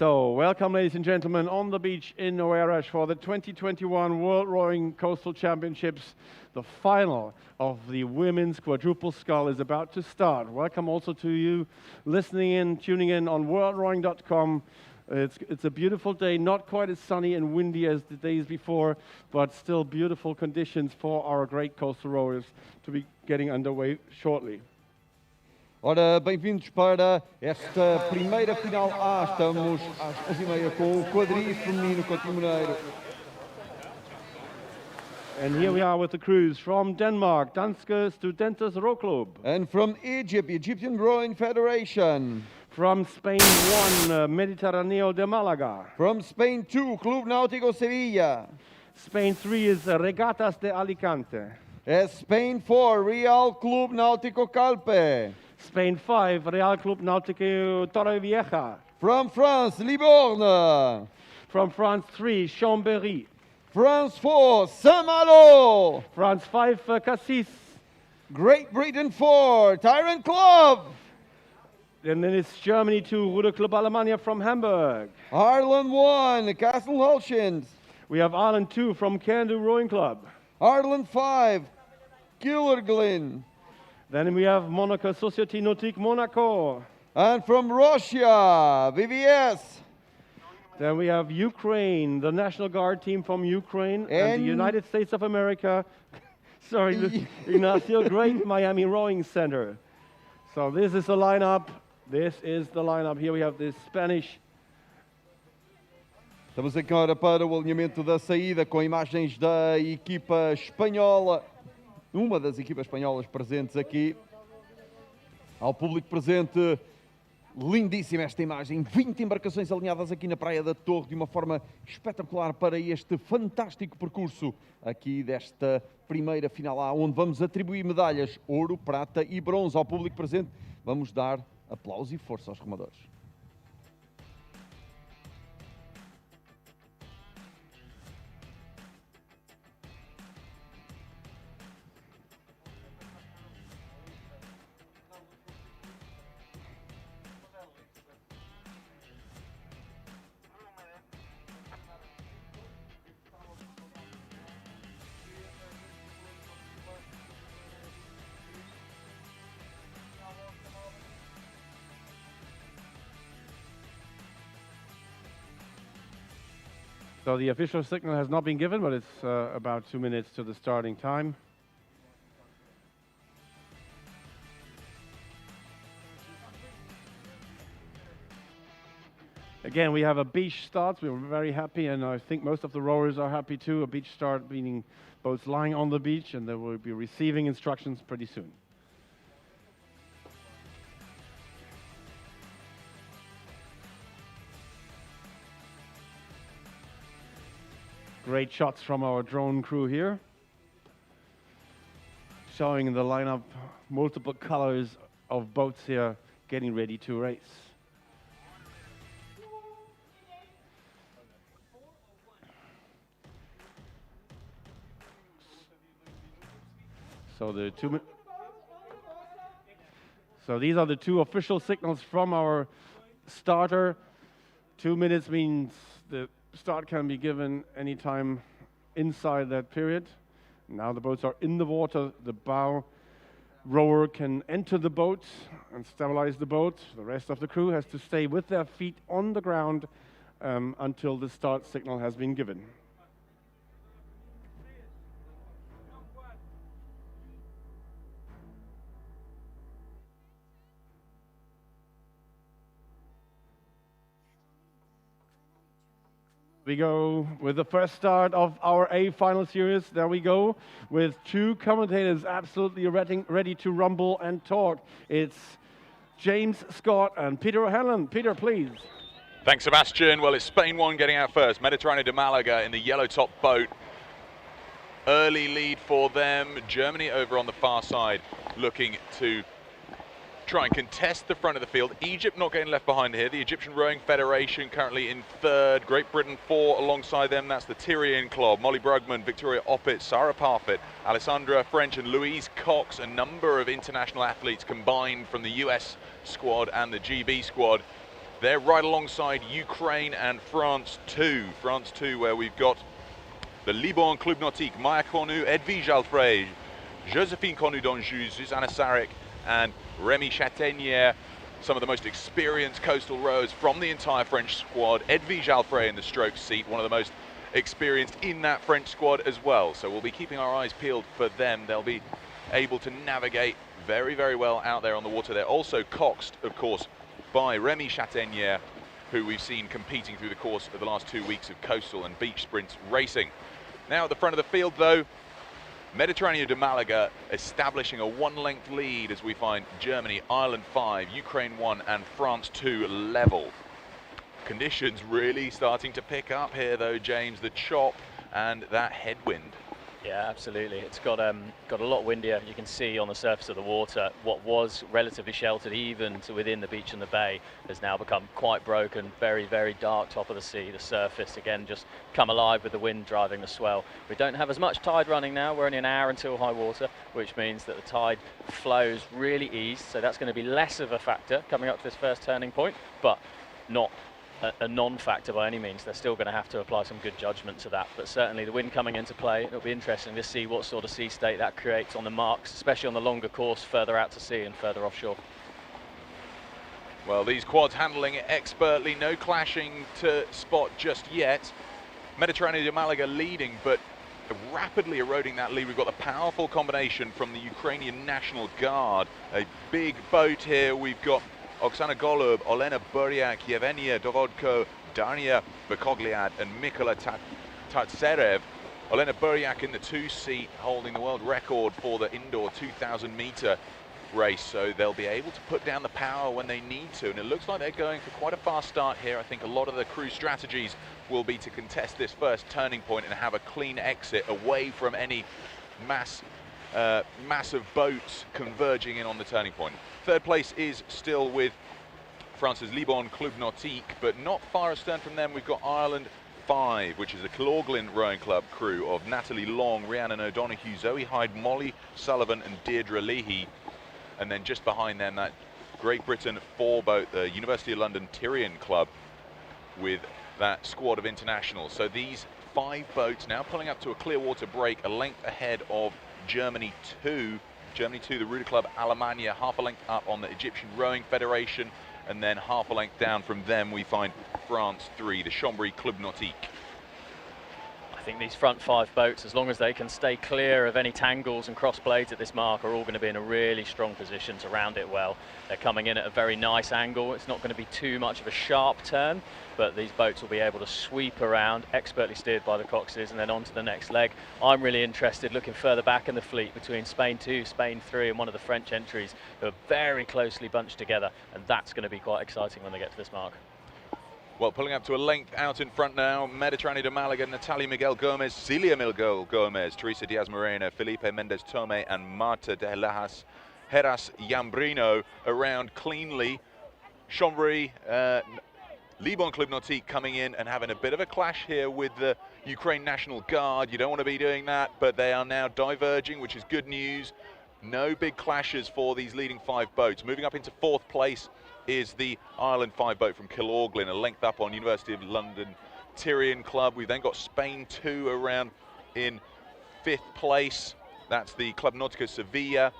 So, welcome ladies and gentlemen on the beach in Oeiras for the 2021 World Rowing Coastal Championships. The final of the women's quadruple scull is about to start. Welcome also to you listening in, tuning in on worldrowing.com. It's a beautiful day, not quite as sunny and windy as the days before, but still beautiful conditions for our great coastal rowers to be getting underway shortly. Ora, bem-vindos para esta primeira final A. Estamos às 11h30 com o quadris feminino com timoneiro. And here we are with the crews from Denmark, Danske Studentes Rowklub. And from Egypt, the Egyptian Rowing Federation. From Spain 1, Mediterráneo de Málaga. From Spain 2, Club Náutico Sevilla. Spain 3 is Regatas de Alicante. Spain 4, Real Club Náutico Calpe. Spain 5, Real Club Náutico Torrevieja. From France, Libourne. From France 3, Chambéry. France 4, Saint-Malo. France 5, Cassis. Great Britain 4, Tyrant Club. And then it's Germany 2, Ruder Club Alemannia from Hamburg. Ireland 1, Castle Hulshins. We have Ireland 2 from Candu Rowing Club. Ireland 5, Killerglin. Then we have Monaco Société Nautique Monaco. And from Russia, VVS. Then we have Ukraine, the National Guard team from Ukraine, and the United States of America. Sorry, the Ignacio Great Miami Rowing Center. So this is the lineup. This is the lineup. Here we have the Spanish. Estamos agora para o alinhamento da saída com imagens da equipa espanhola. Uma das equipas espanholas presentes aqui. Ao público presente, lindíssima esta imagem. 20 embarcações alinhadas aqui na Praia da Torre de uma forma espetacular para este fantástico percurso aqui desta primeira final A, onde vamos atribuir medalhas ouro, prata e bronze ao público presente. Vamos dar aplauso e força aos remadores. So the official signal has not been given, but it's about 2 minutes to the starting time. Again, we have a beach start. We're very happy, and I think most of the rowers are happy too. A beach start meaning boats lying on the beach, and they will be receiving instructions pretty soon. Great shots from our drone crew here, showing the lineup, multiple colors of boats here getting ready to race. So these are the two official signals from our starter. 2 minutes means the start can be given anytime inside that period. Now the boats are in the water. The bow rower can enter the boat and stabilize the boat. The rest of the crew has to stay with their feet on the ground until the start signal has been given. We go with the first start of our A final series. There we go with two commentators absolutely ready to rumble and talk. It's James Scott and Peter O'Hanlon. Peter, please. Thanks, Sebastian. Well, it's Spain 1 getting out first. Mediterráneo de Málaga in the yellow top boat. Early lead for them. Germany over on the far side looking to try and contest the front of the field. Egypt not getting left behind here. The Egyptian Rowing Federation currently in third. Great Britain 4 alongside them. That's the Tyrian Club. Molly Brugman, Victoria Oppett, Sarah Parfitt, Alessandra French and Louise Cox. A number of international athletes combined from the US squad and the GB squad. They're right alongside Ukraine and France 2. France 2, where we've got the Liban Club Nautique, Maya Cornu, Edwige Alfred, Josephine Cornu d'Anjou, Susanna Sarek, and Remy Chatenier. Some of the most experienced coastal rowers from the entire French squad. Edwige Alfred in the stroke seat, one of the most experienced in that French squad as well. So we'll be keeping our eyes peeled for them. They'll be able to navigate very, very well out there on the water. They're also coxed, of course, by Remy Chatenier, who we've seen competing through the course of the last 2 weeks of coastal and beach sprints racing. Now at the front of the field, though, Mediterraneo de Malaga establishing a 1-length lead as we find Germany, Ireland 5, Ukraine 1 and France 2 level. Conditions really starting to pick up here though, James, the chop and that headwind. Yeah, absolutely. It's got a lot windier. You can see on the surface of the water what was relatively sheltered even to within the beach and the bay has now become quite broken. Very, very dark top of the sea. The surface again just come alive with the wind driving the swell. We don't have as much tide running now. We're only an hour until high water, which means that the tide flows really eased. So that's going to be less of a factor coming up to this first turning point, but not a non-factor by any means. They're still going to have to apply some good judgment to that, but certainly the wind coming into play, it'll be interesting to see what sort of sea state that creates on the marks, especially on the longer course further out to sea and further offshore. Well, these quads handling it expertly, no clashing to spot just yet. Mediterraneo de Malaga leading, but rapidly eroding that lead. We've got the powerful combination from the Ukrainian National Guard. A big boat here. We've got Oksana Golub, Olena Buryak, Yevgenia Dovodko, Darnia Bakogliad and Mikola Tatserev. Olena Buryak in the 2-seat, holding the world record for the indoor 2,000 meter race, so they'll be able to put down the power when they need to, and it looks like they're going for quite a fast start here. I think a lot of the crew strategies will be to contest this first turning point and have a clean exit away from any massive boats converging in on the turning point. Third place is still with France's Liban Club Nautique, but not far astern from them we've got Ireland 5, which is the Kilorglin Rowing Club crew of Natalie Long, Rhiannon O'Donoghue, Zoe Hyde, Molly Sullivan and Deirdre Leahy. And then just behind them, that Great Britain 4-boat, the University of London Tyrian Club, with that squad of internationals. So these 5 boats now pulling up to a clear water break, a length ahead of Germany 2. Germany 2, the Ruder Club Alemannia, half a length up on the Egyptian Rowing Federation, and then half a length down from them we find France 3, the Chambéry Club Nautique. I think these front 5 boats, as long as they can stay clear of any tangles and cross blades at this mark, are all going to be in a really strong position to round it well. They're coming in at a very nice angle. It's not going to be too much of a sharp turn, but these boats will be able to sweep around, expertly steered by the Coxes, and then on to the next leg. I'm really interested, looking further back in the fleet between Spain 2, Spain 3, and one of the French entries, who are very closely bunched together, and that's going to be quite exciting when they get to this mark. Well, pulling up to a length out in front now, Mediterraneo de Malaga, Natalia Miguel Gomez, Celia Miguel Gomez, Teresa Diaz Moreno, Felipe Mendez Tome, and Marta de Heras Yambrino around cleanly. Chambéry, Liban Club Nautique coming in and having a bit of a clash here with the Ukraine National Guard. You don't want to be doing that, but they are now diverging, which is good news. No big clashes for these leading 5 boats. Moving up into 4th place is the Ireland 5 boat from Kilorglin, a length up on University of London Tyrian Club. We've then got Spain 2 around in 5th place. That's the Club Náutico Sevilla.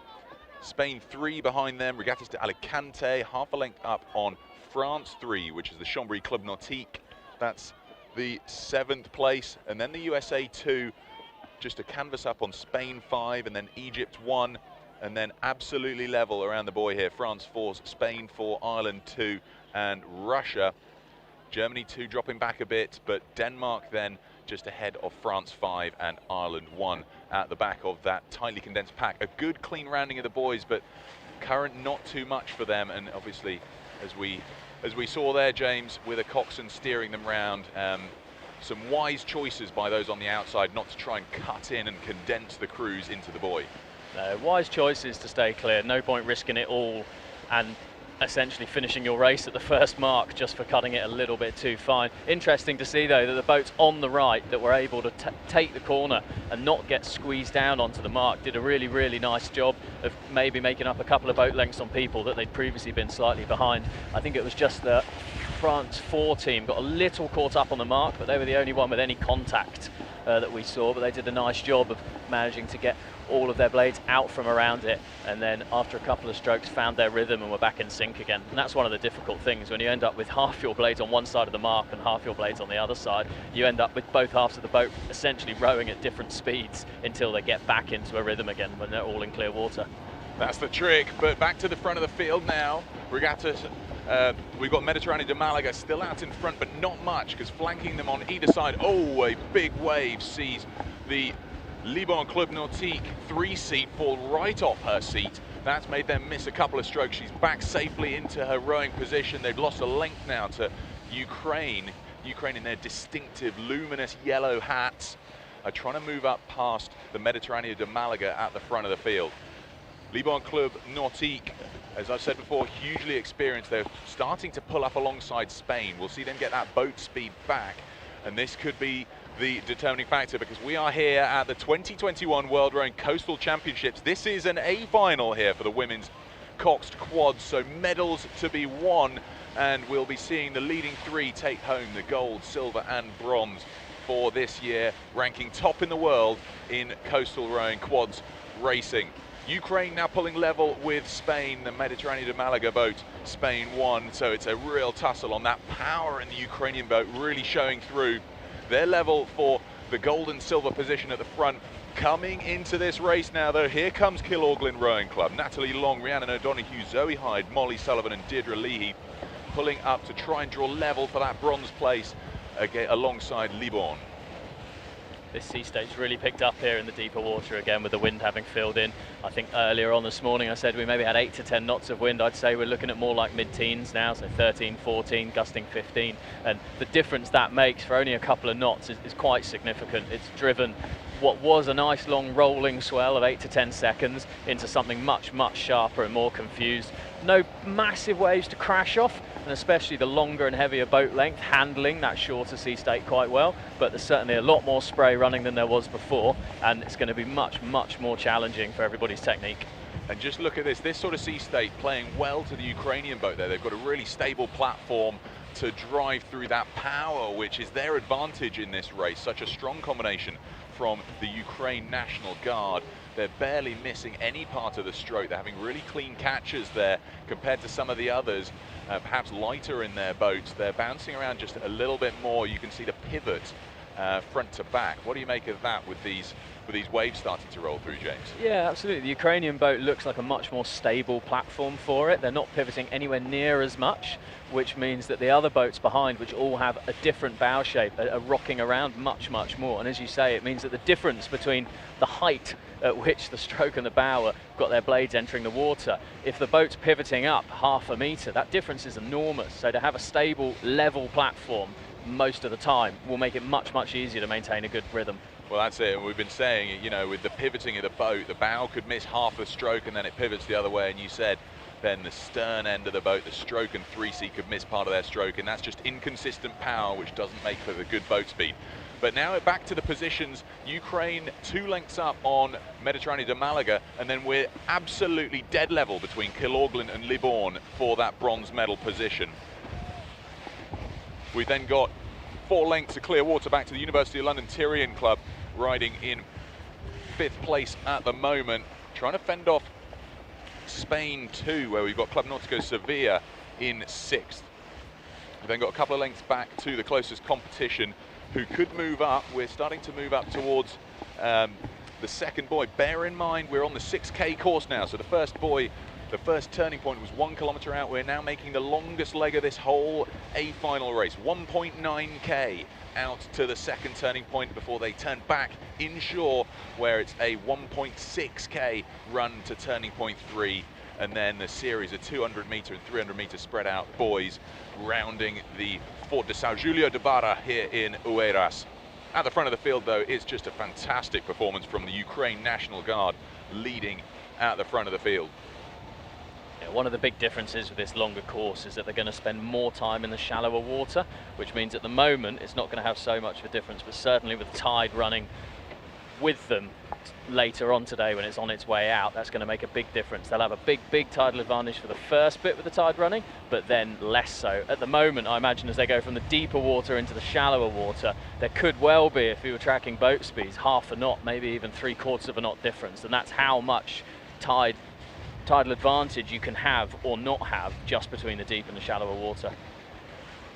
Spain 3 behind them, Regatas de Alicante, half a length up on France 3, which is the Chambéry Club Nautique. That's the 7th place. And then the USA 2, just a canvas up on Spain 5, and then Egypt 1. And then absolutely level around the buoy here. France 4, Spain 4, Ireland 2, and Russia. Germany 2 dropping back a bit, but Denmark then just ahead of France 5 and Ireland 1 at the back of that tightly condensed pack. A good clean rounding of the boys, but current not too much for them. And obviously, as we saw there, James, with a coxswain steering them round, some wise choices by those on the outside not to try and cut in and condense the crews into the buoy. Wise choices to stay clear. No point risking it all and essentially finishing your race at the first mark just for cutting it a little bit too fine. Interesting to see though that the boats on the right that were able to take the corner and not get squeezed down onto the mark did a really, really nice job of maybe making up a couple of boat lengths on people that they'd previously been slightly behind. I think it was just the France 4 team got a little caught up on the mark, but they were the only one with any contact that we saw, but they did a nice job of managing to get all of their blades out from around it, and then after a couple of strokes found their rhythm and were back in sync again. And that's one of the difficult things when you end up with half your blades on one side of the mark and half your blades on the other side. You end up with both halves of the boat essentially rowing at different speeds until they get back into a rhythm again when they're all in clear water. That's the trick, but back to the front of the field now. Regattas, we've got Mediterraneo de Malaga still out in front, but not much, because flanking them on either side. Oh, a big wave sees the Liban Club Nautique 3-seat fall right off her seat. That's made them miss a couple of strokes. She's back safely into her rowing position. They've lost a length now to Ukraine. Ukraine in their distinctive luminous yellow hats are trying to move up past the Mediterraneo de Malaga at the front of the field. Liban Club Nautique, as I've said before, hugely experienced. They're starting to pull up alongside Spain. We'll see them get that boat speed back, and this could be the determining factor, because we are here at the 2021 World Rowing Coastal Championships. This is an A final here for the women's Coxed quads, so medals to be won, and we'll be seeing the leading three take home the gold, silver and bronze for this year, ranking top in the world in coastal rowing quads racing. Ukraine now pulling level with Spain, the Mediterraneo de Malaga boat. Spain won, so it's a real tussle on that power in the Ukrainian boat, really showing through. Their level for the gold and silver position at the front. Coming into this race now, though, here comes Kilorglin Rowing Club. Natalie Long, Rhiannon O'Donoghue, Zoe Hyde, Molly Sullivan and Deirdre Leahy pulling up to try and draw level for that bronze place again, alongside Liban. This sea stage really picked up here in the deeper water again, with the wind having filled in. I think earlier on this morning I said we maybe had 8 to 10 knots of wind. I'd say we're looking at more like mid-teens now, so 13, 14, gusting 15. And the difference that makes for only a couple of knots is quite significant. It's driven what was a nice long rolling swell of 8 to 10 seconds into something much, much sharper and more confused. No massive waves to crash off, and especially the longer and heavier boat length handling that shorter sea state quite well, but there's certainly a lot more spray running than there was before, and it's going to be much, much more challenging for everybody's technique. And just look at this sort of sea state playing well to the Ukrainian boat there. They've got a really stable platform to drive through that power, which is their advantage in this race. Such a strong combination from the Ukraine National Guard. They're barely missing any part of the stroke. They're having really clean catches there compared to some of the others, perhaps lighter in their boats. They're bouncing around just a little bit more. You can see the pivot front to back. What do you make of that with these waves starting to roll through, James? Yeah, absolutely. The Ukrainian boat looks like a much more stable platform for it. They're not pivoting anywhere near as much, which means that the other boats behind, which all have a different bow shape, are rocking around much, much more. And as you say, it means that the difference between the height at which the stroke and the bow have got their blades entering the water, if the boat's pivoting up half a metre, that difference is enormous. So to have a stable, level platform most of the time will make it much, much easier to maintain a good rhythm. Well, that's it. And we've been saying, you know, with the pivoting of the boat, the bow could miss half a stroke and then it pivots the other way. And you said then the stern end of the boat, the stroke and 3C could miss part of their stroke. And that's just inconsistent power, which doesn't make for the good boat speed. But now back to the positions. Ukraine 2 lengths up on Mediterraneo de Malaga, and then we're absolutely dead level between Kilorglin and Liban for that bronze medal position. We've then got 4 lengths of clear water back to the University of London Tyrian Club, riding in 5th place at the moment, trying to fend off Spain 2, where we've got Club Nautico Sevilla in 6th. We've then got a couple of lengths back to the closest competition, who could move up. We're starting to move up towards the second buoy. Bear in mind, we're on the 6K course now, so the first buoy, the first turning point was 1 kilometre out. We're now making the longest leg of this whole A final race, 1.9K out to the second turning point before they turn back inshore, where it's a 1.6K run to turning point 3, and then the series of 200 metre and 300 metre spread out buoys rounding the Fort de São Julio de Barra here in Oeiras. At the front of the field, though, it's just a fantastic performance from the Ukraine National Guard, leading at the front of the field. Yeah, one of the big differences with this longer course is that they're going to spend more time in the shallower water, which means at the moment it's not going to have so much of a difference, but certainly with the tide running with them later on today when it's on its way out, that's going to make a big difference. They'll have a big tidal advantage for the first bit with the tide running, but then less so. At the moment, I imagine as they go from the deeper water into the shallower water, there could well be, if we were tracking boat speeds, half a knot, maybe even 3/4 of a knot difference, and that's how much tidal advantage you can have or not have just between the deep and the shallower water.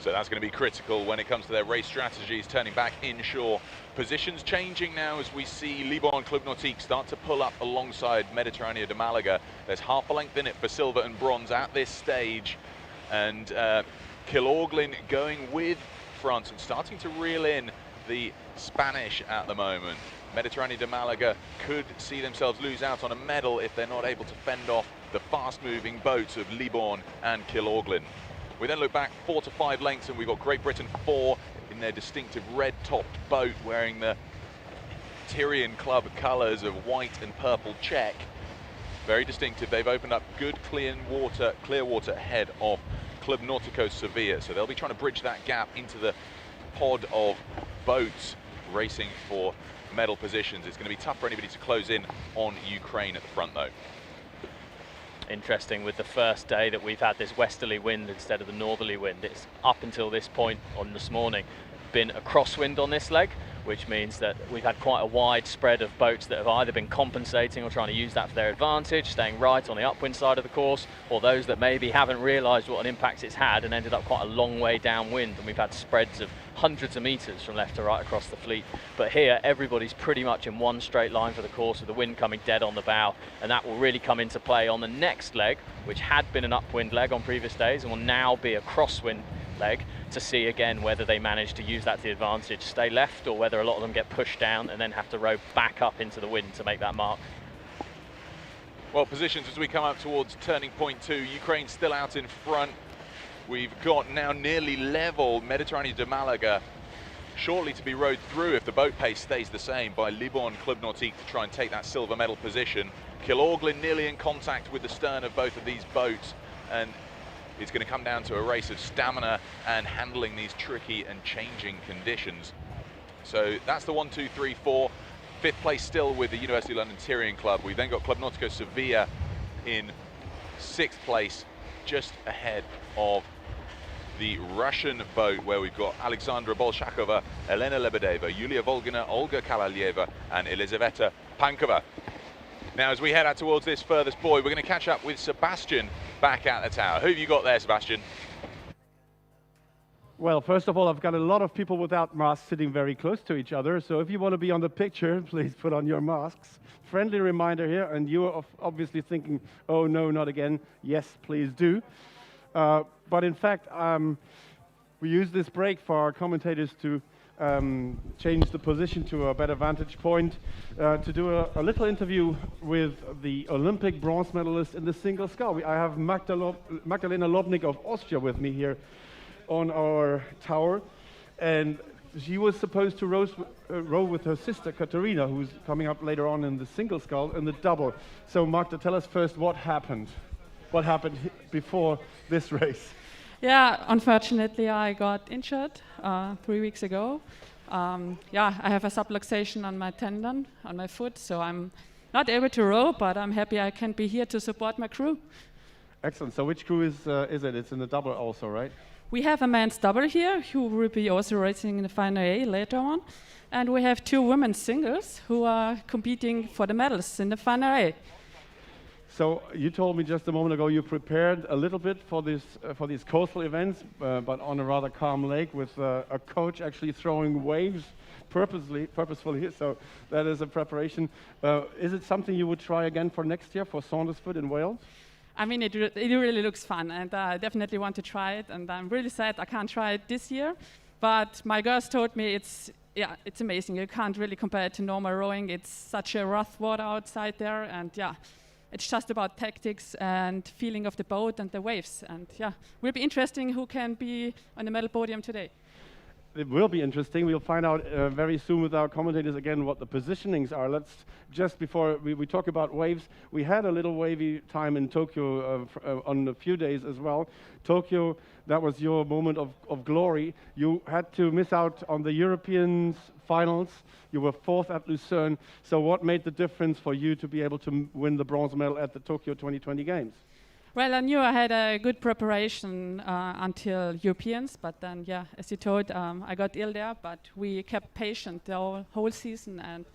So that's going to be critical when it comes to their race strategies, turning back inshore. Positions changing now as we see Liban Club Nautique start to pull up alongside Mediterraneo de Malaga. There's half a length in it for silver and bronze at this stage. And Kilorglin going with France and starting to reel in the Spanish at the moment. Mediterraneo de Malaga could see themselves lose out on a medal if they're not able to fend off the fast-moving boats of Liban and Kilorglin. We then look back 4 to 5 lengths and we've got Great Britain 4 in their distinctive red-topped boat wearing the Tyrian Club colours of white and purple check. Very distinctive. They've opened up good clear water ahead of Club Nautico Sevilla. So they'll be trying to bridge that gap into the pod of boats racing for medal positions. It's going to be tough for anybody to close in on Ukraine at the front though. Interesting with the first day that we've had this westerly wind instead of the northerly wind. It's up until this point on this morning been a crosswind on this leg, which means that we've had quite a wide spread of boats that have either been compensating or trying to use that for their advantage, staying right on the upwind side of the course, or those that maybe haven't realised what an impact it's had and ended up quite a long way downwind, and we've had spreads of hundreds of metres from left to right across the fleet. But here everybody's pretty much in one straight line for the course with the wind coming dead on the bow, and that will really come into play on the next leg, which had been an upwind leg on previous days and will now be a crosswind leg, to see again whether they manage to use that to the advantage, stay left, or whether a lot of them get pushed down and then have to row back up into the wind to make that mark. Well, positions as we come up towards turning point 2, Ukraine still out in front. We've got now nearly level Mediterraneo de Malaga, shortly to be rowed through if the boat pace stays the same by Liban Club Nautique to try and take that silver medal position. Kilorglin nearly in contact with the stern of both of these boats, and it's going to come down to a race of stamina and handling these tricky and changing conditions. So that's the 1, 2, 3, 4. 5th place still with the University of London Tyrian Club. We've then got Club Nautico Sevilla in 6th place, just ahead of the Russian boat, where we've got Alexandra Bolshakova, Elena Lebedeva, Yulia Volgina, Olga Kalalieva and Elizaveta Pankova. Now, as we head out towards this furthest buoy, we're going to catch up with Sebastian back at the tower. Who have you got there, Sebastian? Well, first of all, I've got a lot of people without masks sitting very close to each other. So if you want to be on the picture, please put on your masks. Friendly reminder here, and you are obviously thinking, oh no, not again. Yes, please do. But in fact, we use this break for our commentators to change the position to a better vantage point, to do a little interview with the Olympic bronze medalist in the single scull. I have Magdalena Lobnik of Austria with me here on our tower, and she was supposed to row with her sister Katerina, who's coming up later on in the single scull and the double. So Magda, tell us first what happened. What happened before this race? Yeah, unfortunately I got injured 3 weeks ago. Yeah, I have a subluxation on my tendon, on my foot, so I'm not able to row, but I'm happy I can be here to support my crew. Excellent. So which crew is it? It's in the double also, right? We have a men's double here who will be also racing in the final A later on. And we have 2 women's singles who are competing for the medals in the final A. So you told me just a moment ago you prepared a little bit for these coastal events, but on a rather calm lake with a coach actually throwing waves purposefully. So that is a preparation. Is it something you would try again for next year for Saundersfoot in Wales? I mean, it really looks fun, and I definitely want to try it. And I'm really sad I can't try it this year. But my girls told me it's amazing. You can't really compare it to normal rowing. It's such a rough water outside there, and yeah. It's just about tactics and feeling of the boat and the waves. And yeah, will be interesting who can be on the medal podium today. it will be interesting. We'll find out very soon with our commentators again what the positionings are. Let's just before we talk about waves, we had a little wavy time in Tokyo on a few days as well. Tokyo, that was your moment of glory. You had to miss out on the European finals. You were 4th at Lucerne. So what made the difference for you to be able to win the bronze medal at the Tokyo 2020 Games? Well, I knew I had a good preparation until Europeans, but then, yeah, as you told, I got ill there, but we kept patient the whole season, and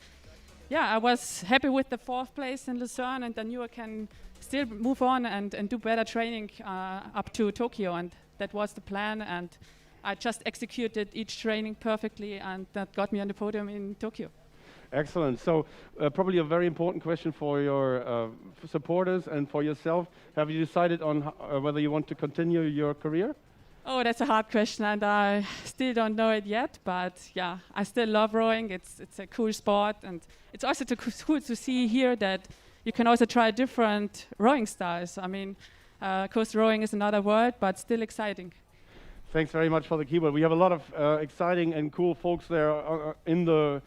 yeah, I was happy with the 4th place in Lucerne, and I knew I can still move on and do better training up to Tokyo, and that was the plan, and I just executed each training perfectly, and that got me on the podium in Tokyo. Excellent. So probably a very important question for your supporters and for yourself. Have you decided on whether you want to continue your career? Oh, that's a hard question, and I still don't know it yet. But yeah, I still love rowing. It's a cool sport, and it's also cool to see here that you can also try different rowing styles. I mean, coast rowing is another world, but still exciting. Thanks very much for the keyboard. We have a lot of exciting and cool folks there in the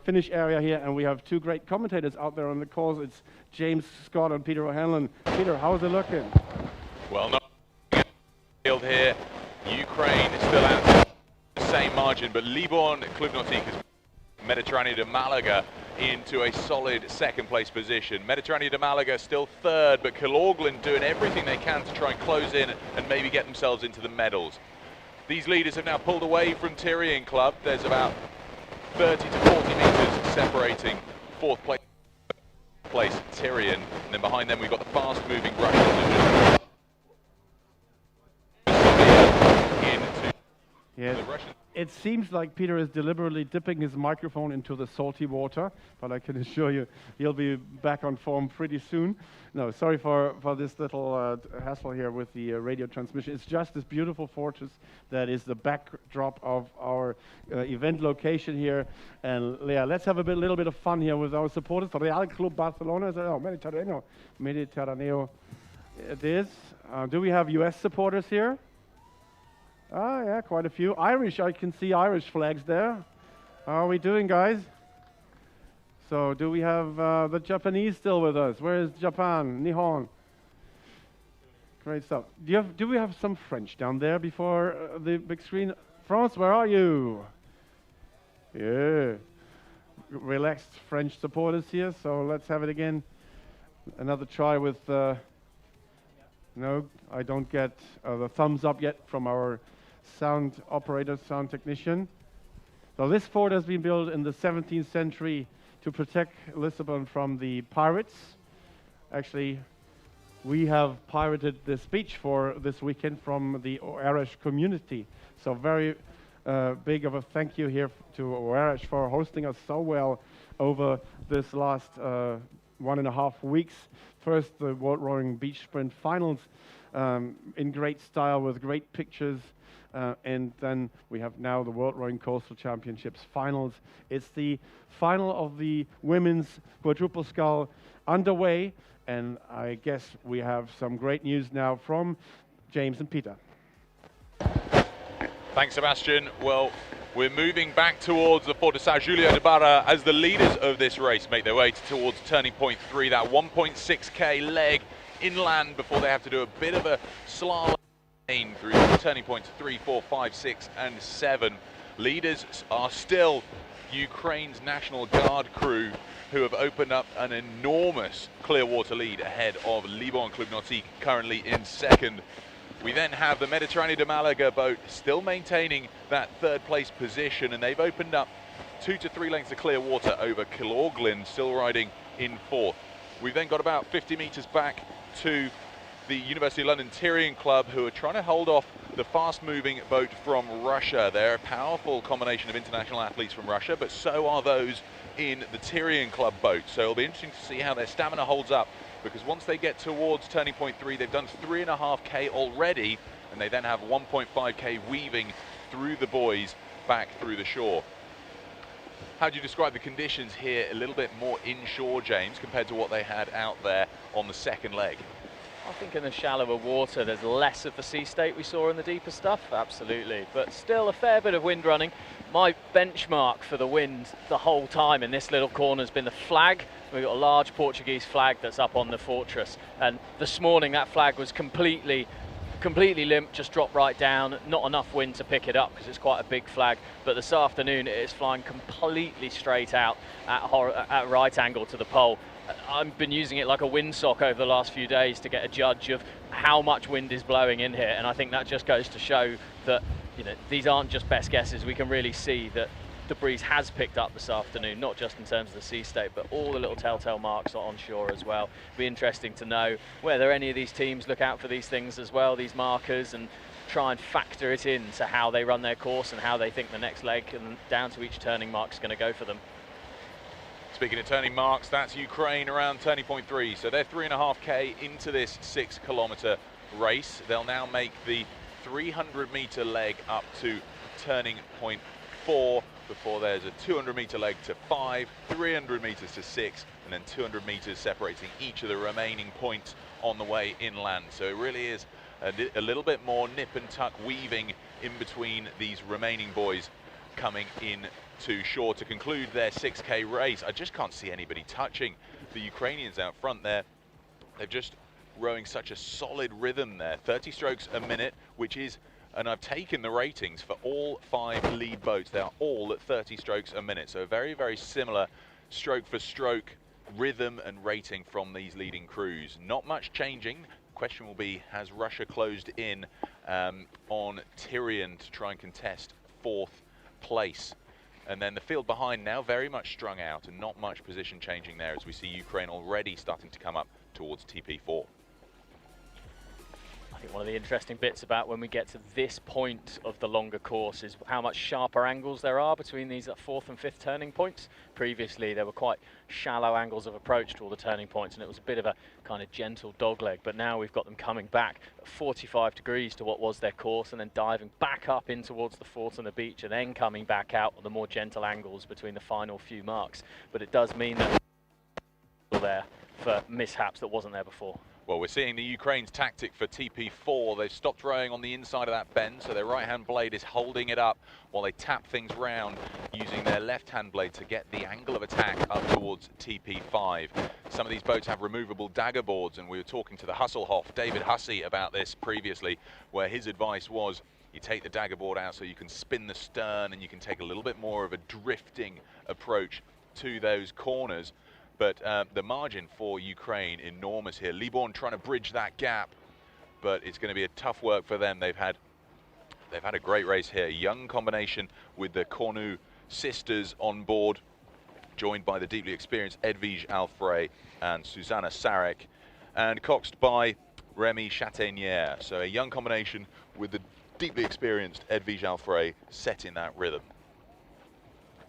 Finnish area here, and we have 2 great commentators out there on the calls. It's James Scott and Peter O'Hanlon. Peter, how's it looking? Well, not field here. Ukraine is still out the same margin, but Liborn Klubnotik has Mediterranean de Malaga into a solid 2nd place position. Mediterranean de Malaga still 3rd, but Kilorglin doing everything they can to try and close in and maybe get themselves into the medals. These leaders have now pulled away from Tyrian Club. There's about 30 to 40 meters separating 4th place Tyrian, and then behind them we've got the fast-moving Russians. Yes. It seems like Peter is deliberately dipping his microphone into the salty water, but I can assure you he'll be back on form pretty soon. No, sorry for this little hassle here with the radio transmission. It's just this beautiful fortress that is the backdrop of our event location here. And yeah, let's have a little bit of fun here with our supporters. Real Club Barcelona, Mediterraneo it is. Do we have US supporters here? Ah, yeah, quite a few. Irish, I can see Irish flags there. How are we doing, guys? So, do we have the Japanese still with us? Where is Japan? Nihon. Great stuff. Do we have some French down there before the big screen? France, where are you? Yeah. Relaxed French supporters here, so let's have it again. Another try with... no, I don't get the thumbs up yet from our sound operator, sound technician. So this fort has been built in the 17th century to protect Lisbon from the pirates. Actually, we have pirated this beach for this weekend from the Irish community. So very big of a thank you here to Irish for hosting us so well over this last 1.5 weeks. First, the World Rowing Beach Sprint Finals in great style with great pictures. And then we have now the World Rowing Coastal Championships Finals. It's the final of the women's quadruple scull underway. And I guess we have some great news now from James and Peter. Thanks, Sebastian. Well, we're moving back towards the Port de São Julio de Barra as the leaders of this race make their way towards turning point 3, that 1.6k leg inland before they have to do a bit of a slalom through turning points 3, 4, 5, 6 and 7. Leaders are still Ukraine's National Guard crew, who have opened up an enormous Clearwater lead ahead of Liborn Klubnotik, currently in 2nd. We then have the Mediterranean de Malaga boat still maintaining that 3rd place position, and they've opened up 2 to 3 lengths of clear water over Kilorglin, still riding in 4th. We've then got about 50 meters back to the University of London Tyrian Club, who are trying to hold off the fast-moving boat from Russia. They're a powerful combination of international athletes from Russia, but so are those in the Tyrian Club boat. So it'll be interesting to see how their stamina holds up, because once they get towards turning point 3, they've done 3.5k already, and they then have 1.5k weaving through the buoys back through the shore. How do you describe the conditions here a little bit more inshore, James, compared to what they had out there on the 2nd leg? I think in the shallower water there's less of the sea state we saw in the deeper stuff, absolutely, but still a fair bit of wind running. My benchmark for the wind the whole time in this little corner has been the flag. We've got a large Portuguese flag that's up on the fortress, and this morning that flag was completely limp, just dropped right down, not enough wind to pick it up because it's quite a big flag, but this afternoon it is flying completely straight out at right angle to the pole. I've been using it like a windsock over the last few days to get a judge of how much wind is blowing in here, and I think that just goes to show that, you know, these aren't just best guesses. We can really see that the breeze has picked up this afternoon, not just in terms of the sea state, but all the little telltale marks on shore as well. Be interesting to know whether any of these teams look out for these things as well, these markers, and try and factor it into how they run their course and how they think the next leg and down to each turning mark is going to go for them. Speaking of turning marks, that's Ukraine around turning point 3. So they're 3.5k into this 6-kilometer race. They'll now make the 300-meter leg up to turning point 4 before there's a 200-meter leg to 5, 300 meters to 6, and then 200 meters separating each of the remaining points on the way inland. So it really is a little bit more nip and tuck weaving in between these remaining boys coming in to shore to conclude their 6k race. I just can't see anybody touching the Ukrainians out front there. They're just rowing such a solid rhythm there, 30 strokes a minute, which is, and I've taken the ratings for all 5 lead boats. They are all at 30 strokes a minute, so a very, very similar stroke for stroke rhythm and rating from these leading crews. Not much changing. Question will be, has Russia closed in on Tyrian to try and contest 4th place? And then the field behind now very much strung out and not much position changing there as we see Ukraine already starting to come up towards TP4. I think one of the interesting bits about when we get to this point of the longer course is how much sharper angles there are between these 4th and 5th turning points. Previously there were quite shallow angles of approach to all the turning points and it was a bit of a kind of gentle dogleg, but now we've got them coming back at 45 degrees to what was their course and then diving back up in towards the fort and the beach and then coming back out on the more gentle angles between the final few marks. But it does mean that there for mishaps that wasn't there before. Well, we're seeing the Ukraine's tactic for TP4. They've stopped rowing on the inside of that bend, so their right-hand blade is holding it up while they tap things round using their left-hand blade to get the angle of attack up towards TP5. Some of these boats have removable dagger boards, and we were talking to the Hasselhoff, David Hussey, about this previously, where his advice was you take the dagger board out so you can spin the stern and you can take a little bit more of a drifting approach to those corners. But the margin for Ukraine, enormous here. Liborn trying to bridge that gap, but it's going to be a tough work for them. They've had a great race here. Young combination with the Cornu sisters on board, joined by the deeply experienced Edwige Alfray and Susanna Sarek, and coxed by Remy Chatenier. So a young combination with the deeply experienced Edwige Alfray set in that rhythm.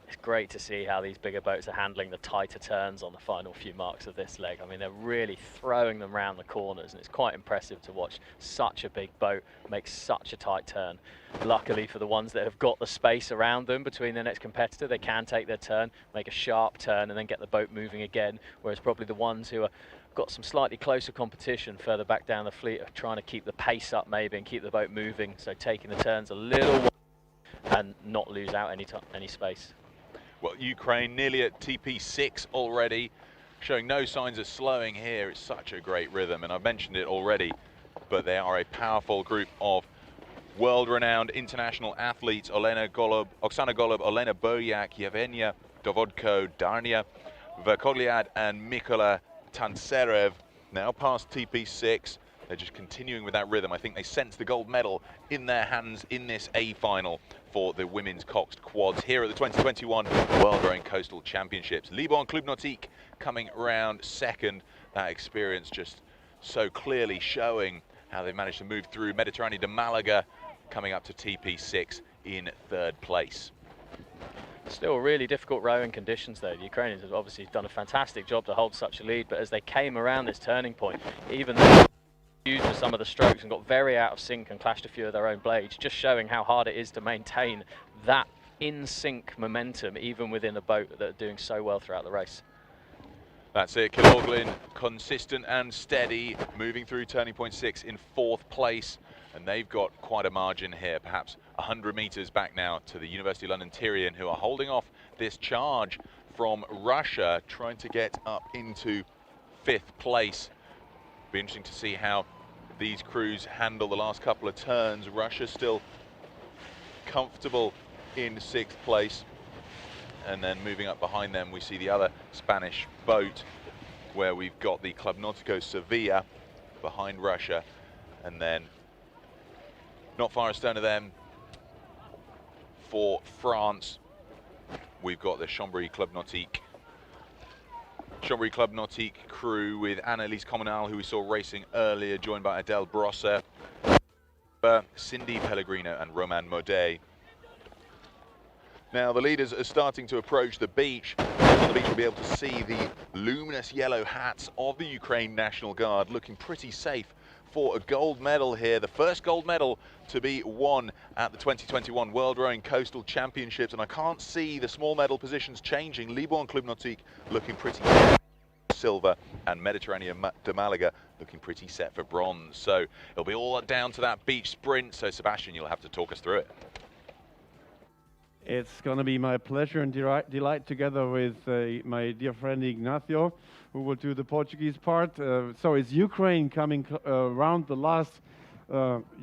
It's great to see how these bigger boats are handling the tighter turns on the final few marks of this leg. I mean, they're really throwing them around the corners, and it's quite impressive to watch such a big boat make such a tight turn. Luckily for the ones that have got the space around them between their next competitor, they can take their turn, make a sharp turn, and then get the boat moving again, whereas probably the ones who are got some slightly closer competition further back down the fleet are trying to keep the pace up maybe and keep the boat moving, so taking the turns a little and not lose out any space. Well, Ukraine nearly at TP6 already, showing no signs of slowing here. It's such a great rhythm, and I've mentioned it already, but they are a powerful group of world-renowned international athletes. Oksana Golob, Olena Boyak, Yevgenia Dovodko, Darnia Verkogliad, and Mikola Tantserev now past TP6. They're just continuing with that rhythm. I think they sense the gold medal in their hands in this A final for the women's Coxed quads here at the 2021 World Rowing Coastal Championships. Liborn Club Nautique coming round second. That experience just so clearly showing how they managed to move through Mediterranean de Malaga, coming up to TP6 in 3rd place. Still really difficult rowing conditions though. The Ukrainians have obviously done a fantastic job to hold such a lead, but as they came around this turning point, even though used for some of the strokes and got very out of sync and clashed a few of their own blades, just showing how hard it is to maintain that in sync momentum even within a boat that are doing so well throughout the race. That's it, Kilorglin, consistent and steady, moving through turning point 6 in 4th place. And they've got quite a margin here, perhaps 100 meters back now to the University of London Tyrian, who are holding off this charge from Russia, trying to get up into 5th place. Be interesting to see how these crews handle the last couple of turns. Russia still comfortable in 6th place. And then moving up behind them, we see the other Spanish boat, where we've got the Club Nautico Sevilla behind Russia. And then not far astern of them, for France, we've got the Chambéry Club Nautique crew with Annelise Communal, who we saw racing earlier, joined by Adele Brosser, Cindy Pellegrino and Roman Modet. Now the leaders are starting to approach the beach. On the beach we'll be able to see the luminous yellow hats of the Ukraine National Guard, looking pretty safe for a gold medal here. The first gold medal to be won at the 2021 World Rowing Coastal Championships, and I can't see the small medal positions changing. Liban Club Nautique looking pretty silver, and Mediterranean de Malaga looking pretty set for bronze. So it'll be all down to that beach sprint. So Sebastian, you'll have to talk us through it. It's going to be my pleasure and delight together with my dear friend Ignacio, who will do the Portuguese part. So it's Ukraine coming around the last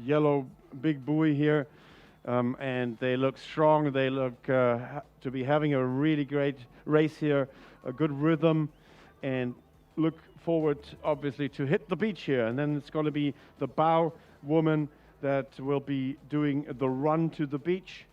yellow big buoy here, and they look strong. They look to be having a really great race here, a good rhythm, and look forward, obviously, to hit the beach here. And then it's going to be the bow woman that will be doing the run to the beach.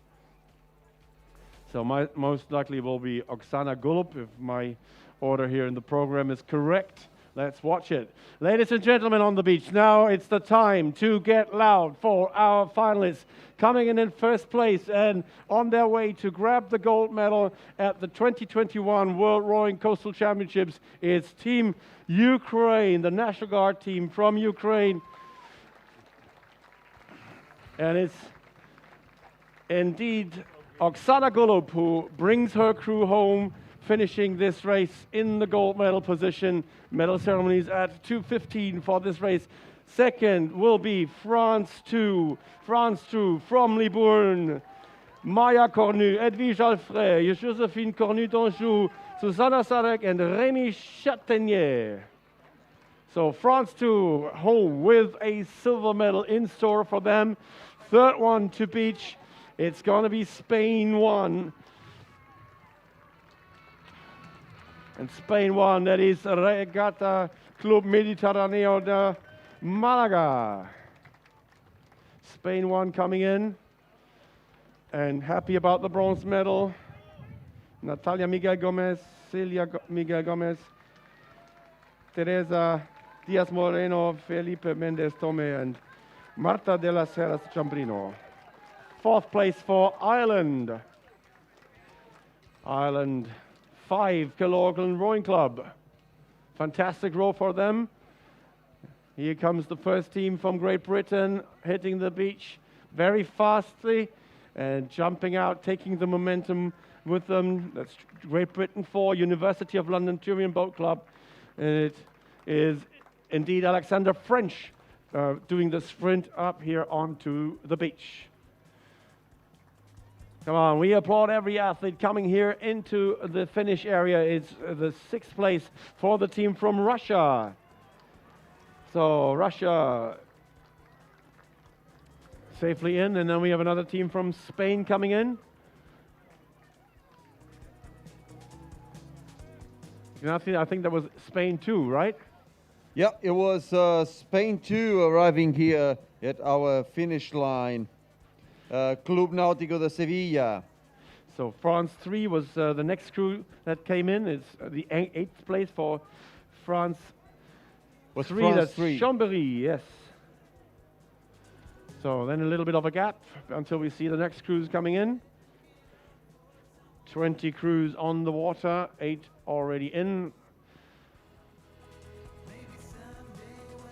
So most likely will be Oksana Gulub, if my order here in the program is correct. Let's watch it. Ladies and gentlemen on the beach, now it's the time to get loud for our finalists. Coming in first place and on their way to grab the gold medal at the 2021 World Rowing Coastal Championships, it's Team Ukraine, the National Guard team from Ukraine. And it's indeed Oksana Gulub, who brings her crew home, finishing this race in the gold medal position. Medal ceremonies at 2:15 for this race. Second will be France 2 from Libourne. Maya Cornu, Edwige Alfray, Joséphine Cornu d'Anjou, Susanna Sadek, and Rémi Chatenier. So France 2 home with a silver medal in store for them. Third one to beach. It's going to be Spain 1. And Spain 1, that is Regata Club Mediterráneo de Malaga. Spain 1 coming in. And happy about the bronze medal. Natalia Miguel Gomez, Celia Miguel Gomez, Teresa Diaz Moreno, Felipe Mendez Tome, and Marta de las Heras Chambrino. Fourth place for Ireland. Ireland 5, Kilorglin Rowing Club. Fantastic row for them. Here comes the first team from Great Britain, hitting the beach very fastly and jumping out, taking the momentum with them. That's Great Britain 4, University of London Tyrian Boat Club. And it is indeed Alexander French doing the sprint up here onto the beach. Come on, we applaud every athlete coming here into the finish area. It's the 6th place for the team from Russia. So Russia safely in, and then we have another team from Spain coming in. I think that was Spain 2, right? Yeah, it was Spain 2 arriving here at our finish line. Club Náutico de Sevilla. So France 3 was the next crew that came in. It's the 8th place for France. Was 3, France that's 3. Chambéry, yes. So then a little bit of a gap until we see the next crews coming in. 20 crews on the water, 8 already in.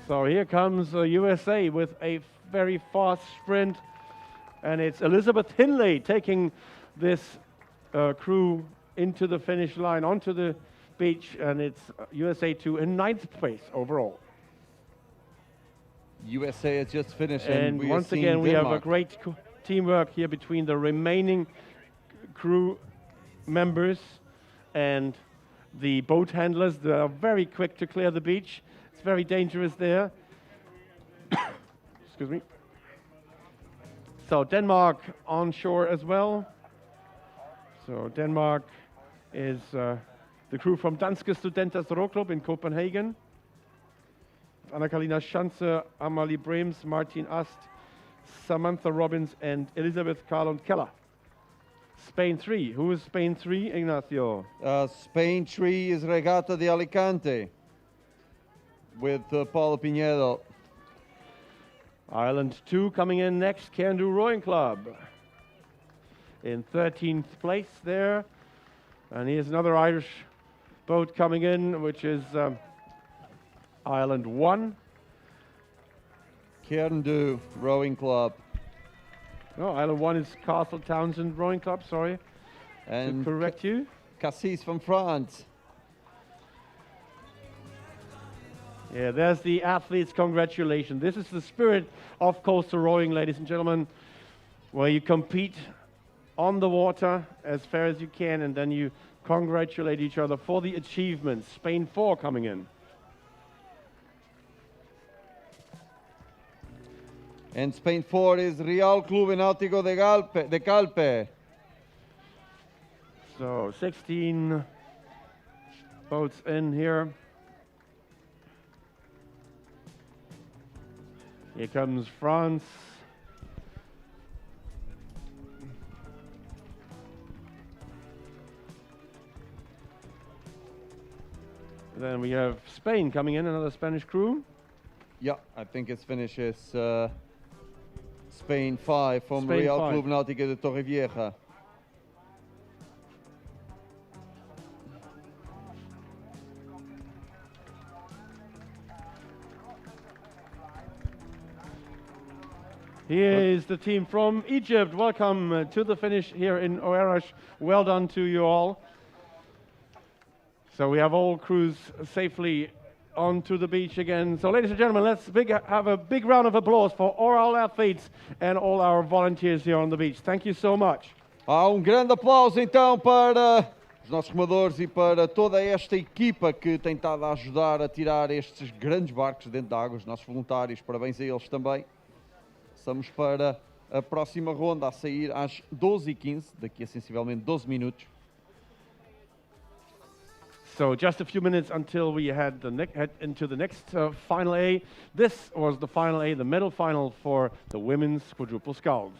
So here comes the USA with a very fast sprint. And it's Elizabeth Hinley taking this crew into the finish line, onto the beach, and it's USA 2 in 9th place overall. USA has just finished, And we once have again, seen we have a Denmark. great teamwork here between the remaining crew members and the boat handlers. They are very quick to clear the beach. It's very dangerous there. Excuse me. So Denmark on shore as well. So Denmark is the crew from Danske Studenters Rowclub in Copenhagen. Anna-Kalina Schanze, Amalie Brems, Martin Ast, Samantha Robbins, and Elizabeth Carlon Keller. Spain 3. Who is Spain 3, Ignacio? Spain 3 is Regata de Alicante with Paulo Pinedo. Ireland 2 coming in next, Can-Do Rowing Club. In 13th place there. And here's another Irish boat coming in, which is Ireland 1. Can-Do Rowing Club. No, Ireland 1 is Castle Townsend Rowing Club, sorry. And to correct you. Cassis from France. Yeah, there's the athletes' congratulations. This is the spirit of coastal rowing, ladies and gentlemen, where you compete on the water as fair as you can, and then you congratulate each other for the achievements. Spain 4 coming in. And Spain 4 is Real Club Náutico de Calpe. So 16 boats in here. Here comes France. Then we have Spain coming in, another Spanish crew. Yeah, I think its finish is Spain 5 from Spain Real 5. Club Náutico de Torrevieja. Here is the team from Egypt. Welcome to the finish here in Oeiras. Well done to you all. So we have all crews safely onto the beach again. So ladies and gentlemen, let's have a big round of applause for all our athletes and all our volunteers here on the beach. Thank you so much. Há grande aplauso então para os nossos remadores e para toda esta equipa que tem estado a ajudar a tirar estes grandes barcos dentro da água, os nossos voluntários. Parabéns a eles também. Estamos para a próxima ronda a sair às 12h15, daqui a sensivelmente 12 minutos. So just a few minutes until we head into the next final A. This was the final A, the medal final for the women's quadruple sculls.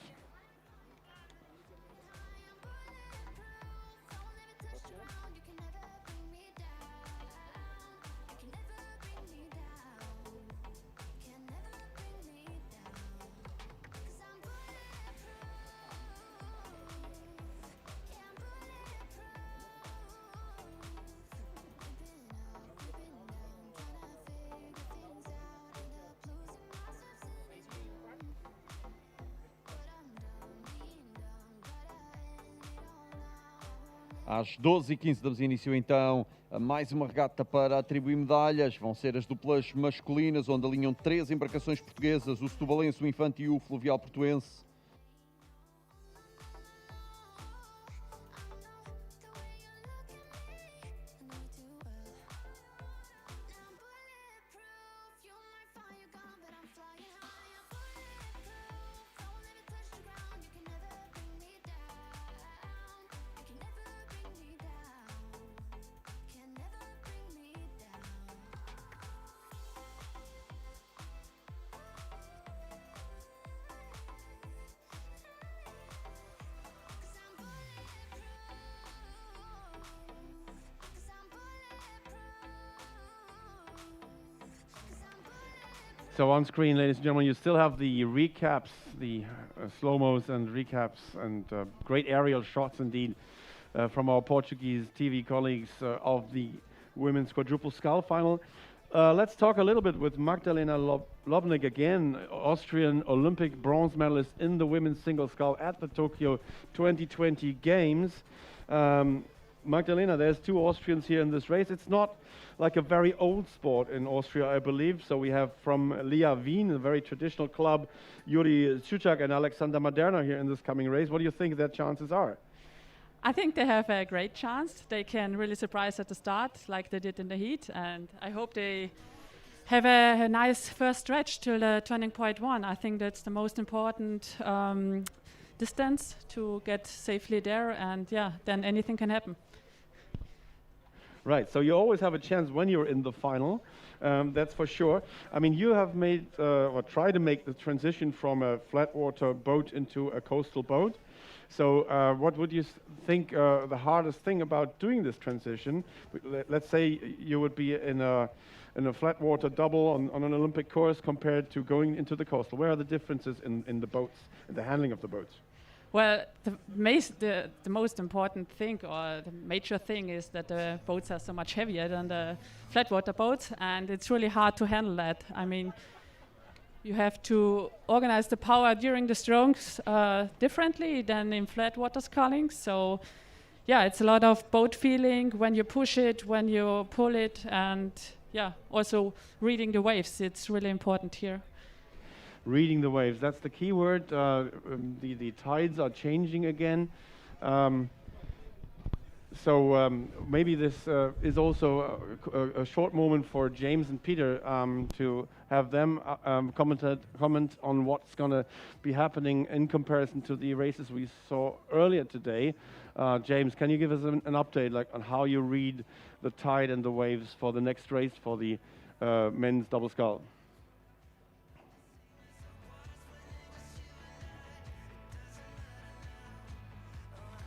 Às 12h15 damos início então a mais uma regata para atribuir medalhas. Vão ser as duplas masculinas, onde alinham 3 embarcações portuguesas, o Setubalense, o Infante e o Fluvial Portuense. So on screen, ladies and gentlemen, you still have the recaps, the slow-mos and recaps, and great aerial shots indeed from our Portuguese TV colleagues of the women's quadruple scull final. Let's talk a little bit with Magdalena Lobnig again, Austrian Olympic bronze medalist in the women's single scull at the Tokyo 2020 Games. Magdalena, there's two Austrians here in this race. It's not like a very old sport in Austria, I believe. So we have from Lia Wien, a very traditional club, Juri Suchak and Alexander Maderna here in this coming race. What do you think their chances are? I think they have a great chance. They can really surprise at the start, like they did in the heat, and I hope they have a nice first stretch till the turning point 1. I think that's the most important distance to get safely there, and yeah, then anything can happen. Right, so you always have a chance when you're in the final, that's for sure. I mean, you have made, or tried to make the transition from a flat water boat into a coastal boat. So what would you think the hardest thing about doing this transition? Let's say you would be in a flat water double on an Olympic course compared to going into the coastal. Where are the differences in the boats, in the handling of the boats? Well, the most important thing, or the major thing, is that the boats are so much heavier than the flat water boats, and it's really hard to handle that. I mean, you have to organize the power during the strokes differently than in flat water sculling. So, yeah, it's a lot of boat feeling when you push it, when you pull it, and yeah, also reading the waves. It's really important here. Reading the waves, that's the key word. The tides are changing again. So maybe this is also a short moment for James and Peter to have them comment on what's going to be happening in comparison to the races we saw earlier today. James, can you give us an update, like on how you read the tide and the waves for the next race for the men's double scull?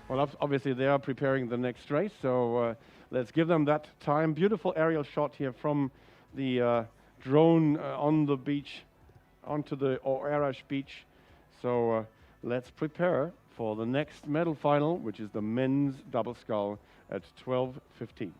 Well, obviously they are preparing the next race, so let's give them that time. Beautiful aerial shot here from the drone on the beach, onto the Oeiras beach. So let's prepare for the next medal final, which is the men's double scull at 12:15.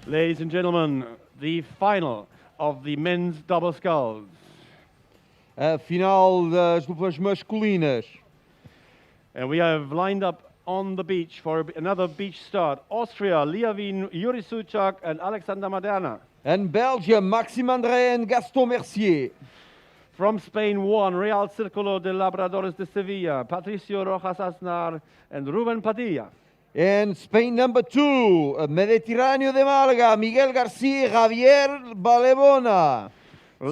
Ladies and gentlemen, the final of the men's double sculls. A final das duplas masculinas. And we have lined up on the beach for another beach start. Austria, Liavin, Yuri Suchak and Alexander Maderna. And Belgium, Maxime André and Gaston Mercier. From Spain, 1, Real Círculo de Labradores de Sevilla, Patricio Rojas Aznar and Ruben Padilla. And Spain number 2, Mediterráneo de Málaga, Miguel García, Javier Balebona.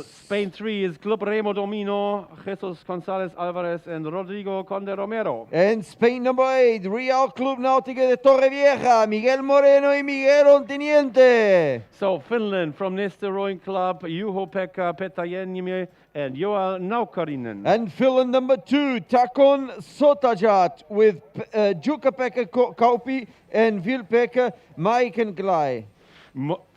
Spain 3 is Club Remo Domino, Jesus González Alvarez and Rodrigo Conde Romero. And Spain number 8, Real Club Náutica de Torrevieja, Miguel Moreno y Miguel Onteniente. So Finland from Neste Rowing Club, Juho-Pekka Petäjänniemi and Joel Naukarinen. And Finland number 2, Takon Sotajat with Jukka-Pekka Kauppi and Ville-Pekka Maikenklai.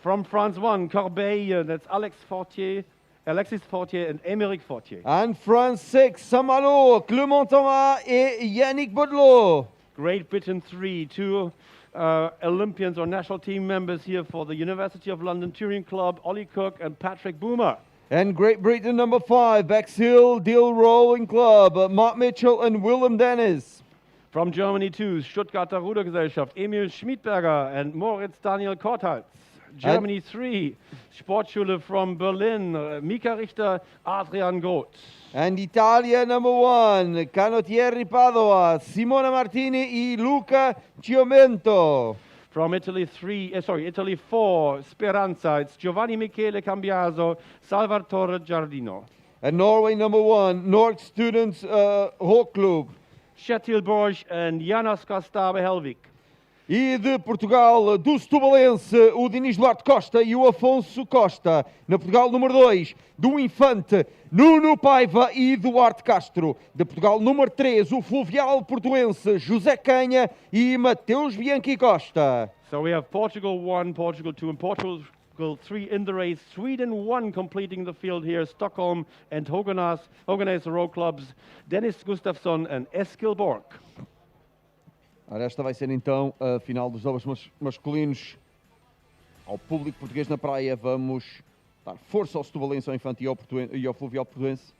From France 1, Corbeil, that's Alexis Fortier and Émeric Fortier. And France 6, Saint-Malo, Clément Thomas et Yannick Baudelot. Great Britain 3, 2 Olympians or national team members here for the University of London Touring Club, Ollie Cook and Patrick Boomer. And Great Britain number 5, Bexhill Deal Rowing Club, Mark Mitchell and Willem Dennis. From Germany 2, Stuttgarter Rudergesellschaft, Emil Schmidberger and Moritz Daniel Kortholz. Germany 3, Sportschule from Berlin, Mika Richter, Adrian Groth. And Italia number 1, Canottieri Padova, Simona Martini y Luca Chiomento. From Italy 4, Speranza, it's Giovanni Michele Cambiaso, Salvatore Giardino. And Norway number 1, Norsk Students Hawk Club. Kjetil Borg and Janas Kastabe Helvik. E de Portugal, do Setubalense, o Dinis Duarte Costa e o Afonso Costa. Na Portugal número 2, do Infante, Nuno Paiva e Duarte Castro. De Portugal número 3, o Fluvial Portuense, José Canha e Mateus Bianchi Costa. So we have Portugal 1, Portugal 2 and Portugal 3 in the race. Sweden 1 completing the field here. Stockholm and Höganäs row clubs, Dennis Gustafsson and Eskil Borg. Ora, esta vai ser então a final dos doubles masculinos. Ao público português na praia, vamos dar força ao Setubalense, ao Infante e ao Fluvial Portuense.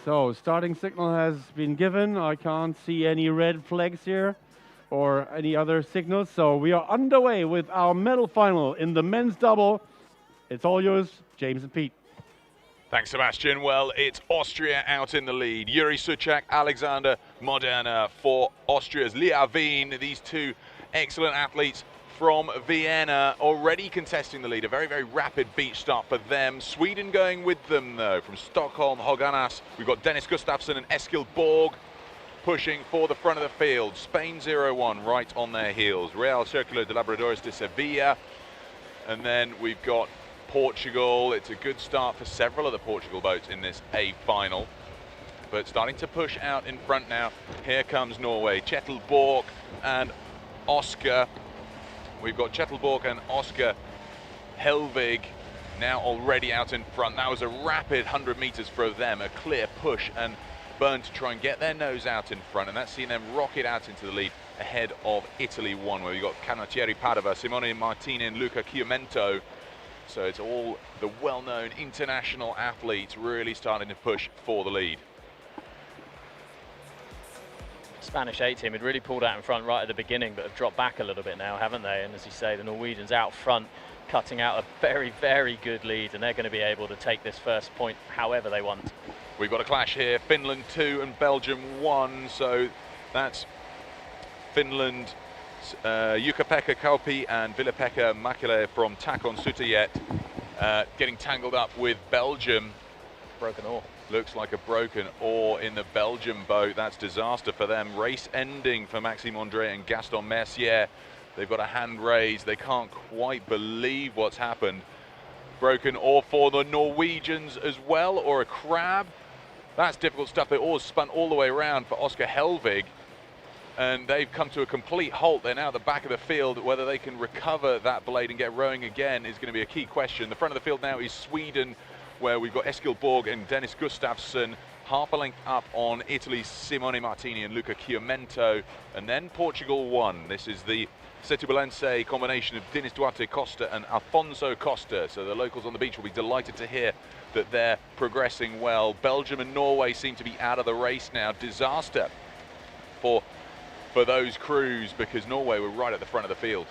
So, starting signal has been given. I can't see any red flags here or any other signals. So we are underway with our medal final in the men's double. It's all yours, James and Pete. Thanks, Sebastian. Well, it's Austria out in the lead. Yuri Suchak, Alexander Maderna for Austria's Liavin. These two excellent athletes from Vienna already contesting the lead. A very, very rapid beach start for them. Sweden going with them, though. From Stockholm, Höganäs, we've got Dennis Gustafsson and Eskil Borg pushing for the front of the field. Spain 0-1 right on their heels. Real Círculo de Labradores de Sevilla. And then we've got Portugal. It's a good start for several of the Portugal boats in this A final. but starting to push out in front now. Here comes Norway, Kjetil Borch and Oscar. We've got Kjetil Borch and Oscar Helvig now already out in front. That was a rapid 100 meters for them, a clear push and burn to try and get their nose out in front, and that's seen them rocket out into the lead ahead of Italy 1, where we've got Canottieri Padova, Simone Martini and Luca Chiumento. So it's all the well-known international athletes really starting to push for the lead. Spanish 8 team had really pulled out in front right at the beginning, but have dropped back a little bit now, haven't they? And as you say, the Norwegians out front, cutting out a very, very good lead, and they're going to be able to take this first point however they want. We've got a clash here, Finland 2 and Belgium 1, so that's Finland, Jukka-Pekka Kauppi and Ville-Pekka Mäkelä from Takon Sutajet getting tangled up with Belgium. Broken oar. Looks like a broken oar in the Belgium boat. That's disaster for them. Race ending for Maxime André and Gaston Mercier. They've got a hand raised. They can't quite believe what's happened. Broken oar for the Norwegians as well, or a crab. That's difficult stuff. The oars spun all the way around for Oscar Helvig, and they've come to a complete halt. They're now at the back of the field. Whether they can recover that blade and get rowing again is going to be a key question. The front of the field now is Sweden, where we've got Eskil Borg and Dennis Gustafsson, half a length up on Italy's Simone Martini and Luca Chiumento, and then Portugal 1. This is the Setubalense combination of Dinis Duarte Costa and Alfonso Costa. So the locals on the beach will be delighted to hear that they're progressing well. Belgium and Norway seem to be out of the race now. Disaster for those crews, because Norway were right at the front of the field.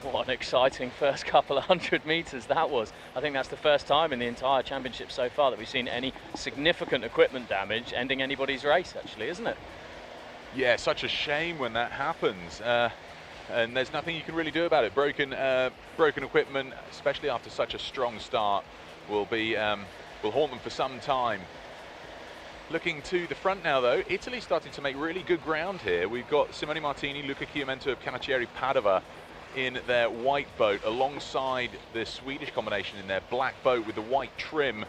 What an exciting first couple of 100 meters that was. I think that's the first time in the entire championship so far that we've seen any significant equipment damage ending anybody's race, actually, isn't it? Yeah, such a shame when that happens, and there's nothing you can really do about it. Broken equipment, especially after such a strong start, will haunt them for some time. Looking to the front now, though, Italy starting to make really good ground here. We've got Simone Martini, Luca Chiumento of Canottieri Padova in their white boat, alongside the Swedish combination in their black boat with the white trim,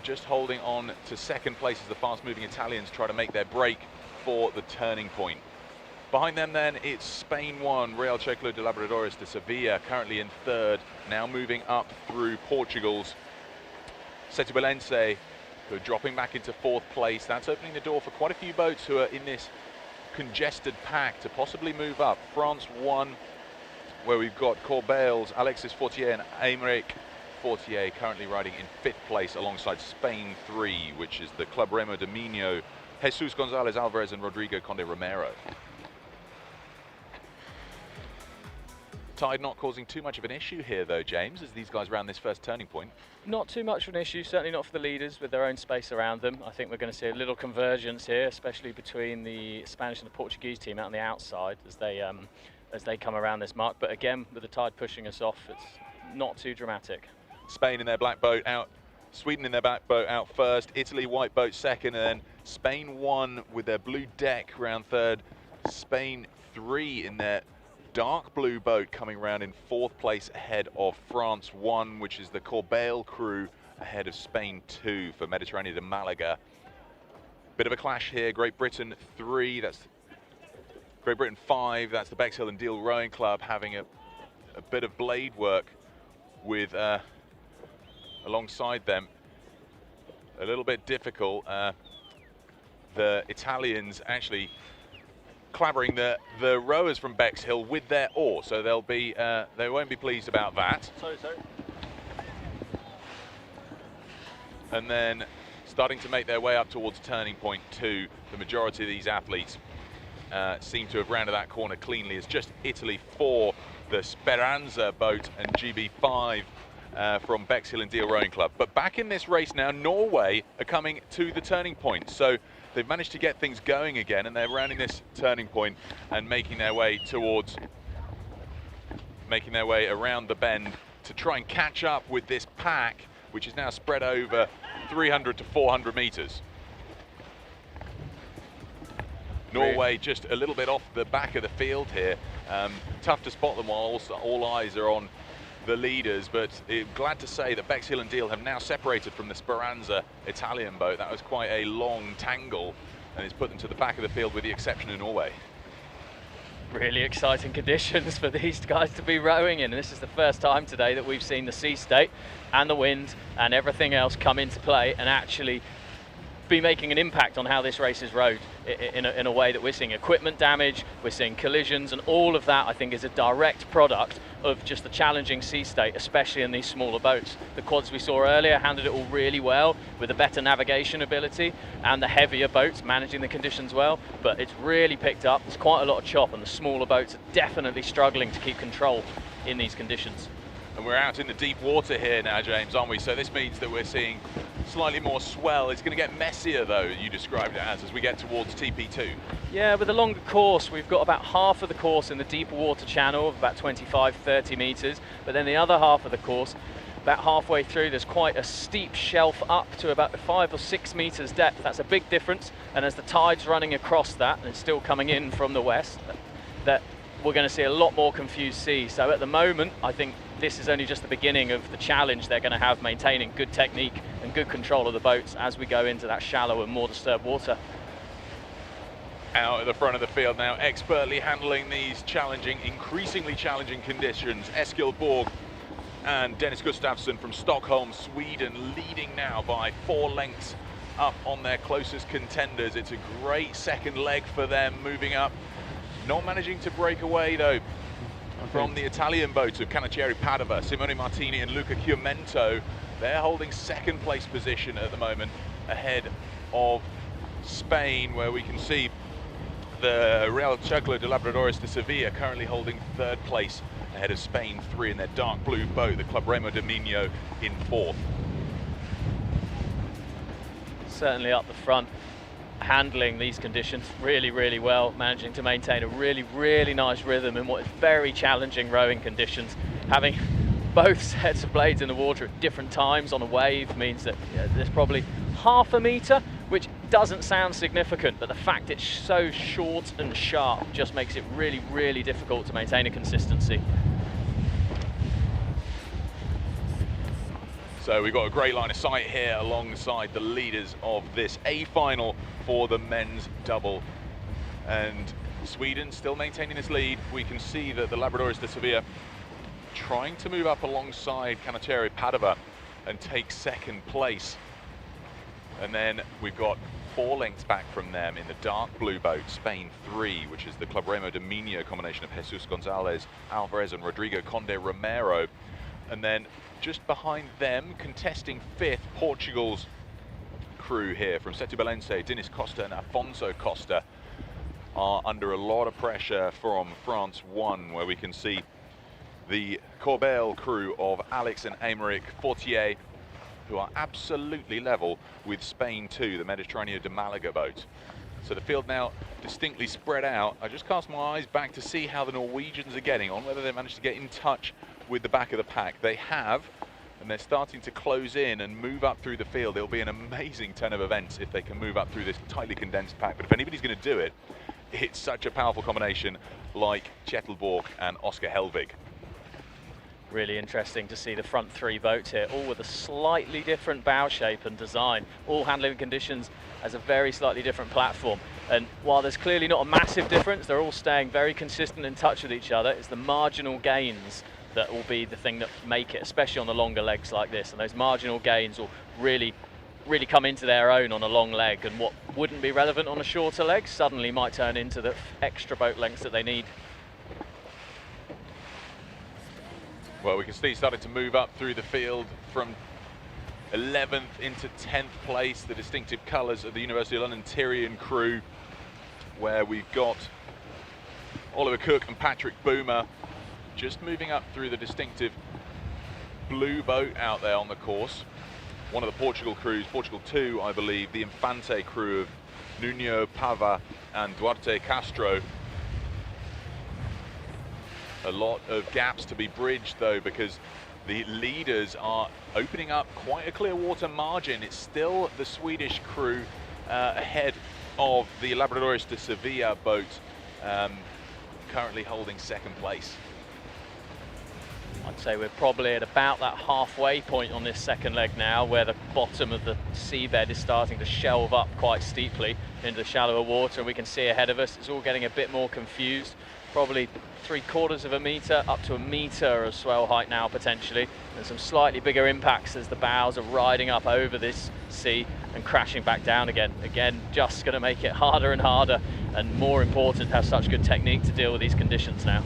just holding on to second place as the fast-moving Italians try to make their break for the turning point. Behind them then, it's Spain 1, Real Círculo de Labradores de Sevilla, currently in third, now moving up through Portugal's Setubalense, who are dropping back into fourth place. That's opening the door for quite a few boats who are in this congested pack to possibly move up. France 1, where we've got Corbeil's Alexis Fortier and Aymeric Fortier currently riding in fifth place, alongside Spain 3, which is the Club Remo de Minho, Jesus Gonzalez Alvarez and Rodrigo Conde Romero. Tide not causing too much of an issue here, though, James, as these guys round this first turning point. Not too much of an issue, certainly not for the leaders with their own space around them. I think we're going to see a little convergence here, especially between the Spanish and the Portuguese team out on the outside as they come around this mark. But again, with the tide pushing us off, it's not too dramatic. Spain in their black boat out, Sweden in their black boat out first, Italy white boat second, and then Spain 1 with their blue deck round third, Spain 3 in their dark blue boat coming round in fourth place ahead of France 1, which is the Corbeil crew, ahead of Spain 2 for Mediterranean de Malaga. Bit of a clash here. Great Britain 3, that's Great Britain 5, that's the Bexhill and Deal Rowing Club, having a bit of blade work with alongside them. A little bit difficult. The Italians actually clabbering the rowers from Bexhill with their oar, so they'll be they won't be pleased about that. Sorry. And then starting to make their way up towards turning point 2. The majority of these athletes seem to have rounded that corner cleanly. It's just Italy 4, the Speranza boat, and GB5 from Bexhill and Deal Rowing Club. But back in this race now, Norway are coming to the turning point. So they've managed to get things going again, and they're rounding this turning point and making their way around the bend to try and catch up with this pack, which is now spread over 300 to 400 meters. Norway just a little bit off the back of the field here. Tough to spot them while also all eyes are on the leaders, but glad to say that Bexhill and Deal have now separated from the Speranza Italian boat. That was quite a long tangle, and it's put them to the back of the field with the exception of Norway. Really exciting conditions for these guys to be rowing in, and this is the first time today that we've seen the sea state and the wind and everything else come into play and actually be making an impact on how this race is rowed in a way that we're seeing equipment damage, we're seeing collisions, and all of that I think is a direct product of just the challenging sea state, especially in these smaller boats. The quads we saw earlier handled it all really well with a better navigation ability, and the heavier boats managing the conditions well, but it's really picked up. There's quite a lot of chop, and the smaller boats are definitely struggling to keep control in these conditions. And we're out in the deep water here now, James, aren't we? So this means that we're seeing slightly more swell. It's going to get messier, though, you described it as we get towards TP2. Yeah, with a longer course, we've got about half of the course in the deeper water channel of about 25, 30 metres, but then the other half of the course, about halfway through, there's quite a steep shelf up to about 5 or 6 metres depth. That's a big difference, and as the tide's running across that, and it's still coming in from the west, that we're going to see a lot more confused seas. So at the moment, I think this is only just the beginning of the challenge they're going to have maintaining good technique and good control of the boats as we go into that shallow and more disturbed water. Out at the front of the field now, expertly handling these challenging, increasingly challenging conditions. Eskil Borg and Dennis Gustafsson from Stockholm, Sweden, leading now by 4 lengths up on their closest contenders. It's a great second leg for them moving up. Not managing to break away, though, from the Italian boats of Canaccieri Padova, Simone Martini and Luca Chiumento. They're holding second place position at the moment, ahead of Spain, where we can see the Real Chaclo de Labradores de Sevilla currently holding third place, ahead of Spain 3 in their dark blue boat, the Club Remo de Minho in 4th. Certainly up the front, handling these conditions really, really well, managing to maintain a really, really nice rhythm in what is very challenging rowing conditions. Having both sets of blades in the water at different times on a wave means that there's probably half a metre, which doesn't sound significant, but the fact it's so short and sharp just makes it really, really difficult to maintain a consistency. So we've got a great line of sight here alongside the leaders of this A final for the men's double. And Sweden still maintaining this lead. We can see that the Labradores de Sevilla trying to move up alongside Canaccieri Padova and take second place. And then we've got 4 lengths back from them in the dark blue boat, Spain 3, which is the Club Remo de Minho combination of Jesus Gonzalez, Alvarez and Rodrigo Conde Romero. And then just behind them, contesting 5th, Portugal's crew here from Setubalense, Dinis Costa and Afonso Costa are under a lot of pressure from France 1, where we can see the Corbeil crew of Alex and Aymeric Fortier, who are absolutely level with Spain 2, the Mediterraneo de Malaga boat. So the field now distinctly spread out. I just cast my eyes back to see how the Norwegians are getting on, whether they managed to get in touch with the back of the pack. They have, and they're starting to close in and move up through the field. It'll be an amazing turn of events if they can move up through this tightly condensed pack. But if anybody's going to do it, it's such a powerful combination like Kjetil Borch and Oscar Helvig. Really interesting to see the front 3 boats here, all with a slightly different bow shape and design, all handling conditions as a very slightly different platform. And while there's clearly not a massive difference, they're all staying very consistent in touch with each other. It's the marginal gains that will be the thing that make it, especially on the longer legs like this. And those marginal gains will really come into their own on a long leg, and what wouldn't be relevant on a shorter leg suddenly might turn into the extra boat lengths that they need. Well, we can see starting to move up through the field from 11th into 10th place, the distinctive colours of the University of London Tyrian crew, where we've got Oliver Cook and Patrick Boomer just moving up through the distinctive blue boat out there on the course. One of the Portugal crews, Portugal 2, I believe, the Infante crew of Nuno Pava and Duarte Castro. A lot of gaps to be bridged, though, because the leaders are opening up quite a clear water margin. It's still the Swedish crew ahead of the Labradores de Sevilla boat, currently holding second place. I I'd say we're probably at about that halfway point on this second leg now, where the bottom of the seabed is starting to shelve up quite steeply into the shallower water, and we can see ahead of us it's all getting a bit more confused. Probably 3/4 of a metre up to a metre of swell height now potentially, and some slightly bigger impacts as the bows are riding up over this sea and crashing back down again. Again, just going to make it harder and harder, and more important to have such good technique to deal with these conditions now.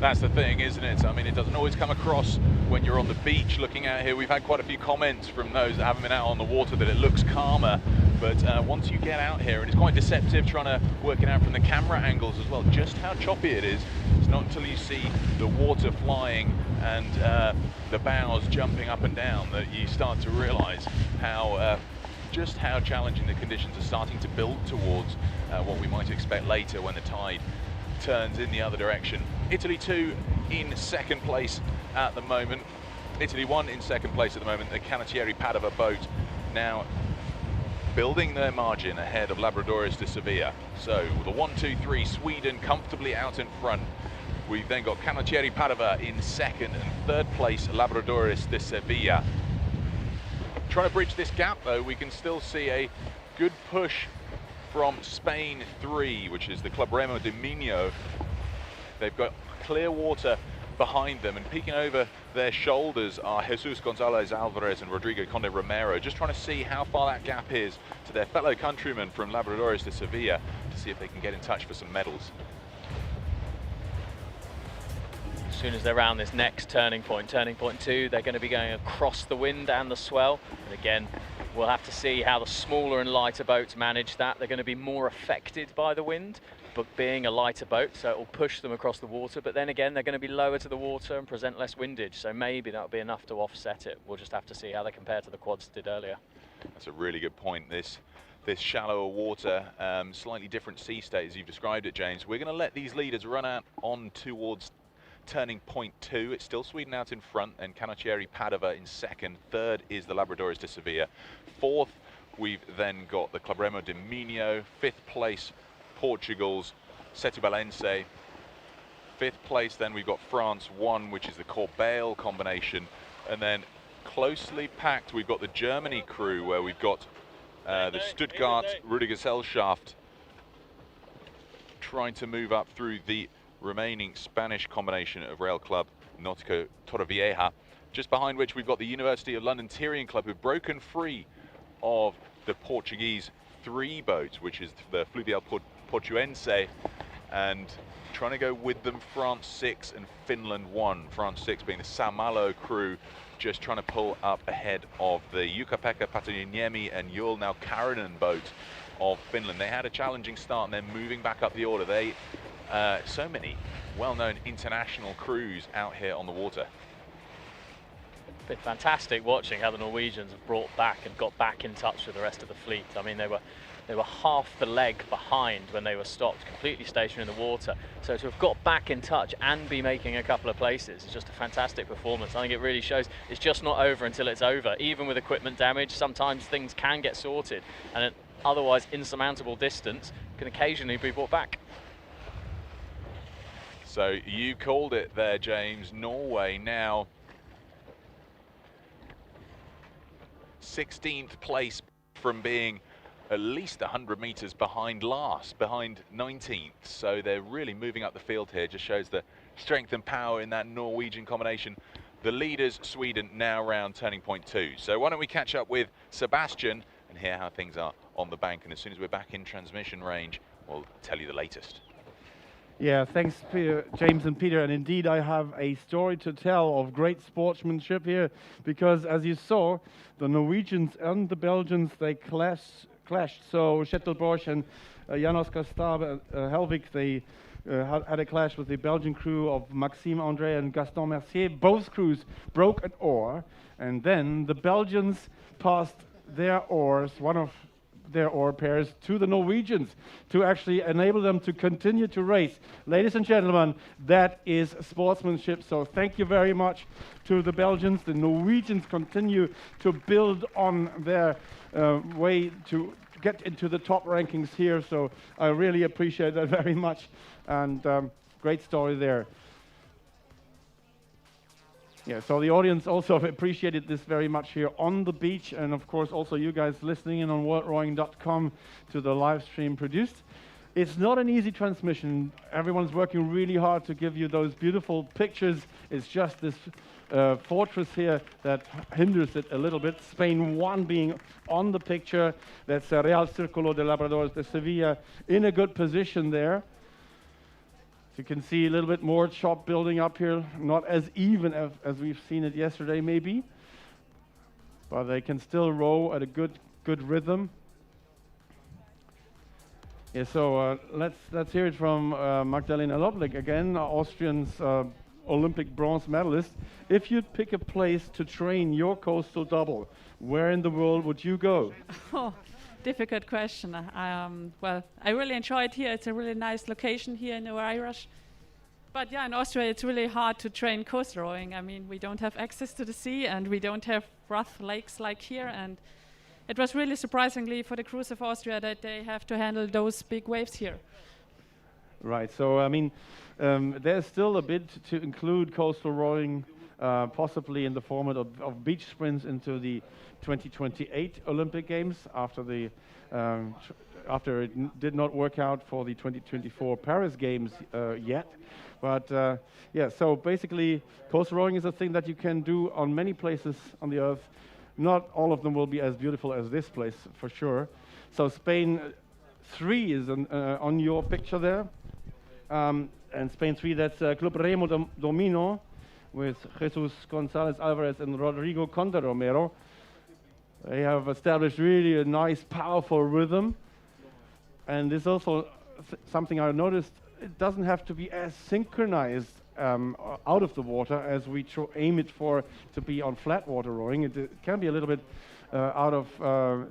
That's the thing, isn't it? I mean, it doesn't always come across when you're on the beach looking out here. We've had quite a few comments from those that haven't been out on the water that it looks calmer, but once you get out here, and it's quite deceptive trying to work it out from the camera angles as well, just how choppy it is. It's not until you see the water flying and the bows jumping up and down that you start to realize how just how challenging the conditions are starting to build towards what we might expect later when the tide turns in the other direction. Italy 2 in second place at the moment. Italy 1 in second place at the moment. The Canottieri Padova boat now building their margin ahead of Laboradoris de Sevilla. So the 1, 2, 3, Sweden comfortably out in front. We've then got Canottieri Padova in second, and third place Laboradoris de Sevilla. Trying to bridge this gap though, we can still see a good push from Spain 3, which is the Club Remo de Minho. They've got clear water behind them, and peeking over their shoulders are Jesus Gonzalez Alvarez and Rodrigo Conde Romero, just trying to see how far that gap is to their fellow countrymen from Laboradoris de Sevilla to see if they can get in touch for some medals. As soon as they're around this next turning point 2, they're going to be going across the wind and the swell. And again, we'll have to see how the smaller and lighter boats manage that. They're going to be more affected by the wind, but being a lighter boat, so it will push them across the water. But then again, they're going to be lower to the water and present less windage, so maybe that'll be enough to offset it. We'll just have to see how they compare to the quads did earlier. That's a really good point. This shallower water, slightly different sea state as you've described it, James. We're going to let these leaders run out on towards turning point 2. It's still Sweden out in front, and Canottieri Padova in second. Third is the Laboradoris de Sevilla. Fourth, we've then got the Club Remo de Minho. Fifth place, Portugal's Setubalense. Fifth place, then we've got France 1, which is the Corbeil combination. And then closely packed, we've got the Germany crew, where we've got the Stuttgart Rüdigesellschaft trying to move up through the remaining Spanish combination of Rail Club Nautico Torrevieja, just behind which we've got the University of London Tyrian Club, who've broken free of the Portuguese 3 boat, which is the Fluvial Portuense, and trying to go with them France 6 and Finland 1. France 6 being the Sao Malo crew, just trying to pull up ahead of the Jukka-Pekka Pataniemi and Jul now Karinen boat of Finland. They had a challenging start, and they're moving back up the order. So many well-known international crews out here on the water. Been fantastic watching how the Norwegians have brought back and got back in touch with the rest of the fleet. I mean, they were half the leg behind when they were stopped, completely stationary in the water. So to have got back in touch and be making a couple of places is just a fantastic performance. I think it really shows it's just not over until it's over. Even with equipment damage, sometimes things can get sorted, and an otherwise insurmountable distance can occasionally be brought back. So you called it there, James. Norway now 16th place from being at least 100 meters behind last, behind 19th. So they're really moving up the field here. Just shows the strength and power in that Norwegian combination. The leaders, Sweden, now around turning point 2. So why don't we catch up with Sebastian and hear how things are on the bank. And as soon as we're back in transmission range, we'll tell you the latest. Yeah, thanks, Peter, James and Peter. And indeed, I have a story to tell of great sportsmanship here, because as you saw, the Norwegians and the Belgians, they clashed. So Schettelbosch and Jan Oskar Stabe Helvig, they had a clash with the Belgian crew of Maxime André and Gaston Mercier. Both crews broke an oar, and then the Belgians passed their oars, one of their oar pairs, to the Norwegians to actually enable them to continue to race. Ladies and gentlemen, that is sportsmanship. So thank you very much to the Belgians. The Norwegians continue to build on their way to get into the top rankings here. So I really appreciate that very much, and great story there. Yeah, so the audience also appreciated this very much here on the beach, and of course also you guys listening in on worldrowing.com to the live stream produced. It's not an easy transmission. Everyone's working really hard to give you those beautiful pictures. It's just this fortress here that hinders it a little bit. Spain 1 being on the picture. That's Real Círculo de Labradores de Sevilla in a good position there. So you can see a little bit more chop building up here, not as even as we've seen it yesterday maybe, but they can still row at a good rhythm. Yeah, so let's hear it from Magdalena Loblik again, Austrian's Olympic bronze medalist. If you'd pick a place to train your coastal double, where in the world would you go? Oh, difficult question. Well, I really enjoy it here. It's a really nice location here in Oeiras. But yeah, in Austria, it's really hard to train coast rowing. I mean, we don't have access to the sea, and we don't have rough lakes like here. And it was really surprisingly for the crews of Austria that they have to handle those big waves here. Right. So I mean, there's still a bit to include coastal rowing, possibly in the format of beach sprints into the 2028 Olympic Games after it did not work out for the 2024 Paris Games yet. But yeah, so basically coastal rowing is a thing that you can do on many places on the earth. Not all of them will be as beautiful as this place, for sure. So Spain 3 is on your picture there. And Spain 3, that's Club Remo Domino with Jesus González Alvarez and Rodrigo Conde Romero. They have established really a nice, powerful rhythm. And this also something I noticed, it doesn't have to be as synchronized out of the water as we aim it for to be on flat water rowing. It can be a little bit out of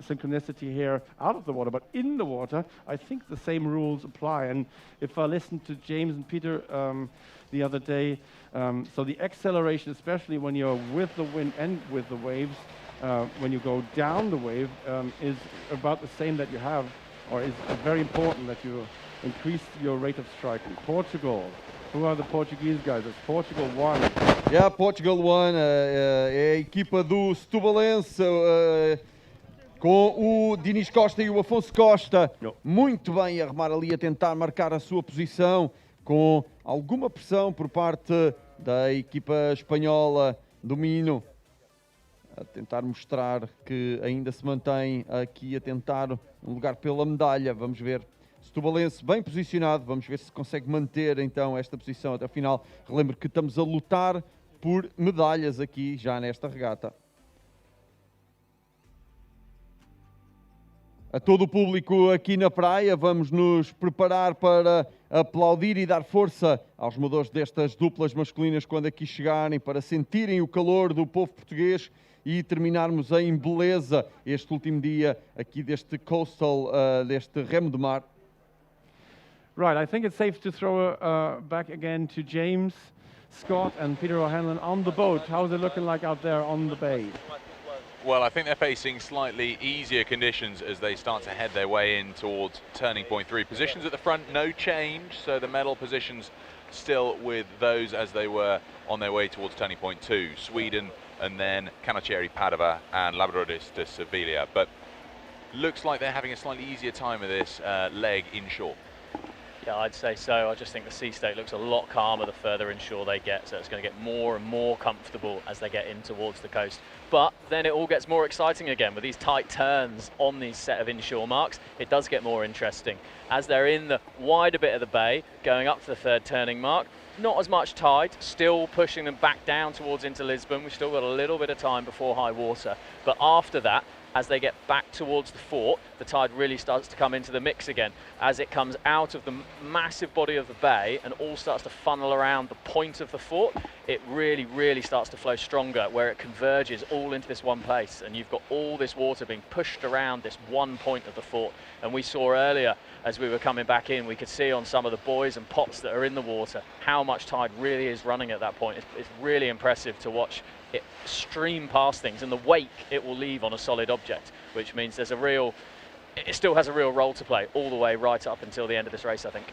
synchronicity here out of the water, but in the water I think the same rules apply. And if I listened to James and Peter the other day, so the acceleration, especially when you're with the wind and with the waves, when you go down the wave, is about the same that you have, or is very important that you increase your rate of striking. Portugal. Who are the Portuguese guys? It's Portugal 1. Yeah, Portugal 1 é a equipa do Setubalense com o Dinis Costa e o Afonso Costa. Muito bem a remar ali, a tentar marcar a sua posição com alguma pressão por parte da equipa espanhola do Minho. A tentar mostrar que ainda se mantém aqui a tentar um lugar pela medalha. Vamos ver. Setubalense bem posicionado, vamos ver se consegue manter então esta posição até o final. Relembro que estamos a lutar por medalhas aqui já nesta regata. A todo o público aqui na praia, vamos nos preparar para aplaudir e dar força aos moradores destas duplas masculinas quando aqui chegarem, para sentirem o calor do povo português e terminarmos em beleza este último dia aqui deste coastal, deste remo de mar. Right, I think it's safe to throw back again to James, Scott and Peter O'Hanlon on the boat. How's it looking like out there on the bay? Well, I think they're facing slightly easier conditions as they start to head their way in towards turning point 3. Positions at the front, no change, so the medal positions still with those as they were on their way towards turning point 2. Sweden and then Canocchieri, Padova and Labradores de Sevilla. But looks like they're having a slightly easier time of this leg inshore. Yeah, I'd say so. I just think the sea state looks a lot calmer the further inshore they get, so it's going to get more and more comfortable as they get in towards the coast. But then it all gets more exciting again with these tight turns on these set of inshore marks. It does get more interesting. As they're in the wider bit of the bay, going up to the third turning mark, not as much tide, still pushing them back down towards into Lisbon. We've still got a little bit of time before high water. But after that, as they get back towards the fort, the tide really starts to come into the mix again. As it comes out of the massive body of the bay and all starts to funnel around the point of the fort, it really, really starts to flow stronger, where it converges all into this one place. And you've got all this water being pushed around this one point of the fort. And we saw earlier, as we were coming back in, we could see on some of the buoys and pots that are in the water how much tide really is running at that point. It's really impressive to watch it stream past things and the wake it will leave on a solid object, which means there's it still has a real role to play all the way right up until the end of this race, I think.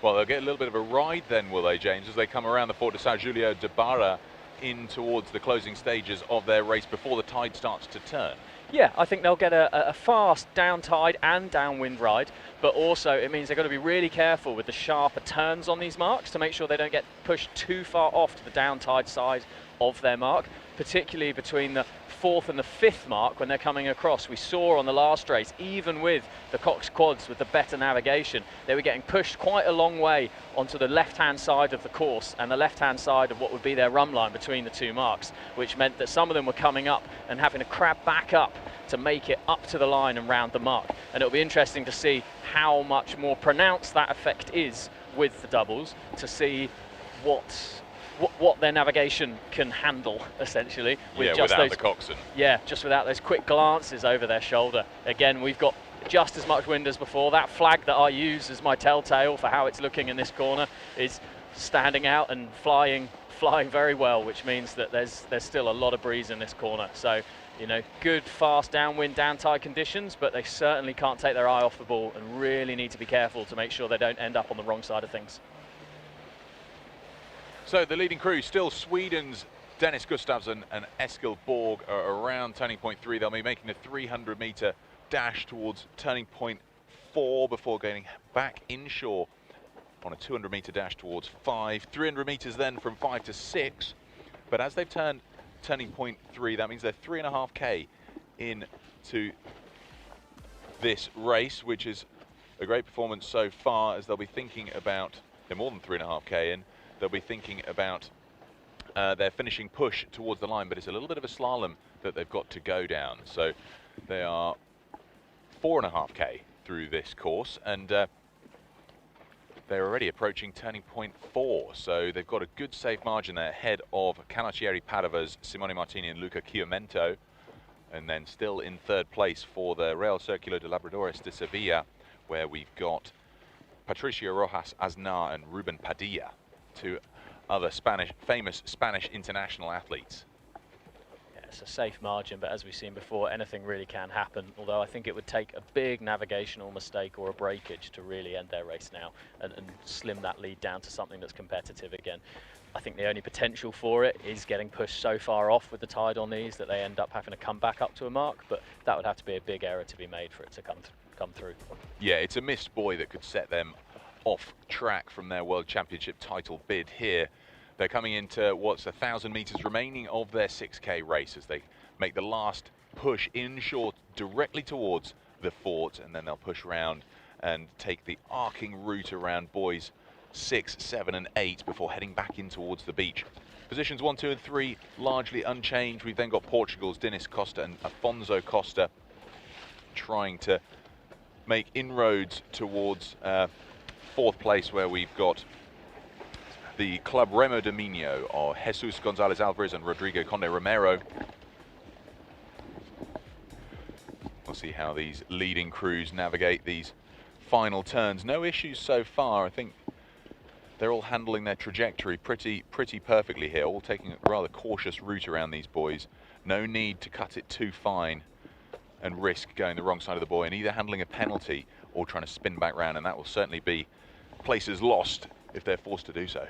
Well, they'll get a little bit of a ride then, will they, James, as they come around the Fort de São Julio de Barra in towards the closing stages of their race before the tide starts to turn. Yeah, I think they'll get a fast down tide and downwind ride, but also it means they've got to be really careful with the sharper turns on these marks to make sure they don't get pushed too far off to the down tide side of their mark, particularly between the 4th and the 5th mark when they're coming across. We saw on the last race, even with the Coxed quads with the better navigation, they were getting pushed quite a long way onto the left-hand side of the course and the left-hand side of what would be their run line between the two marks, which meant that some of them were coming up and having to crab back up to make it up to the line and round the mark. And it'll be interesting to see how much more pronounced that effect is with the doubles, to see what their navigation can handle, essentially. With just without those, the coxswain. Yeah, just without those quick glances over their shoulder. Again, we've got just as much wind as before. That flag that I use as my telltale for how it's looking in this corner is standing out and flying very well, which means that there's still a lot of breeze in this corner. So, you know, good, fast downwind, down tide conditions, but they certainly can't take their eye off the ball and really need to be careful to make sure they don't end up on the wrong side of things. So the leading crew, still Sweden's Dennis Gustafsson and Eskil Borg are around turning point 3. They'll be making a 300-meter dash towards turning point 4 before getting back inshore on a 200-meter dash towards 5. 300 meters then from 5 to 6. But as they've turned turning point 3, that means they're 3.5K into this race, which is a great performance so far, as they'll be thinking about, they're more than 3.5K in. They'll be thinking about their finishing push towards the line, but it's a little bit of a slalom that they've got to go down. So they are 4.5K through this course, and they're already approaching turning point 4. So they've got a good safe margin there ahead of Canottieri Padava's Simone Martini and Luca Chiumento, and then still in 3rd place for the Real Circulo de Labradores de Sevilla, where we've got Patricio Rojas Aznar and Ruben Padilla, 2 other famous Spanish international athletes. Yeah, it's a safe margin, but as we've seen before, anything really can happen, although I think it would take a big navigational mistake or a breakage to really end their race now and slim that lead down to something that's competitive again. I think the only potential for it is getting pushed so far off with the tide on these that they end up having to come back up to a mark, but that would have to be a big error to be made for it to come through. Yeah, it's a missed buoy that could set them off track from their World Championship title bid here. They're coming into what's 1,000 meters remaining of their 6K race as they make the last push inshore directly towards the fort, and then they'll push round and take the arcing route around buoys 6, 7 and 8 before heading back in towards the beach. Positions 1, 2 and 3 largely unchanged. We've then got Portugal's Dinis Costa and Afonso Costa trying to make inroads towards 4th place, where we've got the Club Remo de Minho, or Jesus Gonzalez Alvarez and Rodrigo Conde Romero. We'll see how these leading crews navigate these final turns. No issues so far. I think they're all handling their trajectory pretty perfectly here, all taking a rather cautious route around these buoys. No need to cut it too fine and risk going the wrong side of the buoy, and either handling a penalty or trying to spin back round, and that will certainly be places lost if they're forced to do so.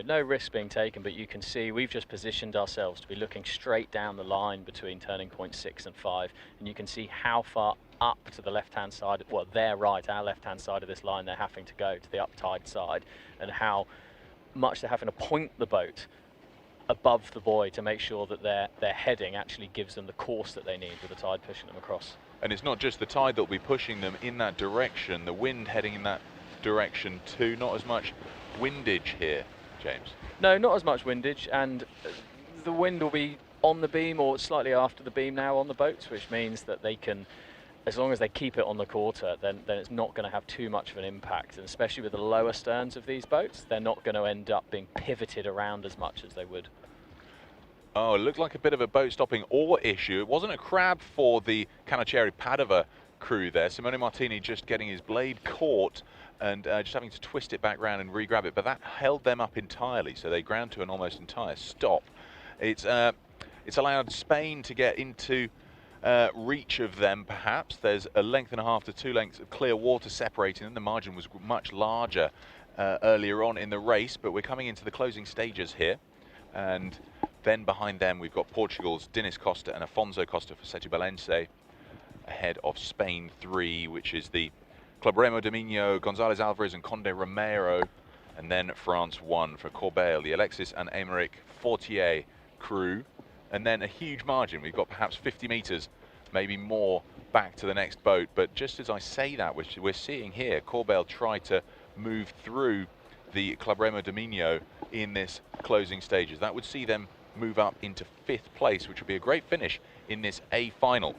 No risk being taken, but you can see we've just positioned ourselves to be looking straight down the line between turning point 6 and 5, and you can see how far up to the left-hand side, well, their right, our left-hand side of this line, they're having to go to the uptide side, and how much they're having to point the boat above the buoy to make sure that their heading actually gives them the course that they need with the tide pushing them across. And it's not just the tide that will be pushing them in that direction, the wind heading in that direction too. Not as much windage here, James. No, not as much windage, and the wind will be on the beam or slightly after the beam now on the boats, which means that they can, as long as they keep it on the quarter, then it's not going to have too much of an impact. And especially with the lower sterns of these boats, they're not going to end up being pivoted around as much as they would. Oh, it looked like a bit of a boat stopping oar issue. It wasn't a crab for the Canottieri Padova crew there. Simone Martini just getting his blade caught and just having to twist it back round and re-grab it, but that held them up entirely, so they ground to an almost entire stop. It's allowed Spain to get into reach of them, perhaps. There's a length and a half to 2 lengths of clear water separating them. The margin was much larger earlier on in the race, but we're coming into the closing stages here, and Then behind them, we've got Portugal's Dinis Costa and Afonso Costa for Setubalense, ahead of Spain 3, which is the Club Remo Dominio, Gonzalez Alvarez and Conde Romero, and then France 1 for Corbeil, the Alexis and Aymeric Fortier crew, and then a huge margin. We've got perhaps 50 meters, maybe more, back to the next boat. But just as I say that, we're seeing here Corbeil try to move through the Club Remo Dominio in this closing stages. That would see them move up into 5th place, which would be a great finish in this A final.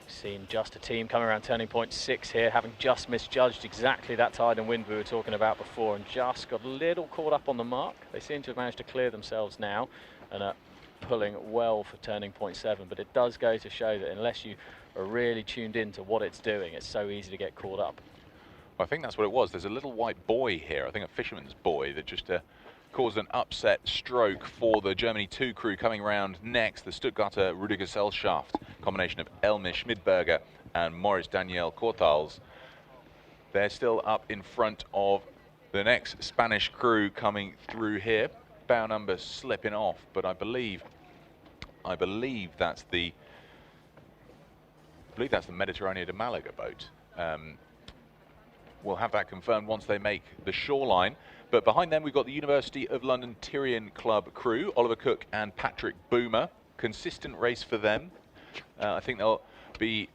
Seen just a team coming around turning point 6 here, having just misjudged exactly that tide and wind we were talking about before, and just got a little caught up on the mark. They seem to have managed to clear themselves now and are pulling well for turning point 7, but it does go to show that unless you are really tuned into what it's doing, it's so easy to get caught up. Well, I think that's what it was. There's a little white buoy here, I think a fisherman's buoy, that just caused an upset stroke for the Germany 2 crew coming round next, the Stuttgarter Rudergesellschaft, combination of Elmir Schmidberger and Moritz Daniel Kortals. They're still up in front of the next Spanish crew coming through here. Bow number slipping off, but I believe that's the Mediterraneo de Malaga boat. We'll have that confirmed once they make the shoreline. But behind them, we've got the University of London Tyrian Club crew, Oliver Cook and Patrick Boomer. Consistent race for them. I think they'll be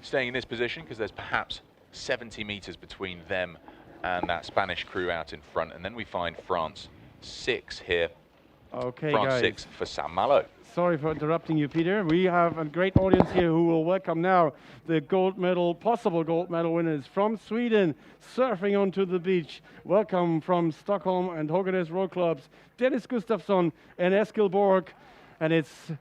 staying in this position because there's perhaps 70 meters between them and that Spanish crew out in front. And then we find France 6 here. Okay, France guys. 6 for Saint-Malo. Sorry for interrupting you, Peter. We have a great audience here who will welcome now the possible gold medal winners from Sweden, surfing onto the beach. Welcome from Stockholm and Höganäs Row Clubs, Dennis Gustafsson and Eskil Borg. And it's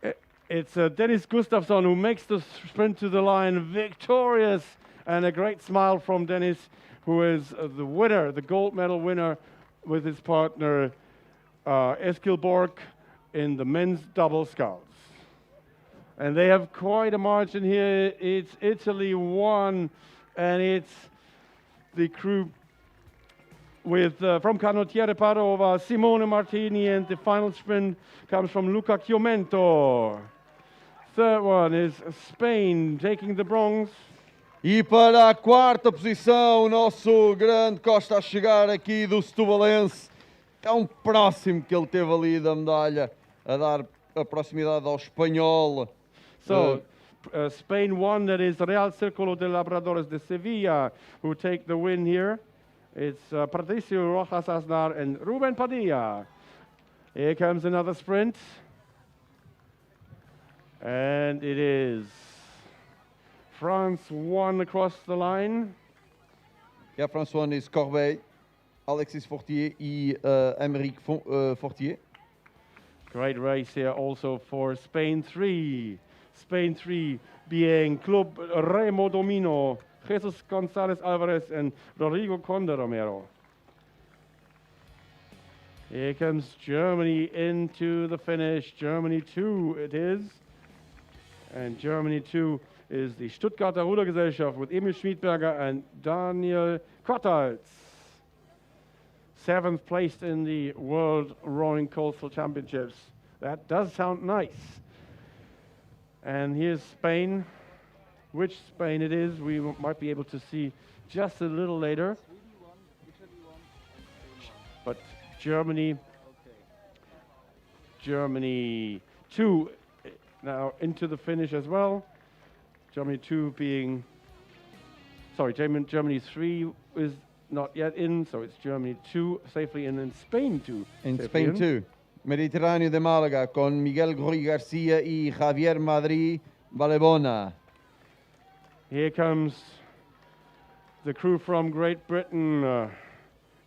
Dennis Gustafsson who makes the sprint to the line victorious. And a great smile from Dennis, who is the winner, the gold medal winner, with his partner Eskil Borg in the men's double sculls. And they have quite a margin here. It's Italy 1, and it's the crew with from Canottiere Padova, Simone Martini, and the final sprint comes from Luca Chiomento. Third one is Spain taking the bronze. E para a 4ª posição, o nosso grande Costa a chegar aqui do Setubalense. Tão próximo que ele teve ali da medalha, a dar a proximidade ao espanhol. So, Spain won, that is Real Círculo de Labradores de Sevilla, who take the win here. It's Patricio Rojas Aznar and Ruben Padilla. Here comes another sprint. And it is France 1 across the line. Ja, France 1 is Corbeil, Alexis Fortier e Aymeric Fortier. Great race here also for Spain 3. Spain 3 being Club Remo Domino, Jesus Gonzalez Alvarez and Rodrigo Conde Romero. Here comes Germany into the finish. Germany 2 it is. And Germany 2 is the Stuttgarter Rudergesellschaft with Emil Schmidberger and Daniel Kortals. 7th placed in the World Rowing Coastal Championships. That does sound nice. And here's Spain. Which Spain it is, we might be able to see just a little later. But Germany 2 now into the finish as well. Germany 2 being, sorry, Germany 3 is not yet in, so it's Germany 2 safely in, and Spain 2. In Spain 2. Mediterráneo de Málaga con Miguel Ruy García y Javier Madrid Valebona. Here comes the crew from Great Britain.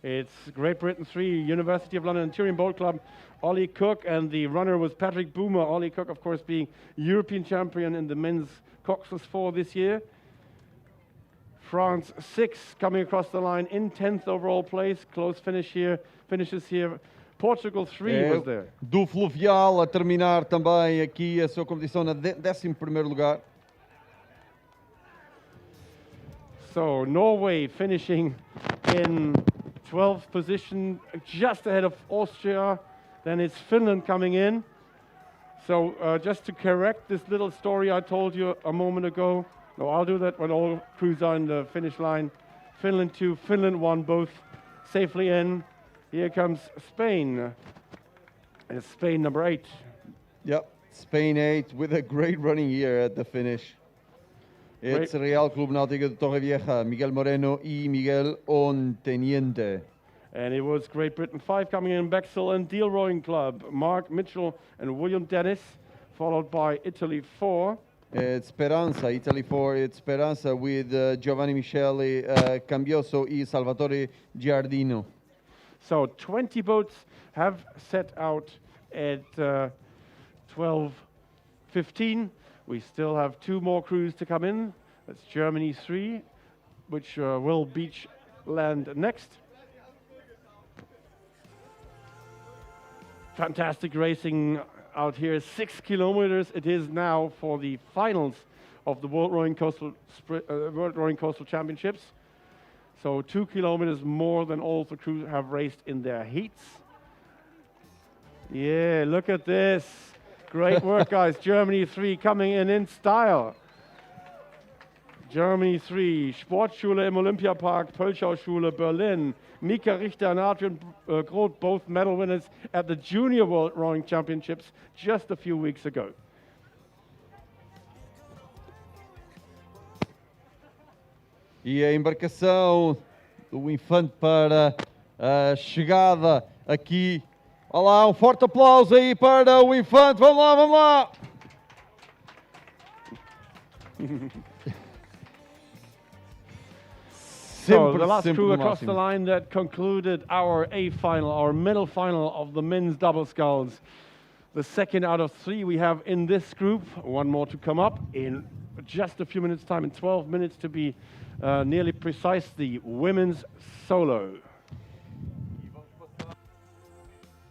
It's Great Britain 3, University of London Tyrian Boat Club, Ollie Cook, and the runner was Patrick Boomer. Ollie Cook, of course, being European champion in the men's Coxed 4 this year. France 6 coming across the line in 10th overall place. Close finish here, finishes here. Portugal 3 was there. Do Fluvial a terminar também aqui a sua competição na 11º lugar. So Norway finishing in 12th position, just ahead of Austria. Then it's Finland coming in. So just to correct this little story I told you a moment ago. No, I'll do that when all crews are in the finish line. Finland 2, Finland 1, both safely in. Here comes Spain. It's Spain number 8. Yep, Spain 8 with a great running here at the finish. It's Real Club Náutico de Torrevieja, Miguel Moreno y Miguel Onteniente. And it was Great Britain 5 coming in, Bexel and Deal Rowing Club, Mark Mitchell and William Dennis, followed by Italy 4. It's Speranza, Italy 4, it's Speranza with Giovanni Micheli, Cambioso y Salvatore Giardino. So 20 boats have set out at 12:15. We still have 2 more crews to come in. That's Germany 3, which will beach land next. Fantastic racing out here. 6 kilometers it is now for the finals of the World Rowing Coastal Championships. So 2 kilometers more than all the crews have raced in their heats. Yeah, look at this. Great work, guys. Germany 3 coming in style. Germany 3, Sportschule im Olympiapark, Pölschauschule, Berlin. Mika Richter and Adrian Groth, both medal winners at the Junior World Rowing Championships just a few weeks ago. E a embarcação do Infante para a chegada aqui. Olá, um forte aplauso aí para o Infante. Vamos lá, vamos lá! So the last crew across the line that concluded our A final, our middle final of the men's double sculls. The second out of 3 we have in this group. 1 more to come up in just a few minutes' time, in 12 minutes to be nearly precise, the women's solo.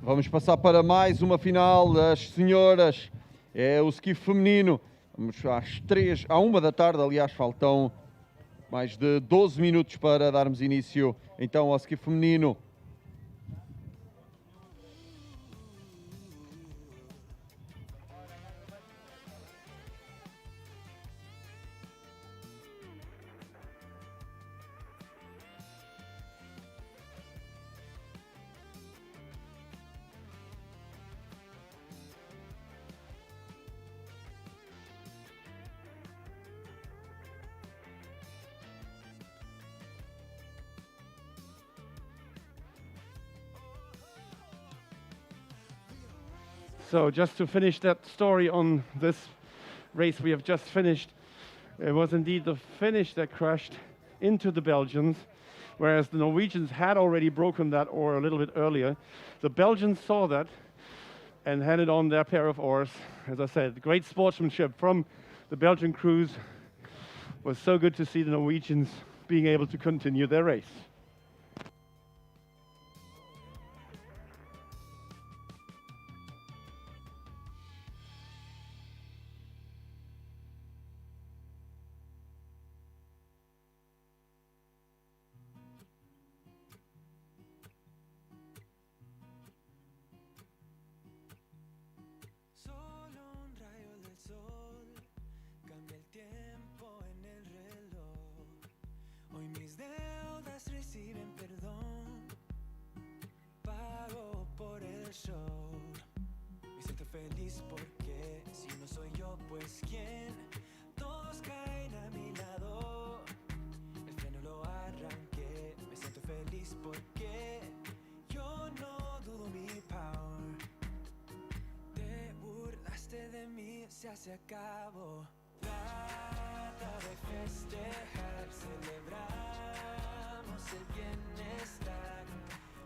Vamos passar para mais uma final das senhoras. É o skiff feminino. Vamos à 1 da tarde, aliás, faltam mais de 12 minutos para darmos início então ao skiff feminino. So just to finish that story on this race we have just finished, it was indeed the Finnish that crashed into the Belgians, whereas the Norwegians had already broken that oar a little bit earlier. The Belgians saw that and handed on their pair of oars. As I said, great sportsmanship from the Belgian crews. It was so good to see the Norwegians being able to continue their race. Me siento feliz porque si no soy yo, pues quién. Todos caen a mi lado. El freno lo arranqué. Me siento feliz porque yo no dudo mi power. Te burlaste de mí, se acabó. Trata de festejar, celebramos el bienestar.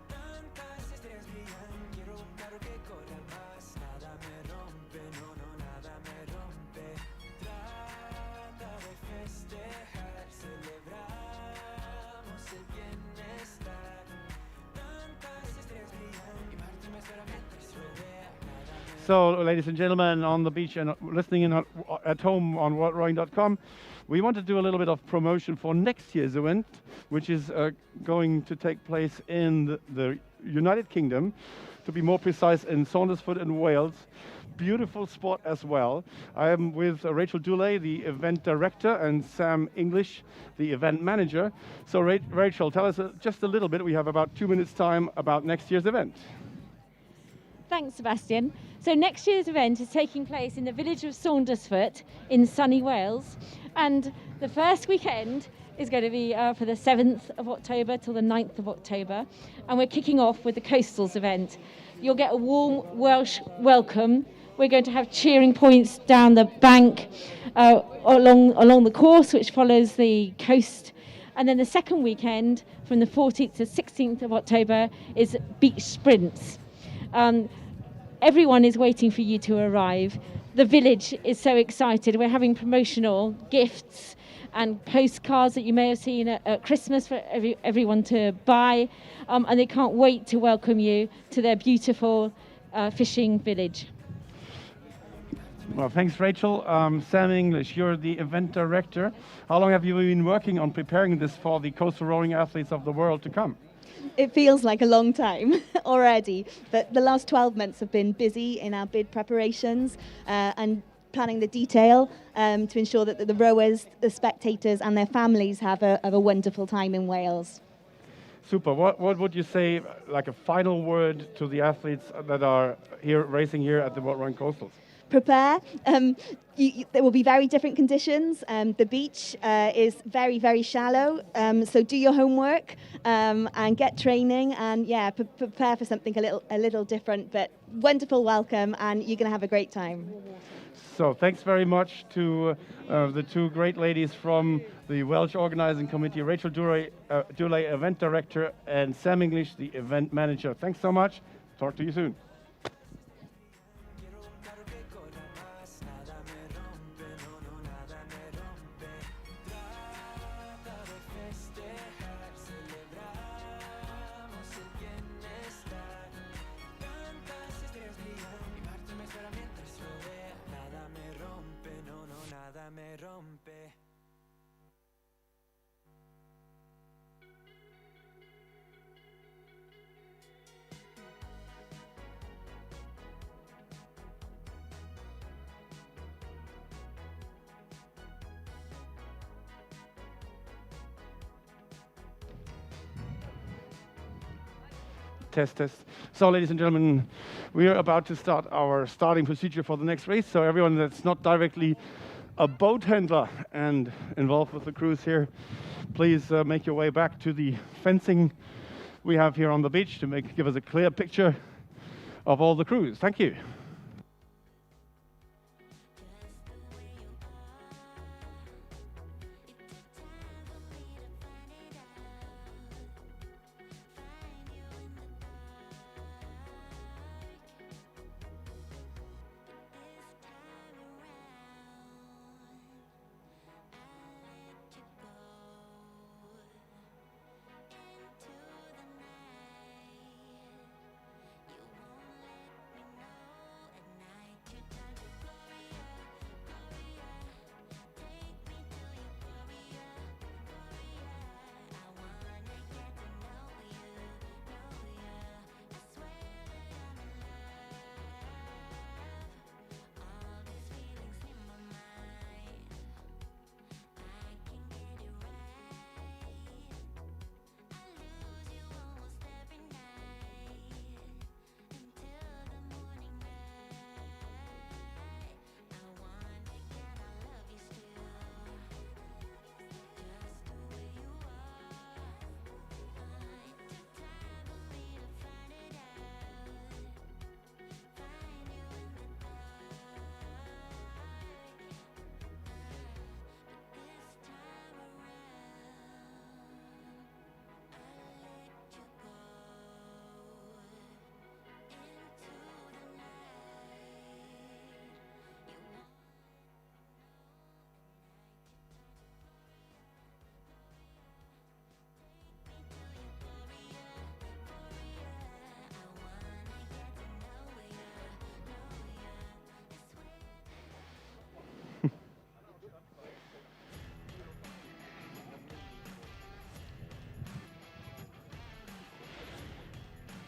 Tantas estrellas brillan, quiero un carro que corra más. Nada me rompe, no, no, nada me rompe. Trata de festejar, celebramos el bienestar. Tantas estrellas brillan y Marte me espera mientras rodea. Nada me So, ladies and gentlemen, on the beach and listening in at home on worldrowing.com, we want to do a little bit of promotion for next year's event, which is going to take place in the United Kingdom, to be more precise, in Saundersfoot in Wales. Beautiful spot as well. I am with Rachel Dooley, the event director, and Sam English, the event manager. So, Rachel, tell us just a little bit. We have about 2 minutes' time about next year's event. Thanks, Sebastian. So next year's event is taking place in the village of Saundersfoot in sunny Wales, and the first weekend is going to be for the 7th of October till the 9th of October, and we're kicking off with the Coastals event. You'll get a warm Welsh welcome. We're going to have cheering points down the bank along the course, which follows the coast. And then the second weekend, from the 14th to 16th of October, is beach sprints. Everyone is waiting for you to arrive. The village is so excited. We're having promotional gifts and postcards that you may have seen at Christmas for everyone to buy. And they can't wait to welcome you to their beautiful fishing village. Well, thanks, Rachel. Sam English, you're the event director. How long have you been working on preparing this for the coastal rowing athletes of the world to come? It feels like a long time already, but the last 12 months have been busy in our bid preparations and planning the detail to ensure that the rowers, the spectators and their families have a wonderful time in Wales. Super. What would you say, like a final word to the athletes that are here racing here at the World Rowing Coastals? Prepare. There will be very different conditions. The beach is very, very shallow, so do your homework and get training, and prepare for something a little different, but wonderful welcome, and you're going to have a great time. So thanks very much to the two great ladies from the Welsh Organising Committee, Rachel Dooley, Event Director, and Sam English, the Event Manager. Thanks so much. Talk to you soon. Me rompe. Test. So, ladies and gentlemen, we are about to start our starting procedure for the next race. So everyone that's not directly a boat handler and involved with the cruise here, please make your way back to the fencing we have here on the beach to give us a clear picture of all the crews. Thank you.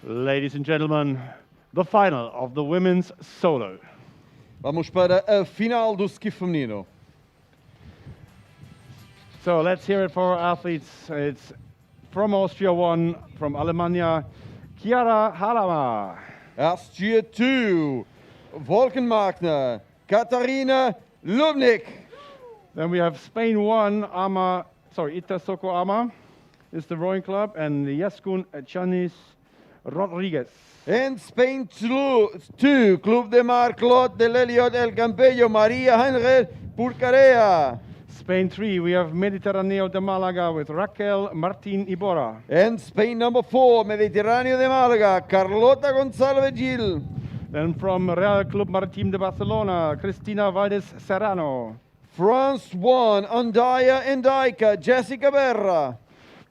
Ladies and gentlemen, the final of the women's solo. Vamos para a final do ski feminino. So let's hear it for our athletes. It's from Austria 1, from Alemania, Chiara Halama. Austria 2, Volkenmagner, Katarina Lubnik. Then we have Spain 1, Itasoko Ama is the rowing club, and Yaskun Chanis Rodriguez. And Spain 2, Club de Mar Clot de Leliot El Campello, Maria Henry Purcarea. Spain 3, we have Mediterráneo de Málaga with Raquel Martín Iborra. And Spain number 4, Mediterráneo de Málaga, Carlota González Gil. Then from Real Club Maritim de Barcelona, Cristina Valdes Serrano. France 1, Andaya Endaika, Jessica Berra.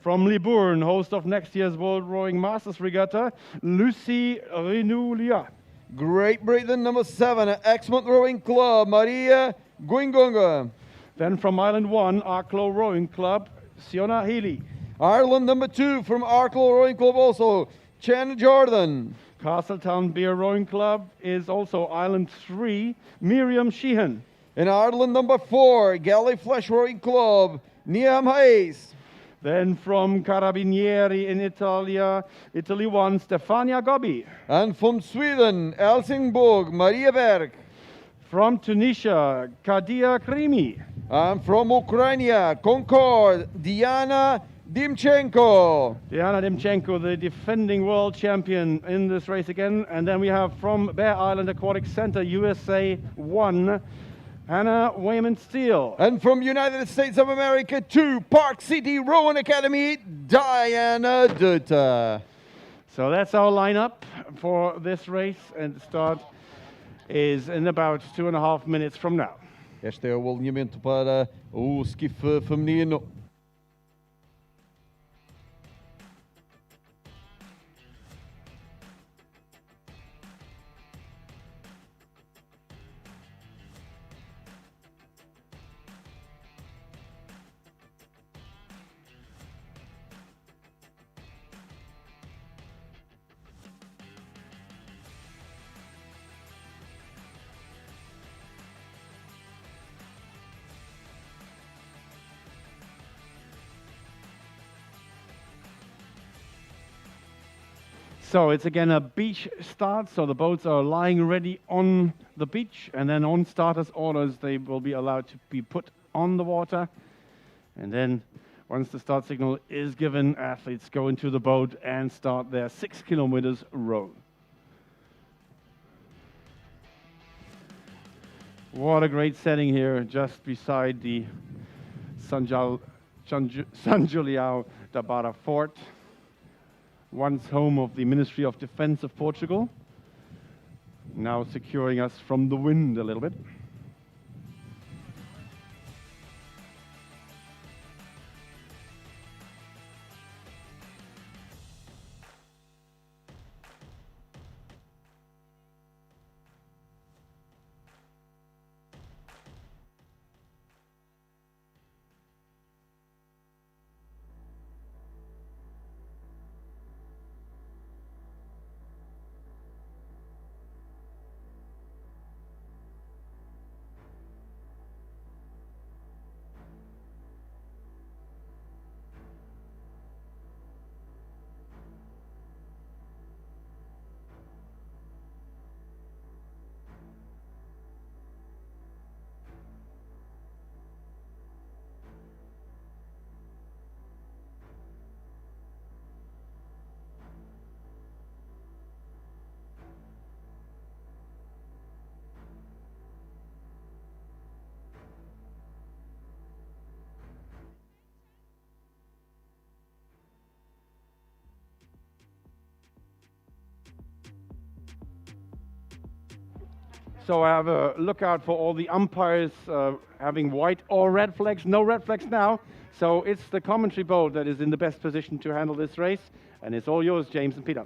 From Libourne, host of next year's World Rowing Masters Regatta, Lucy Renoulia. Great Britain number 7, Exmouth Rowing Club, Maria Guingonga. Then from Ireland 1, Arklow Rowing Club, Siona Healy. Ireland number 2 from Arklow Rowing Club also, Chen Jordan. Castletown Beer Rowing Club is also Ireland 3, Miriam Sheehan. In Ireland number 4, Galliflash Rowing Club, Niam Hayes. Then from Carabinieri in Italy 1, Stefania Gobi. And from Sweden, Helsingborg, Maria Berg. From Tunisia, Kadia Krimi. And from Ukraine, Concord, Diana Dimchenko. Diana Dimchenko, the defending world champion in this race again. And then we have from Bear Island Aquatic Center, USA 1, Hannah Wayman Steele. And from United States of America 2, Park City Rowan Academy, Diana Dutta. So that's our lineup for this race, and the start is in about 2.5 minutes from now. Este é o alinhamento para o ski feminino. So it's again a beach start, so the boats are lying ready on the beach, and then on starters' orders they will be allowed to be put on the water. And then once the start signal is given, athletes go into the boat and start their 6 kilometers row. What a great setting here, just beside the San Julião da Barra Fort, once home of the Ministry of Defense of Portugal, now securing us from the wind a little bit. So I have a look out for all the umpires having white or red flags. No red flags now. So it's the commentary boat that is in the best position to handle this race. And it's all yours, James and Peter.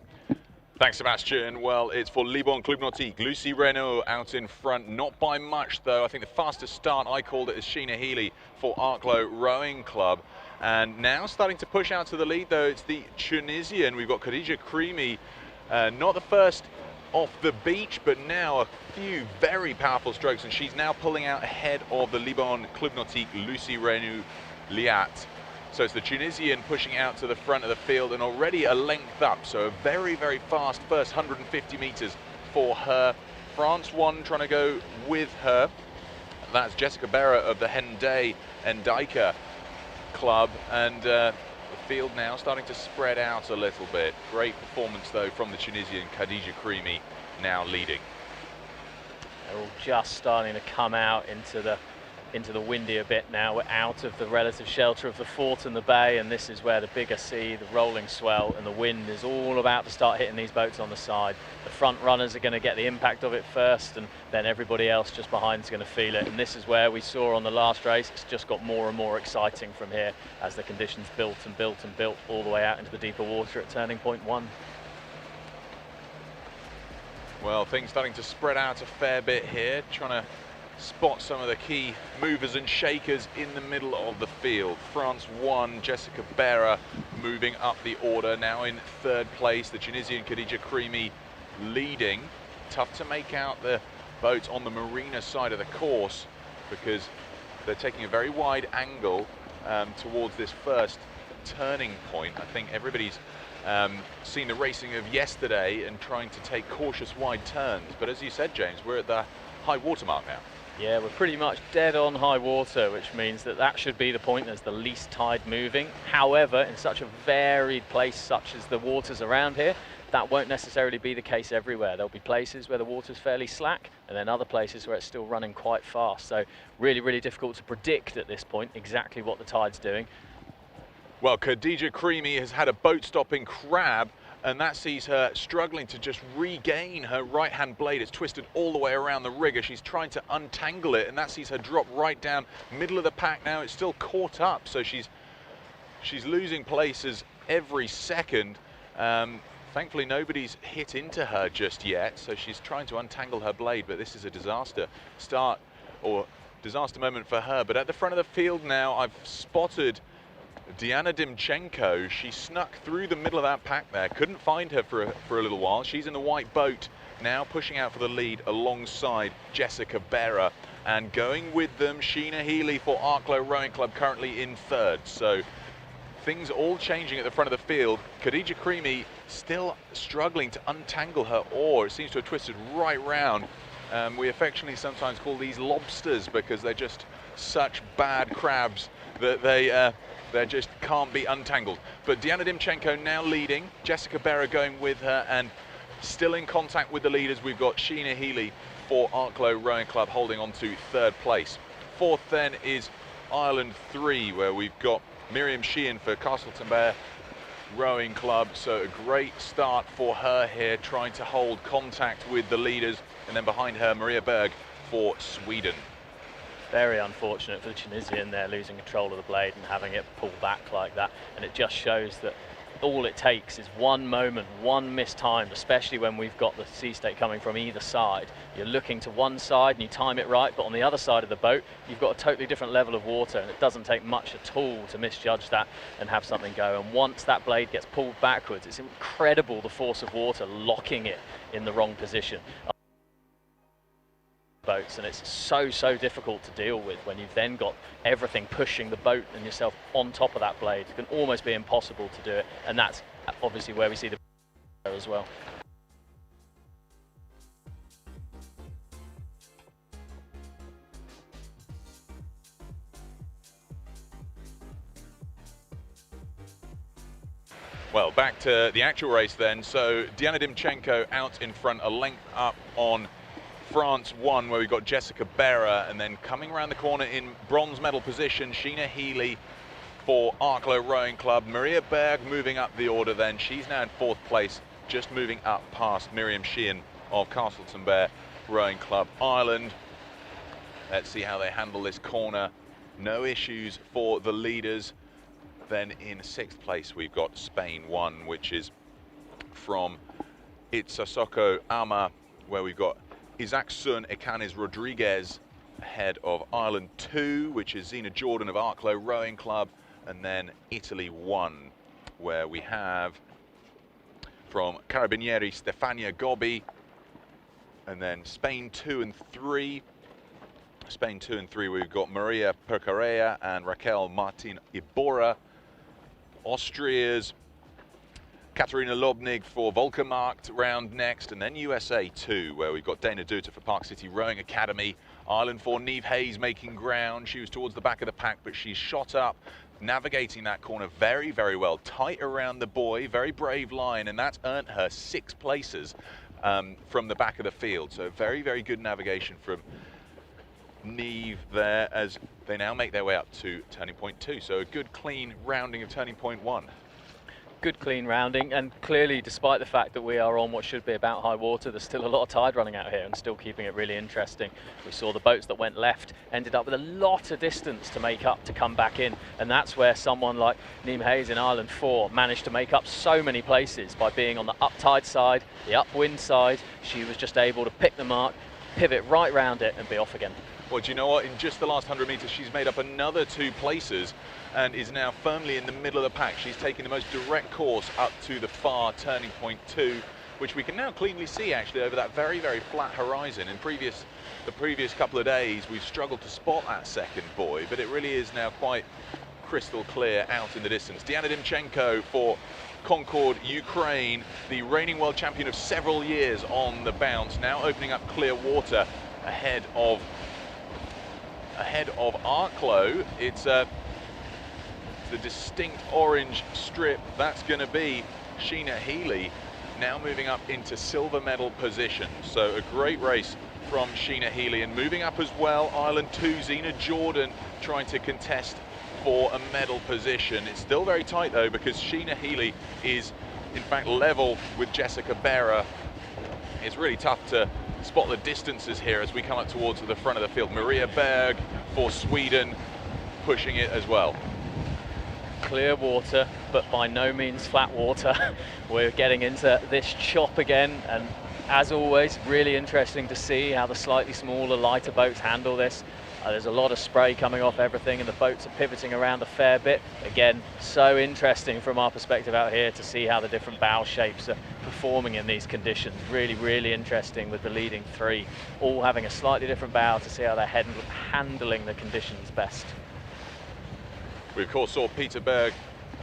Thanks, Sebastian. Well, it's for Libourne Club Nautique. Lucy Renault out in front, not by much, though. I think the fastest start, I called it, is Sheena Healy for Arklow Rowing Club. And now starting to push out to the lead, though, it's the Tunisian. We've got Khadija Krimi Not the first off the beach, but now a few very powerful strokes, and she's now pulling out ahead of the Liban Club Nautique Lucie Renou Liat. So it's the Tunisian pushing out to the front of the field and already a length up. So a very, very fast first 150 meters for her. France 1 trying to go with her. That's Jessica Berra of the Henday Endika club, and the field now starting to spread out a little bit. Great performance though from the Tunisian Khadija Krimi, now leading. They're all just starting to come out into the windier bit now. We're out of the relative shelter of the fort and the bay, and this is where the bigger sea, the rolling swell and the wind is all about to start hitting these boats on the side. The front runners are going to get the impact of it first, and then everybody else just behind is going to feel it. And this is where we saw on the last race, it's just got more and more exciting from here as the conditions built and built and built all the way out into the deeper water at turning point 1. Well, things starting to spread out a fair bit here, trying to spot some of the key movers and shakers in the middle of the field. France 1, Jessica Berra moving up the order, now in 3rd place. The Tunisian Khadija Krimi leading. Tough to make out the boats on the marina side of the course because they're taking a very wide angle towards this first turning point. I think everybody's seen the racing of yesterday and trying to take cautious wide turns. But as you said, James, we're at the high water mark now. Yeah, we're pretty much dead on high water, which means that should be the point. There's the least tide moving. However, in such a varied place such as the waters around here, that won't necessarily be the case everywhere. There'll be places where the water's fairly slack, and then other places where it's still running quite fast. So really, really difficult to predict at this point exactly what the tide's doing. Well, Khadija Krimi has had a boat stopping crab, and that sees her struggling to just regain her right-hand blade. It's twisted all the way around the rigger. She's trying to untangle it, and that sees her drop right down middle of the pack now. It's still caught up, so she's losing places every second. Thankfully, nobody's hit into her just yet, so she's trying to untangle her blade, but this is a disaster start, or disaster moment for her. But at the front of the field now, I've spotted Diana Dimchenko. She snuck through the middle of that pack there, couldn't find her for a little while. She's in the white boat now, pushing out for the lead alongside Jessica Berra, and going with them Sheena Healy for Arklow Rowing Club, currently in 3rd. So things all changing at the front of the field. Khadija Krimi still struggling to untangle her oar. It seems to have twisted right round. We affectionately sometimes call these lobsters because they're just such bad crabs that they just can't be untangled. But Diana Dimchenko now leading, Jessica Berra going with her, and still in contact with the leaders. We've got Sheena Healy for Arklow Rowing Club holding on to 3rd place. 4th then is Ireland 3, where we've got Miriam Sheehan for Castleton-Bear Rowing Club. So a great start for her here, trying to hold contact with the leaders. And then behind her, Maria Berg for Sweden. Very unfortunate for the Tunisian there, losing control of the blade and having it pull back like that. And it just shows that all it takes is one moment, one missed time, especially when we've got the sea state coming from either side. You're looking to one side and you time it right, but on the other side of the boat, you've got a totally different level of water, and it doesn't take much at all to misjudge that and have something go. And once that blade gets pulled backwards, it's incredible the force of water locking it in the wrong position. Boats, and it's so difficult to deal with when you've then got everything pushing the boat and yourself on top of that blade. It can almost be impossible to do it, and that's obviously where we see the as well. Well, back to the actual race then. So Diana Dimchenko out in front, a length up on France 1, where we've got Jessica Berra, and then coming around the corner in bronze medal position, Sheena Healy for Arklow Rowing Club. Maria Berg moving up the order then. She's now in 4th place, just moving up past Miriam Sheehan of Castleton-Bear Rowing Club Ireland. Let's see how they handle this corner. No issues for the leaders. Then in 6th place, we've got Spain 1, which is from Itzasoko Ama, where we've got Isaacson Ekanes Rodriguez ahead of Ireland 2, which is Zena Jordan of Arklow Rowing Club, and then Italy 1, where we have from Carabinieri, Stefania Gobbi. And then Spain 2 and 3. Spain 2 and 3, we've got Maria Percarrea and Raquel Martin Ibora. Austria's Katarina Lobnig for Volkermarkt round next, and then USA 2, where we've got Dana Duter for Park City Rowing Academy. Ireland for Niamh Hayes making ground. She was towards the back of the pack, but she's shot up, navigating that corner very, very well. Tight around the buoy, very brave line, and that's earned her 6 places from the back of the field. So very, very good navigation from Niamh there as they now make their way up to turning point 2. So a good clean rounding of turning point 1. Good clean rounding, and clearly, despite the fact that we are on what should be about high water, there's still a lot of tide running out here and still keeping it really interesting. We saw the boats that went left ended up with a lot of distance to make up to come back in, and that's where someone like Niamh Hayes in Ireland 4 managed to make up so many places by being on the up tide side, the upwind side. She was just able to pick the mark, pivot right round it and be off again. Well, do you know what? In just the last 100 meters, she's made up another 2 places and is now firmly in the middle of the pack. She's taking the most direct course up to the far turning point 2, which we can now cleanly see actually over that very, very flat horizon. In the previous couple of days, we've struggled to spot that second buoy, but it really is now quite crystal clear out in the distance. Diana Dimchenko for Concord, Ukraine, the reigning world champion of several years on the bounce, now opening up clear water ahead of Arklow. It's the distinct orange strip. That's going to be Sheena Healy, now moving up into silver medal position. So a great race from Sheena Healy, and moving up as well, Ireland 2, Zina Jordan trying to contest for a medal position. It's still very tight though, because Sheena Healy is in fact level with Jessica Berra. It's really tough to spot the distances here as we come up towards the front of the field. Maria Berg for Sweden pushing it as well. Clear water, but by no means flat water. We're getting into this chop again, and as always, really interesting to see how the slightly smaller, lighter boats handle this. There's a lot of spray coming off everything, and the boats are pivoting around a fair bit. Again, so interesting from our perspective out here to see how the different bow shapes are performing in these conditions. Really, really interesting with the leading 3, all having a slightly different bow to see how they're handling the conditions best. We of course saw Peter Berg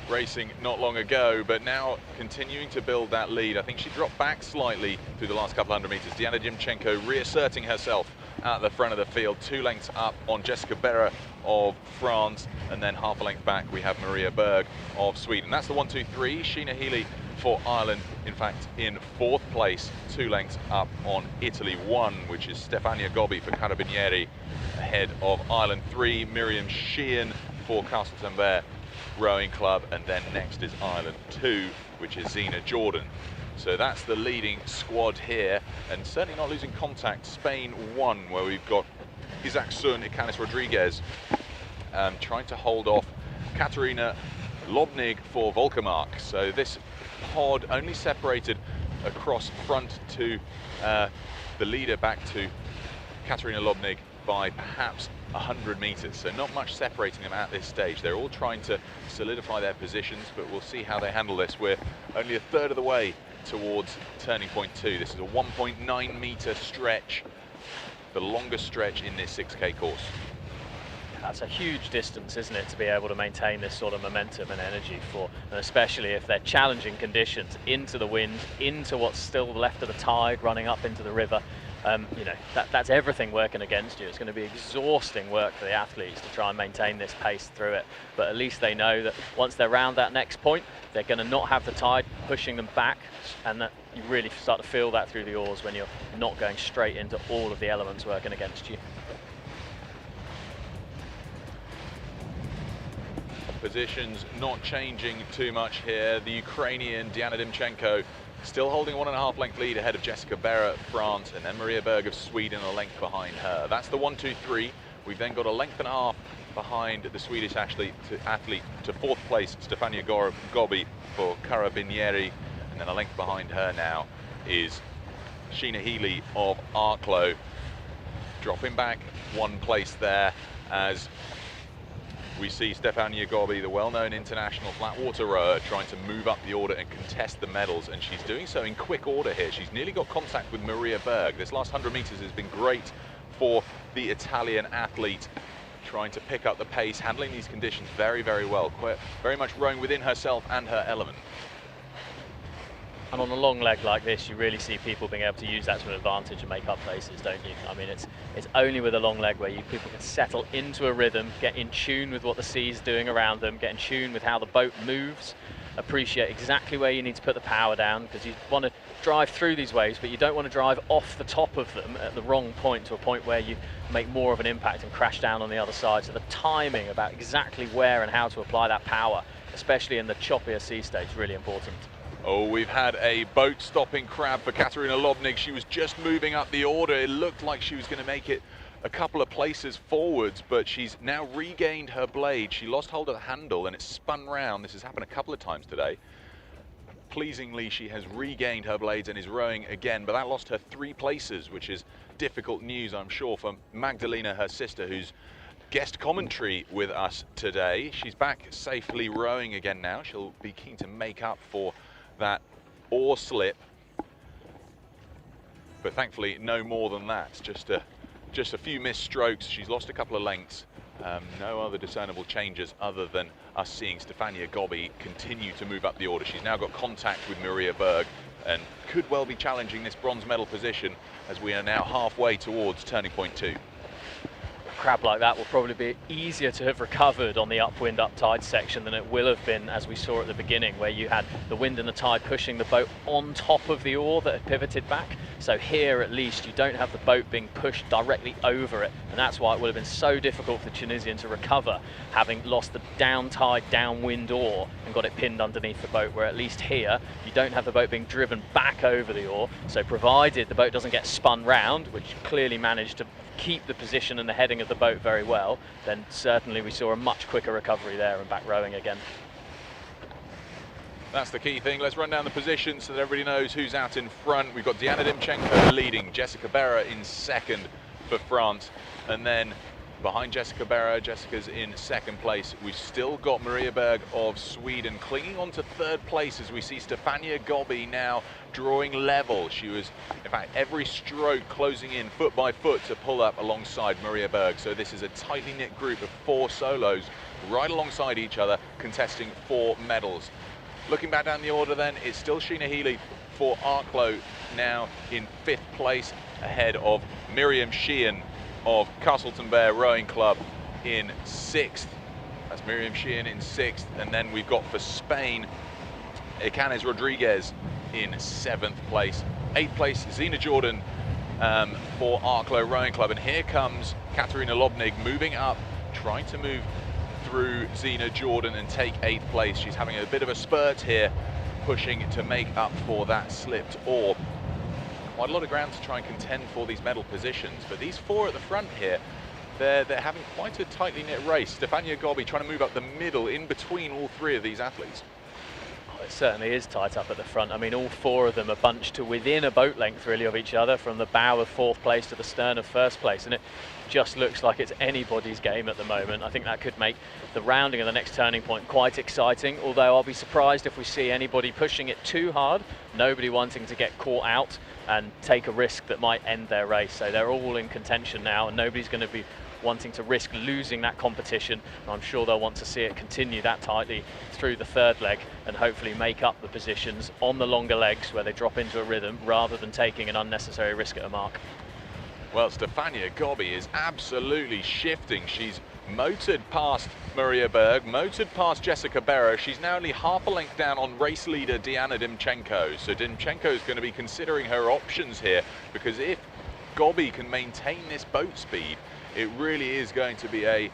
racing not long ago, but now continuing to build that lead. I think she dropped back slightly through the last couple 100 meters. Diana Dimchenko reasserting herself at the front of the field, 2 lengths up on Jessica Berra of France, and then half a length back we have Maria Berg of Sweden. That's the 1, 2, 3. Sheena Healy for Ireland, in fact, in 4th place, 2 lengths up on Italy 1, which is Stefania Gobbi for Carabinieri, ahead of Ireland 3, Miriam Sheehan for Castle-Tambert Rowing Club, and then next is Ireland 2, which is Zina Jordan. So that's the leading squad here, and certainly not losing contact. Spain 1, where we've got Isaac Sun, Icanis Rodriguez trying to hold off Katarina Lobnig for Volkermark. So this pod only separated across front to the leader back to Katarina Lobnig by perhaps 100 meters, so not much separating them at this stage. They're all trying to solidify their positions, but we'll see how they handle this. We're only a third of the way towards turning point 2. This is a 1.9 meter stretch, the longest stretch in this 6K course. That's a huge distance, isn't it, to be able to maintain this sort of momentum and energy for, and especially if they're challenging conditions, into the wind, into what's still left of the tide, running up into the river. You know, that's everything working against you. It's going to be exhausting work for the athletes to try and maintain this pace through it. But at least they know that once they're around that next point, they're going to not have the tide pushing them back, and that you really start to feel that through the oars when you're not going straight into all of the elements working against you. Positions not changing too much here. The Ukrainian Diana Dimchenko still holding a 1.5 length lead ahead of Jessica Berra of France, and then Maria Berg of Sweden a length behind her. That's the 1, 2, 3. We've then got a length and a half behind the Swedish athlete to 4th place, Stefania Gobbi for Carabinieri, and then a length behind her now is Sheena Healy of Arklow, dropping back 1 place there as We see Stefania Gobbi, the well-known international flat water rower, trying to move up the order and contest the medals, and she's doing so in quick order here. She's nearly got contact with Maria Berg. This last 100 meters has been great for the Italian athlete, trying to pick up the pace, handling these conditions very, very well. Very much rowing within herself and her element. And on a long leg like this, you really see people being able to use that to an advantage and make up places, don't you? I mean, it's only with a long leg where people can settle into a rhythm, get in tune with what the sea's doing around them, get in tune with how the boat moves, appreciate exactly where you need to put the power down, because you want to drive through these waves, but you don't want to drive off the top of them at the wrong point, to a point where you make more of an impact and crash down on the other side. So the timing about exactly where and how to apply that power, especially in the choppier sea state, is really important. Oh, we've had a boat stopping crab for Katarina Lobnig. She was just moving up the order. It looked like she was going to make it a couple of places forwards, but she's now regained her blade. She lost hold of the handle and it spun round. This has happened a couple of times today. Pleasingly, she has regained her blades and is rowing again, but that lost her 3 places, which is difficult news, I'm sure, for Magdalena, her sister, who's guest commentary with us today. She's back safely rowing again now. She'll be keen to make up for that oar slip, but thankfully no more than that. Just a few missed strokes. She's lost a couple of lengths. No other discernible changes other than us seeing Stefania Gobbi continue to move up the order. She's now got contact with Maria Berg and could well be challenging this bronze medal position as we are now halfway towards turning point 2. A crab like that will probably be easier to have recovered on the upwind uptide section than it will have been, as we saw at the beginning, where you had the wind and the tide pushing the boat on top of the oar that had pivoted back. So here at least you don't have the boat being pushed directly over it, and that's why it would have been so difficult for the Tunisian to recover, having lost the down tide downwind oar and got it pinned underneath the boat, where at least here you don't have the boat being driven back over the oar. So provided the boat doesn't get spun round, which clearly managed to keep the position and the heading of the boat very well, then certainly we saw a much quicker recovery there and back rowing again. That's the key thing. Let's run down the positions so that everybody knows who's out in front. We've got Diana Dimchenko leading, Jessica Berra in second for France, and then behind Jessica Berra, Jessica's in second place. We've still got Maria Berg of Sweden clinging on to third place as we see Stefania Gobbi now drawing level. She was, in fact, every stroke closing in foot by foot to pull up alongside Maria Berg. So this is a tightly knit group of 4 solos right alongside each other, contesting 4 medals. Looking back down the order then, it's still Sheena Healy for Arklow, now in 5th place, ahead of Miriam Sheehan of Castleton Bear Rowing Club in 6th. That's Miriam Sheehan in 6th. And then we've got for Spain, Icanes Rodriguez in 7th place. 8th place, Zina Jordan for Arklow Rowing Club. And here comes Katarina Lobnig moving up, trying to move through Zina Jordan and take 8th place. She's having a bit of a spurt here, pushing to make up for that slipped oar. Quite a lot of ground to try and contend for these medal positions, but these 4 at the front here, they're having quite a tightly knit race. Stefania Gobbi trying to move up the middle in between all 3 of these athletes. Oh, it certainly is tight up at the front. I mean, all 4 of them are bunched to within a boat length really of each other, from the bow of 4th place to the stern of 1st place, and it just looks like it's anybody's game at the moment. I think that could make the rounding of the next turning point quite exciting, although I'll be surprised if we see anybody pushing it too hard, nobody wanting to get caught out and take a risk that might end their race. So they're all in contention now, and nobody's going to be wanting to risk losing that competition. And I'm sure they'll want to see it continue that tightly through the 3rd leg and hopefully make up the positions on the longer legs where they drop into a rhythm rather than taking an unnecessary risk at a mark. Well, Stefania Gobbi is absolutely shifting. She's motored past Maria Berg, motored past Jessica Berra. She's now only half a length down on race leader Diana Dimchenko. So Dimchenko is going to be considering her options here, because if Gobbi can maintain this boat speed, it really is going to be a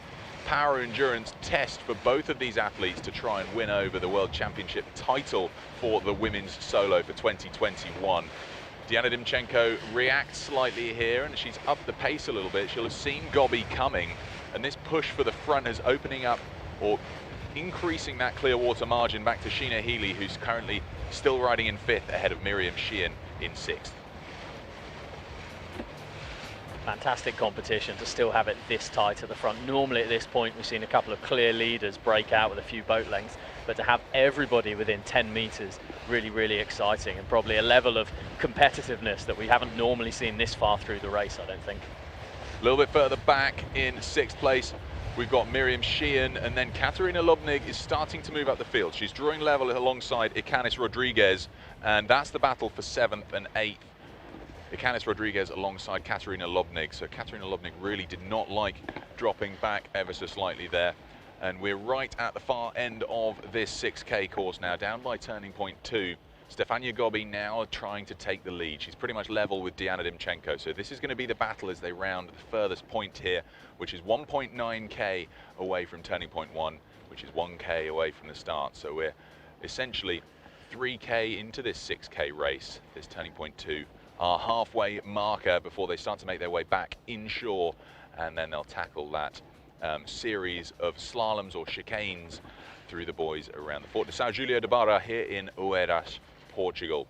power endurance test for both of these athletes to try and win over the World Championship title for the women's solo for 2021. Diana Dimchenko reacts slightly here, and she's upped the pace a little bit. She'll have seen Gobbi coming, and this push for the front is opening up or increasing that clear water margin back to Sheena Healy, who's currently still riding in 5th ahead of Miriam Sheehan in 6th. Fantastic competition to still have it this tight at the front. Normally at this point we've seen a couple of clear leaders break out with a few boat lengths, but to have everybody within 10 meters, really, really exciting, and probably a level of competitiveness that we haven't normally seen this far through the race, I don't think. A little bit further back in 6th place, we've got Miriam Sheehan, and then Katarina Lobnig is starting to move up the field. She's drawing level alongside Ikanis Rodriguez, and that's the battle for 7th and 8th. Ikanis Rodriguez alongside Katarina Lobnig. So Katarina Lobnig really did not like dropping back ever so slightly there. And we're right at the far end of this 6K course now, down by turning point 2. Stefania Gobi now trying to take the lead. She's pretty much level with Diana Dimchenko. So this is going to be the battle as they round the furthest point here, which is 1.9K away from turning point 1, which is 1K away from the start. So we're essentially 3K into this 6K race, this turning point 2. Our halfway marker before they start to make their way back inshore, and then they'll tackle that series of slaloms or chicanes through the buoys around the Fort de São Julio de Barra here in Oeiras, Portugal.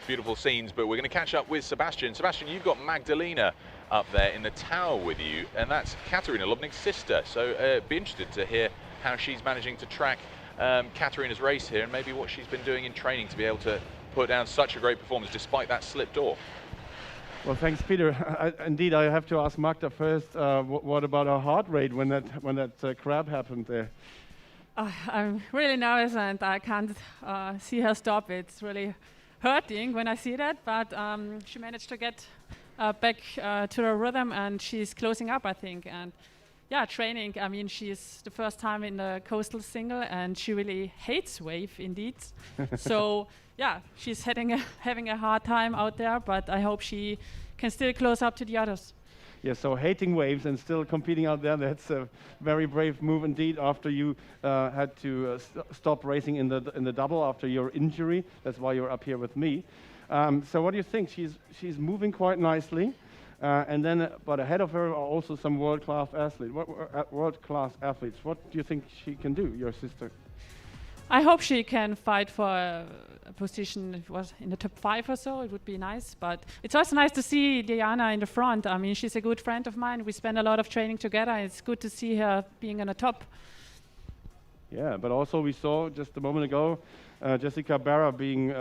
Beautiful scenes, but we're going to catch up with Sebastian. Sebastian, you've got Magdalena up there in the tower with you, and that's Katarina Lobnig's sister. So be interested to hear how she's managing to track Katarina's race here, and maybe what she's been doing in training to be able to put down such a great performance despite that slipped oar. Well, thanks, Peter. Indeed, I have to ask Magda first. What about her heart rate when that crab happened there? I'm really nervous, and I can't see her stop. It's really hurting when I see that, but she managed to get back to the rhythm, and she's closing up, I think. And yeah, training. I mean, she's the first time in the coastal single, and she really hates wave, indeed. So yeah, she's having a hard time out there, but I hope she can still close up to the others. Yeah, so hating waves and still competing out there, that's a very brave move indeed after you had to stop racing in the double after your injury. That's why you're up here with me. So what do you think? She's moving quite nicely. And then, but ahead of her are also some world-class athletes. World-class athletes. What do you think she can do, your sister? I hope she can fight for a position in the top 5 or so. It would be nice, but it's also nice to see Diana in the front. I mean, she's a good friend of mine. We spend a lot of training together. It's good to see her being on the top. Yeah, but also we saw just a moment ago Jessica Barra being,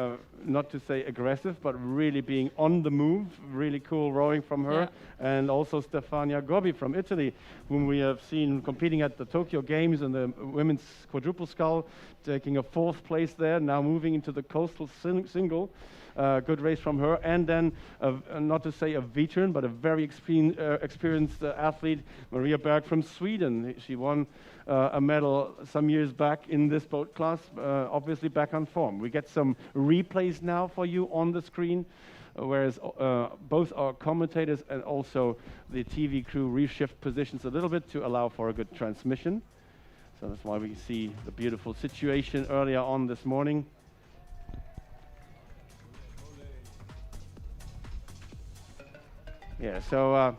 not to say aggressive, but really being on the move. Really cool rowing from her. Yeah. And also Stefania Gobi from Italy, whom we have seen competing at the Tokyo Games in the women's quadruple scull, taking a 4th place there, now moving into the coastal single. Good race from her. And then, not to say a veteran, but a very experienced athlete, Maria Berg from Sweden. She won a medal some years back in this boat class, obviously back on form. We get some replays now for you on the screen, whereas both our commentators and also the TV crew reshift positions a little bit to allow for a good transmission. So that's why we see the beautiful situation earlier on this morning. Yeah, so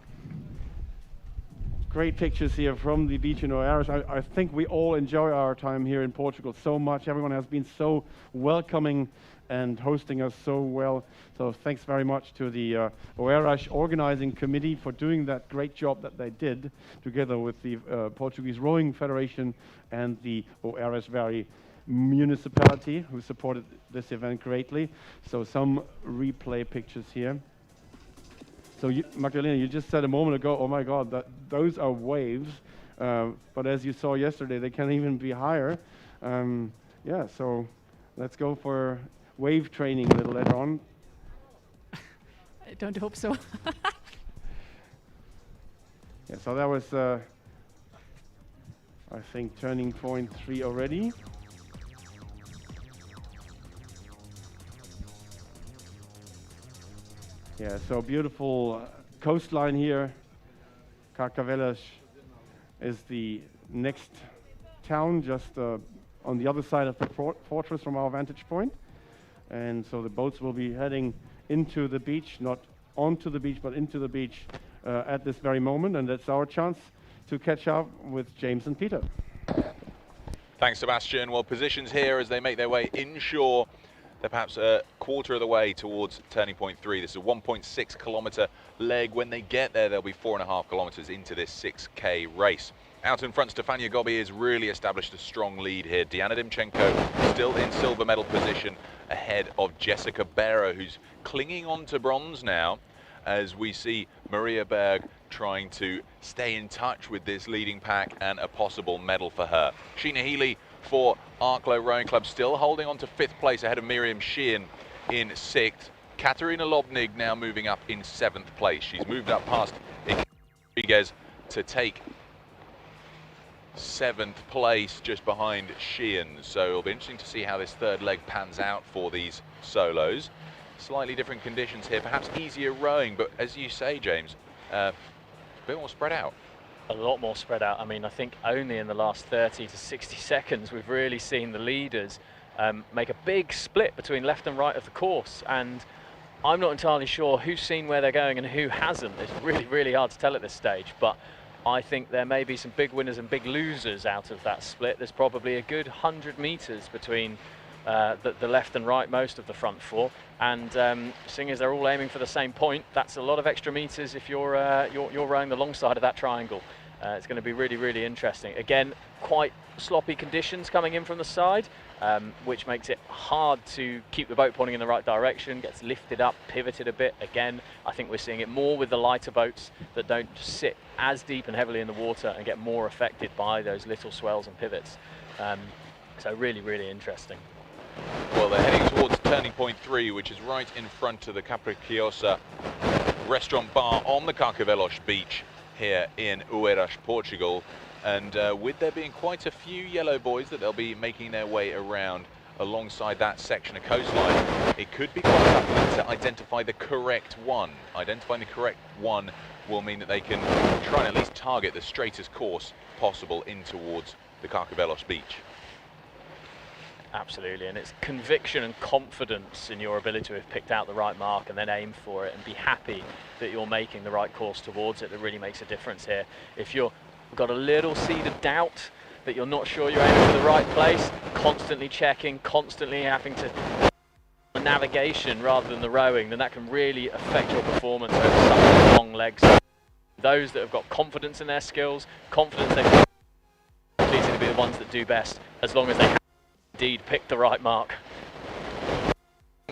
great pictures here from the beach in Oeiras. I think we all enjoy our time here in Portugal so much. Everyone has been so welcoming and hosting us so well. So thanks very much to the Oeiras organizing committee for doing that great job that they did, together with the Portuguese Rowing Federation and the Oeiras Valley municipality, who supported this event greatly. So some replay pictures here. So Magdalena, you just said a moment ago, oh my God, those are waves. But as you saw yesterday, they can even be higher. Yeah, so let's go for wave training a little later on. I don't hope so. Yeah, so that was, I think, turning point 3 already. Yeah, so beautiful coastline here. Carcavelos is the next town, just on the other side of the fortress from our vantage point. And so the boats will be heading into the beach, not onto the beach, but into the beach at this very moment. And that's our chance to catch up with James and Peter. Thanks, Sebastian. Well, positions here as they make their way inshore They're perhaps a quarter of the way towards turning point 3. This is a 1.6 kilometer leg. When they get there, they'll be 4.5 kilometers into this 6K race. Out in front, Stefania Gobi has really established a strong lead here. Diana Dimchenko still in silver medal position ahead of Jessica Berra, who's clinging on to bronze now, as we see Maria Berg trying to stay in touch with this leading pack and a possible medal for her. Sheena Healy for Arklow Rowing Club still holding on to 5th place ahead of Miriam Sheehan in 6th. Katerina Lobnig now moving up in 7th place. She's moved up past Rodriguez to take 7th place just behind Sheehan. So it'll be interesting to see how this third leg pans out for these solos. Slightly different conditions here, perhaps easier rowing, but as you say, James, a bit more spread out. A lot more spread out. I mean, I think only in the last 30 to 60 seconds we've really seen the leaders make a big split between left and right of the course, and I'm not entirely sure who's seen where they're going and who hasn't. It's really, really hard to tell at this stage, but I think there may be some big winners and big losers out of that split. There's probably a good 100 meters between the left and right most of the front four, and seeing as they're all aiming for the same point, that's a lot of extra meters if you're rowing the long side of that triangle. It's going to be really, really interesting. Again, quite sloppy conditions coming in from the side, which makes it hard to keep the boat pointing in the right direction, gets lifted up, pivoted a bit. Again, I think we're seeing it more with the lighter boats that don't sit as deep and heavily in the water and get more affected by those little swells and pivots. So really, really interesting. Well, they're heading towards turning point 3, which is right in front of the Capricciosa restaurant bar on the Carcavelos beach here in Oeiras, Portugal. And with there being quite a few yellow buoys that they'll be making their way around alongside that section of coastline, it could be quite tough to identify the correct one. Identifying the correct one will mean that they can try and at least target the straightest course possible in towards the Carcavelos beach. Absolutely, and it's conviction and confidence in your ability to have picked out the right mark and then aim for it and be happy that you're making the right course towards it that really makes a difference here. If you've got a little seed of doubt that you're not sure you're aiming for the right place, constantly checking, constantly having to the navigation rather than the rowing, then that can really affect your performance over such long legs. Those that have got confidence in their skills, confidence they're easy to be the ones that do best, as long as they indeed pick the right mark.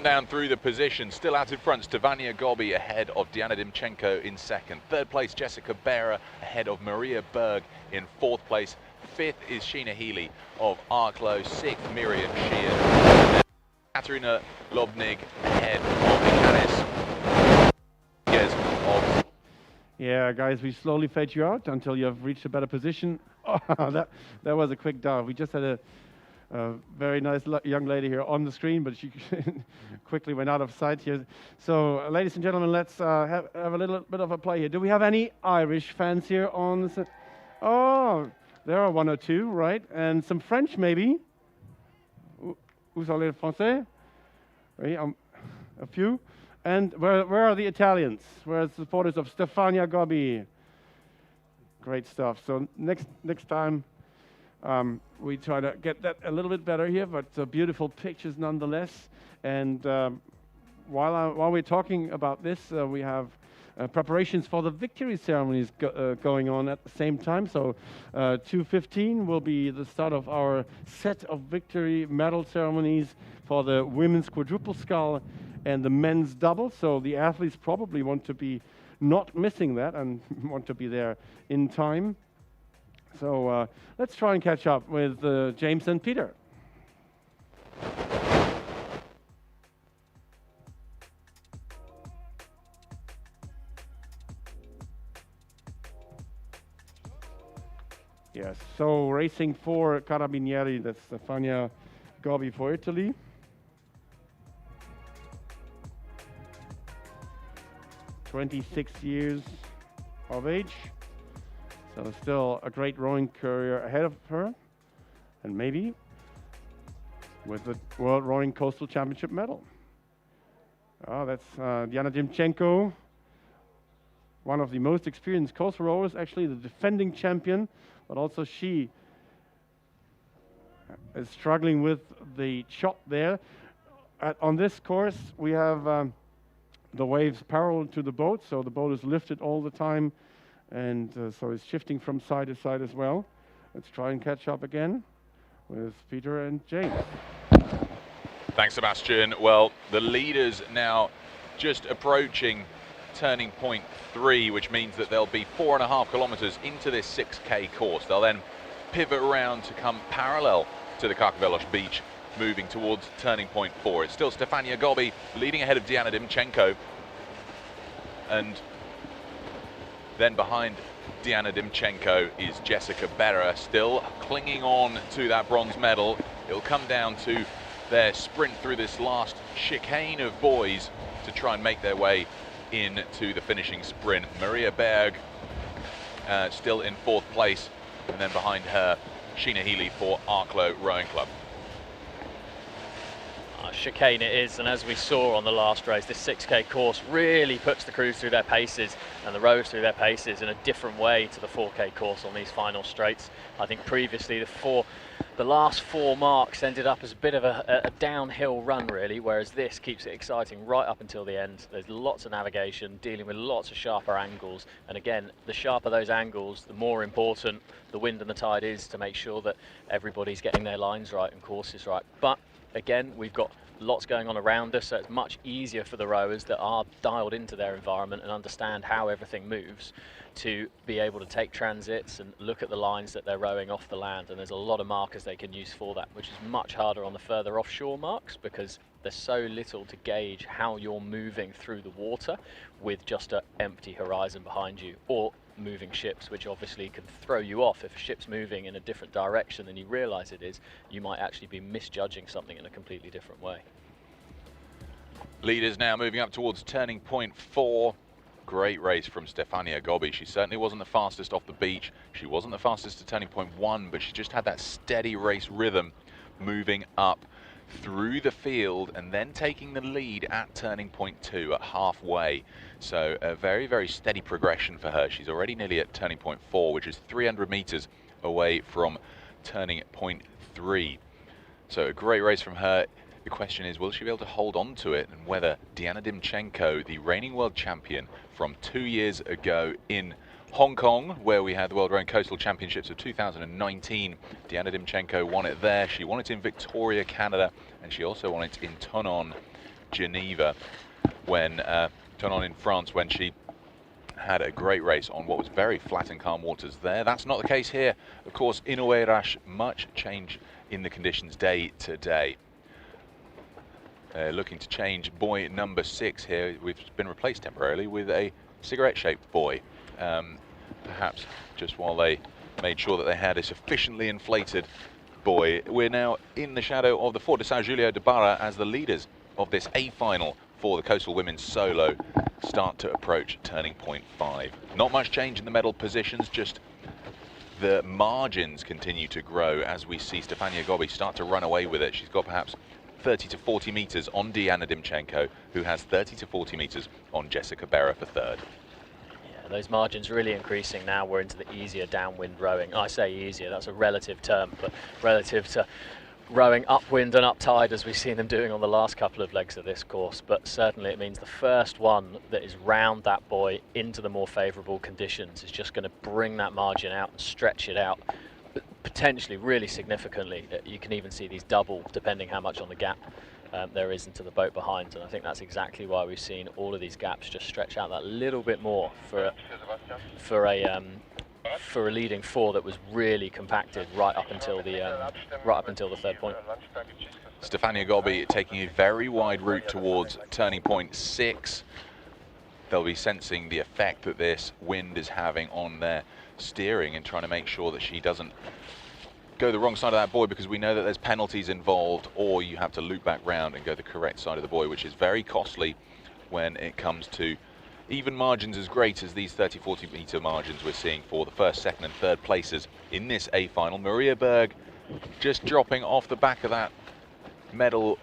Down through the position, still out in front, Stefania Gobi ahead of Diana Dimchenko in 2nd. 3rd place, Jessica Berra ahead of Maria Berg in 4th place. 5th is Sheena Healy of Arklow. 6th, Miriam Sheehan. Katerina Lobnig ahead of Ikanis. Yeah, guys, we slowly fade you out until you have reached a better position. Oh, that was a quick dive. We just had a very nice young lady here on the screen, but she quickly went out of sight here. So, ladies and gentlemen, let's have a little bit of a play here. Do we have any Irish fans here on the set? Oh, there are 1 or 2, right? And some French, maybe? Vous parlez français? Oui, a few. And where are the Italians? Where are the supporters of Stefania Gobi? Great stuff. So next time, we try to get that a little bit better here, but beautiful pictures nonetheless. And while we're talking about this, we have preparations for the victory ceremonies going on at the same time. So 2:15 will be the start of our set of victory medal ceremonies for the women's quadruple scull and the men's double. So the athletes probably want to be not missing that and want to be there in time. So let's try and catch up with James and Peter. Yes, so racing for Carabinieri, that's Stefania Gobi for Italy. (26 years of age. So still a great rowing career ahead of her, and maybe with the World Rowing Coastal Championship medal. Oh, that's Diana Dimchenko, one of the most experienced coastal rowers, actually the defending champion, but also she is struggling with the chop there. on this course, we have the waves parallel to the boat, so the boat is lifted all the time, and so it's shifting from side to side as well. Let's try and catch up again with Peter and James. Thanks, Sebastian. Well, the leaders now just approaching turning point 3, which means that they'll be 4.5 kilometers into this 6K course. They'll then pivot around to come parallel to the Karkovelos beach, moving towards turning point 4. It's still Stefania Gobi leading ahead of Diana Dimchenko, and then behind Diana Dimchenko is Jessica Berra, still clinging on to that bronze medal. It'll come down to their sprint through this last chicane of boys to try and make their way into the finishing sprint. Maria Berg still in 4th place, and then behind her, Sheena Healy for Arklow Rowing Club. Chicane it is, and as we saw on the last race, this 6K course really puts the crews through their paces and the rowers through their paces in a different way to the 4K course on these final straights. I think previously the last 4 marks ended up as a bit of a downhill run really, whereas this keeps it exciting right up until the end. There's lots of navigation, dealing with lots of sharper angles, and again, the sharper those angles, the more important the wind and the tide is to make sure that everybody's getting their lines right and courses right. But again, we've got lots going on around us, so it's much easier for the rowers that are dialed into their environment and understand how everything moves to be able to take transits and look at the lines that they're rowing off the land. And there's a lot of markers they can use for that, which is much harder on the further offshore marks because there's so little to gauge how you're moving through the water with just an empty horizon behind you, or moving ships, which obviously can throw you off. If a ship's moving in a different direction than you realize it is, you might actually be misjudging something in a completely different way. Leaders now moving up towards turning point 4. Great race from Stefania Gobi. She certainly wasn't the fastest off the beach. She wasn't the fastest to turning point 1, but she just had that steady race rhythm moving up through the field and then taking the lead at turning point 2 at halfway. So a very, very steady progression for her. She's already nearly at turning point 4, which is 300 meters away from turning point 3. So a great race from her. The question is, will she be able to hold on to it, and whether Diana Dimchenko, the reigning world champion from 2 years ago in Hong Kong, where we had the World Rowing Coastal Championships of 2019. Diana Dimchenko won it there. She won it in Victoria, Canada, and she also won it in Tonon, Geneva, when Tonon in France, when she had a great race on what was very flat and calm waters there. That's not the case here. Of course, in Oeiras, much change in the conditions day to day. Looking to change buoy number 6 here. We've been replaced temporarily with a cigarette-shaped buoy. Perhaps just while they made sure that they had a sufficiently inflated buoy. We're now in the shadow of the Fort de San Julio de Barra as the leaders of this A final for the Coastal Women's Solo start to approach turning point 5. Not much change in the medal positions, just the margins continue to grow as we see Stefania Gobi start to run away with it. She's got perhaps 30 to 40 meters on Diana Dimchenko, who has 30 to 40 meters on Jessica Berra for 3rd. Yeah, those margins really increasing now. We're into the easier downwind rowing. I say easier, that's a relative term, but relative to rowing upwind and uptide as we've seen them doing on the last couple of legs of this course. But certainly it means the first one that is round that buoy into the more favourable conditions is just going to bring that margin out and stretch it out potentially really significantly. You can even see these double depending how much on the gap there is into the boat behind, and I think that's exactly why we've seen all of these gaps just stretch out that little bit more for a leading 4 that was really compacted right up until the 3rd point. Stefania Gobi taking a very wide route towards turning point 6. They'll be sensing the effect that this wind is having on their steering and trying to make sure that she doesn't go the wrong side of that buoy, because we know that there's penalties involved, or you have to loop back round and go the correct side of the buoy, which is very costly when it comes to even margins as great as these 30-40 meter margins we're seeing for the 1st, 2nd and 3rd places in this A final. Maria Berg just dropping off the back of that medal,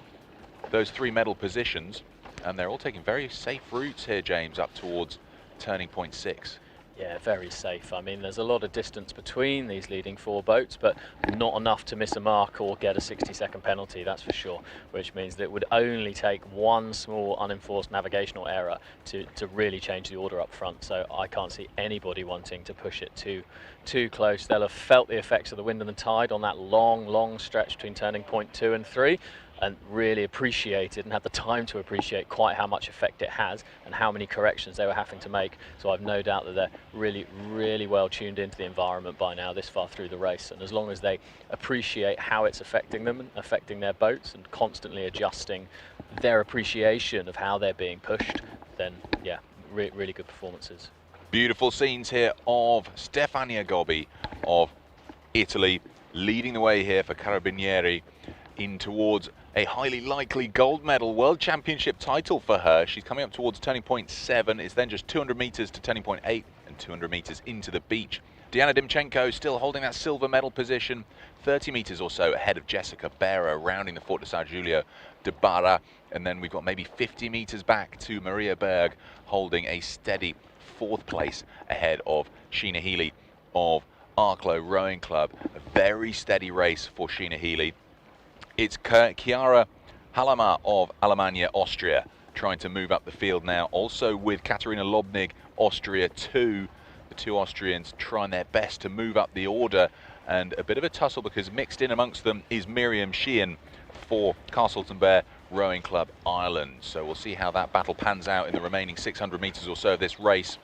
those 3 medal positions, and they're all taking very safe routes here, James, up towards turning point 6. Yeah, very safe. I mean, there's a lot of distance between these leading 4 boats, but not enough to miss a mark or get a 60-second penalty, that's for sure, which means that it would only take one small unenforced navigational error to really change the order up front. So I can't see anybody wanting to push it too close. They'll have felt the effects of the wind and the tide on that long stretch between turning point 2 and 3, and really appreciated and had the time to appreciate quite how much effect it has and how many corrections they were having to make. So I've no doubt that they're really well tuned into the environment by now this far through the race, and as long as they appreciate how it's affecting them and affecting their boats and constantly adjusting their appreciation of how they're being pushed, then yeah, really good performances. Beautiful scenes here of Stefania Gobbi of Italy leading the way here for Carabinieri in towards a highly likely gold medal world championship title for her. She's coming up towards turning point 7. It's then just 200 meters to turning point 8 and 200 meters into the beach. Diana Dimchenko still holding that silver medal position, 30 meters or so ahead of Jessica Berra, rounding the Fort de San Giulio de Barra. And then we've got maybe 50 meters back to Maria Berg, holding a steady 4th place ahead of Sheena Healy of Arklow Rowing Club. A very steady race for Sheena Healy. It's Chiara Halama of Alemannia, Austria, trying to move up the field now. Also with Katarina Lobnig, Austria 2. The 2 Austrians trying their best to move up the order, and a bit of a tussle because mixed in amongst them is Miriam Sheehan for Castleton Bear Rowing Club Ireland. So we'll see how that battle pans out in the remaining 600 meters or so of this race.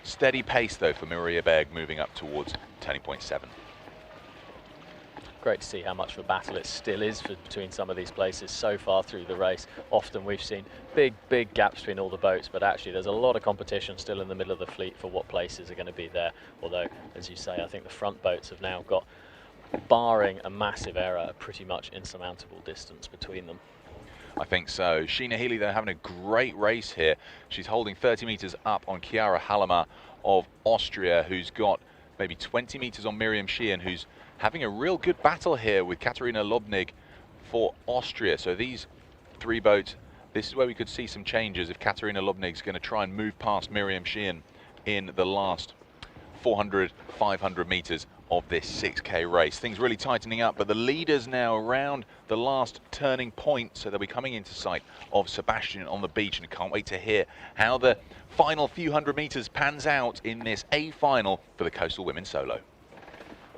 Steady pace though for Maria Berg, moving up towards turning point 7. Great to see how much of a battle it still is between some of these places so far through the race. Often we've seen big gaps between all the boats, but actually there's a lot of competition still in the middle of the fleet for what places are going to be there. Although, as you say, I think the front boats have now got, barring a massive error, a pretty much insurmountable distance between them. I think so. Sheena Healy, though, having a great race here. She's holding 30 meters up on Chiara Halama of Austria, who's got maybe 20 meters on Miriam Sheehan, who's having a real good battle here with Katarina Lobnig for Austria. So these 3 boats, this is where we could see some changes if Katarina Lobnig's going to try and move past Miriam Sheehan in the last 400, 500 meters of this 6K race. Things really tightening up, but the leaders now around the last turning point, so they'll be coming into sight of Sebastian on the beach, and can't wait to hear how the final few hundred meters pans out in this A final for the Coastal Women's Solo.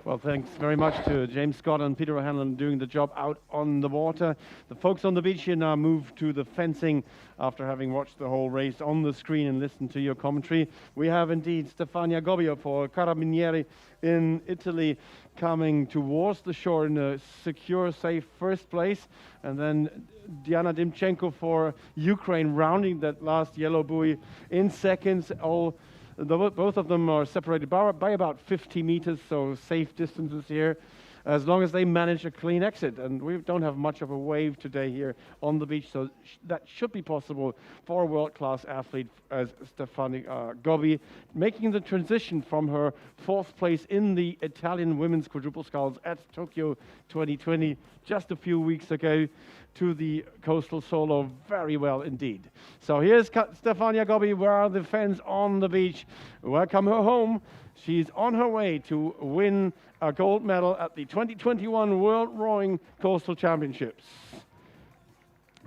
Well, thanks very much to James Scott and Peter O'Hanlon doing the job out on the water. The folks on the beach here now move to the fencing after having watched the whole race on the screen and listened to your commentary. We have indeed Stefania Gobbi for Carabinieri in Italy coming towards the shore in a secure, safe 1st place. And then Diana Dimchenko for Ukraine rounding that last yellow buoy in 2nd. Both of them are separated by about 50 meters, so safe distances here, as long as they manage a clean exit. And we don't have much of a wave today here on the beach, so that should be possible for a world-class athlete as Stefania Gobbi, making the transition from her 4th place in the Italian women's quadruple sculls at Tokyo 2020 just a few weeks ago to the coastal solo very well indeed. So here's Stefania Gobbi. Where are the fans on the beach? Welcome her home. She's on her way to win a gold medal at the 2021 World Rowing Coastal Championships.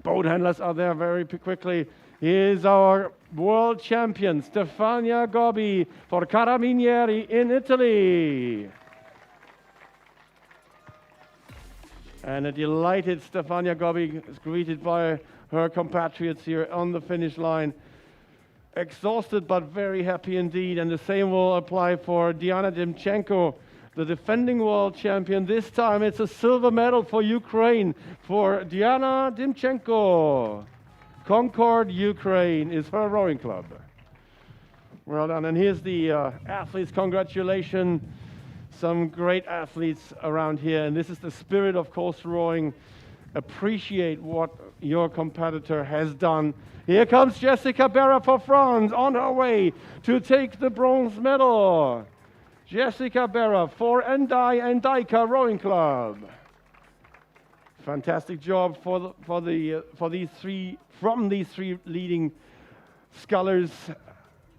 Boat handlers are there very quickly. Here's our world champion, Stefania Gobbi for Carabinieri in Italy. And a delighted Stefania Gobbi is greeted by her compatriots here on the finish line. Exhausted but very happy indeed, and the same will apply for Diana Dimchenko, the defending world champion. This time it's a silver medal for Ukraine, for Diana Dimchenko. Concord, Ukraine is her rowing club. Well done, and here's the athletes' congratulations. Some great athletes around here, and this is the spirit of coastal rowing. Appreciate what your competitor has done. Here comes Jessica Berra for France on her way to take the bronze medal. Jessica Berra for Endai and Daika Rowing Club. Fantastic job from these three leading scullers.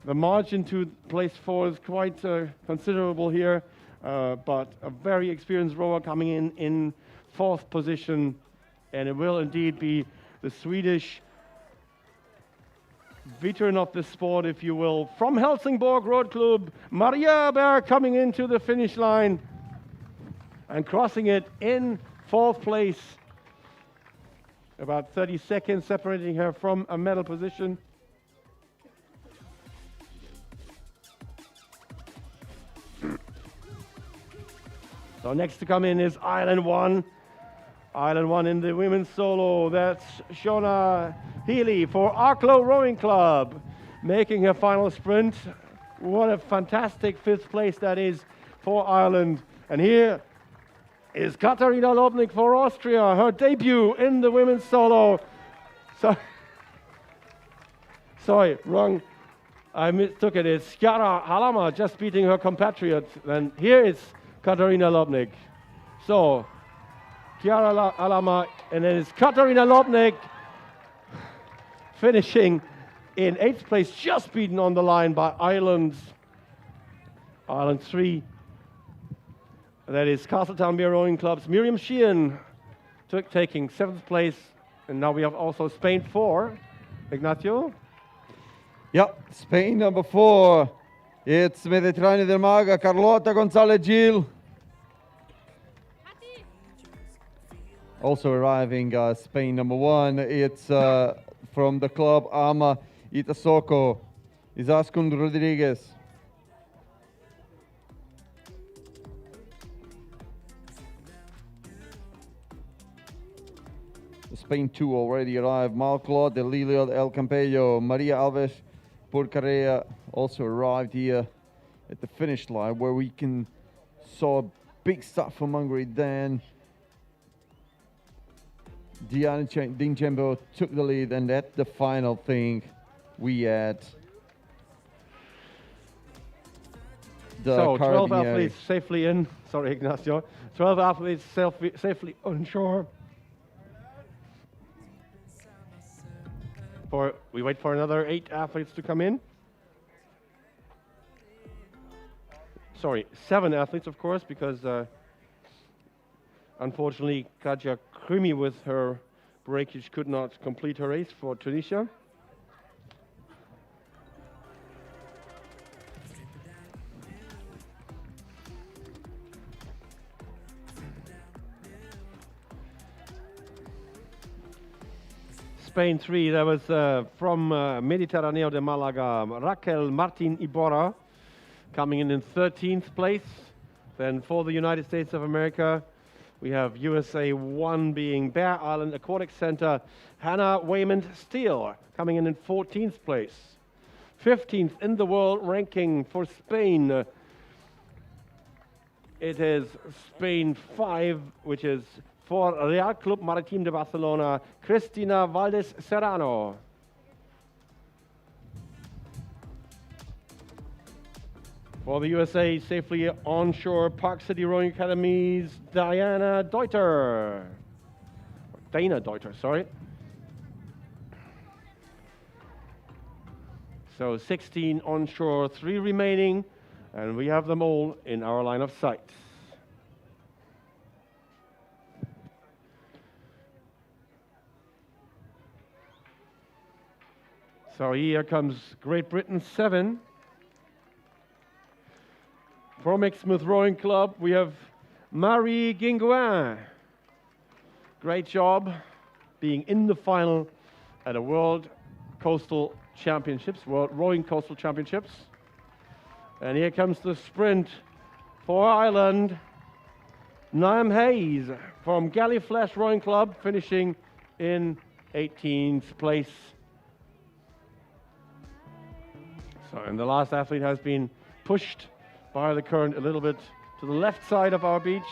The margin to place 4 is quite considerable here, but a very experienced rower coming in 4th position, and it will indeed be the Swedish veteran of the sport, if you will, from Helsingborg Road Club, Maria Berg, coming into the finish line and crossing it in 4th place. About 30 seconds separating her from a medal position. So next to come in is Island 1. Island 1 in the women's solo. That's Shona Healy for Arklow Rowing Club, making her final sprint. What a fantastic 5th place that is for Ireland. And here is Katarina Lobnik for Austria, her debut in the women's solo. Sorry, wrong. I mistook it. It's Chiara Halama just beating her compatriot. And here is Katarina Lobnik. So, Chiara Halama, and then it's Katarina Lobnik finishing in 8th place, just beaten on the line by Ireland 3. That is Castletown Beer Rowing Club's Miriam Sheehan taking 7th place. And now we have also Spain 4. Ignacio? Yep, Spain number 4. It's Mediterraneo del Maga, Carlota González Gil. Also arriving, Spain number 1. It's from the club Ama Itasoko, Izaskun Rodriguez. Spain 2 already arrived. Malclot, Delilio, El Campello, Maria Alves, Porcarrea also arrived here at the finish line, where we saw a big start from Hungary. Then Diana Dingembo took the lead, and at the final thing, we had the So 12 Carabinieri. athletes safely in. Sorry, Ignacio. 12 athletes safely onshore. We wait for another 8 athletes to come in. Sorry, 7 athletes, of course, because unfortunately Katja Krimi with her breakage could not complete her race for Tunisia. Spain 3, that was from Mediterraneo de Malaga, Raquel Martin Iborra, coming in 13th place. Then for the United States of America, we have USA 1 being Bear Island Aquatic Center, Hannah Waymond Steele, coming in 14th place. 15th in the world ranking for Spain. It is Spain 5, which is for Real Club Marítim de Barcelona, Cristina Valdes Serrano. For the USA, safely onshore, Park City Rowing Academy's Dana Deuter, sorry. So 16 onshore, 3 remaining, and we have them all in our line of sight. So here comes Great Britain 7. From Exmouth Rowing Club, we have Marie Guingouin. Great job being in the final at a World Coastal Championships, World Rowing Coastal Championships. And here comes the sprint for Ireland. Niamh Hayes from Galliflash Rowing Club, finishing in 18th place. So, and the last athlete has been pushed by the current a little bit to the left side of our beach.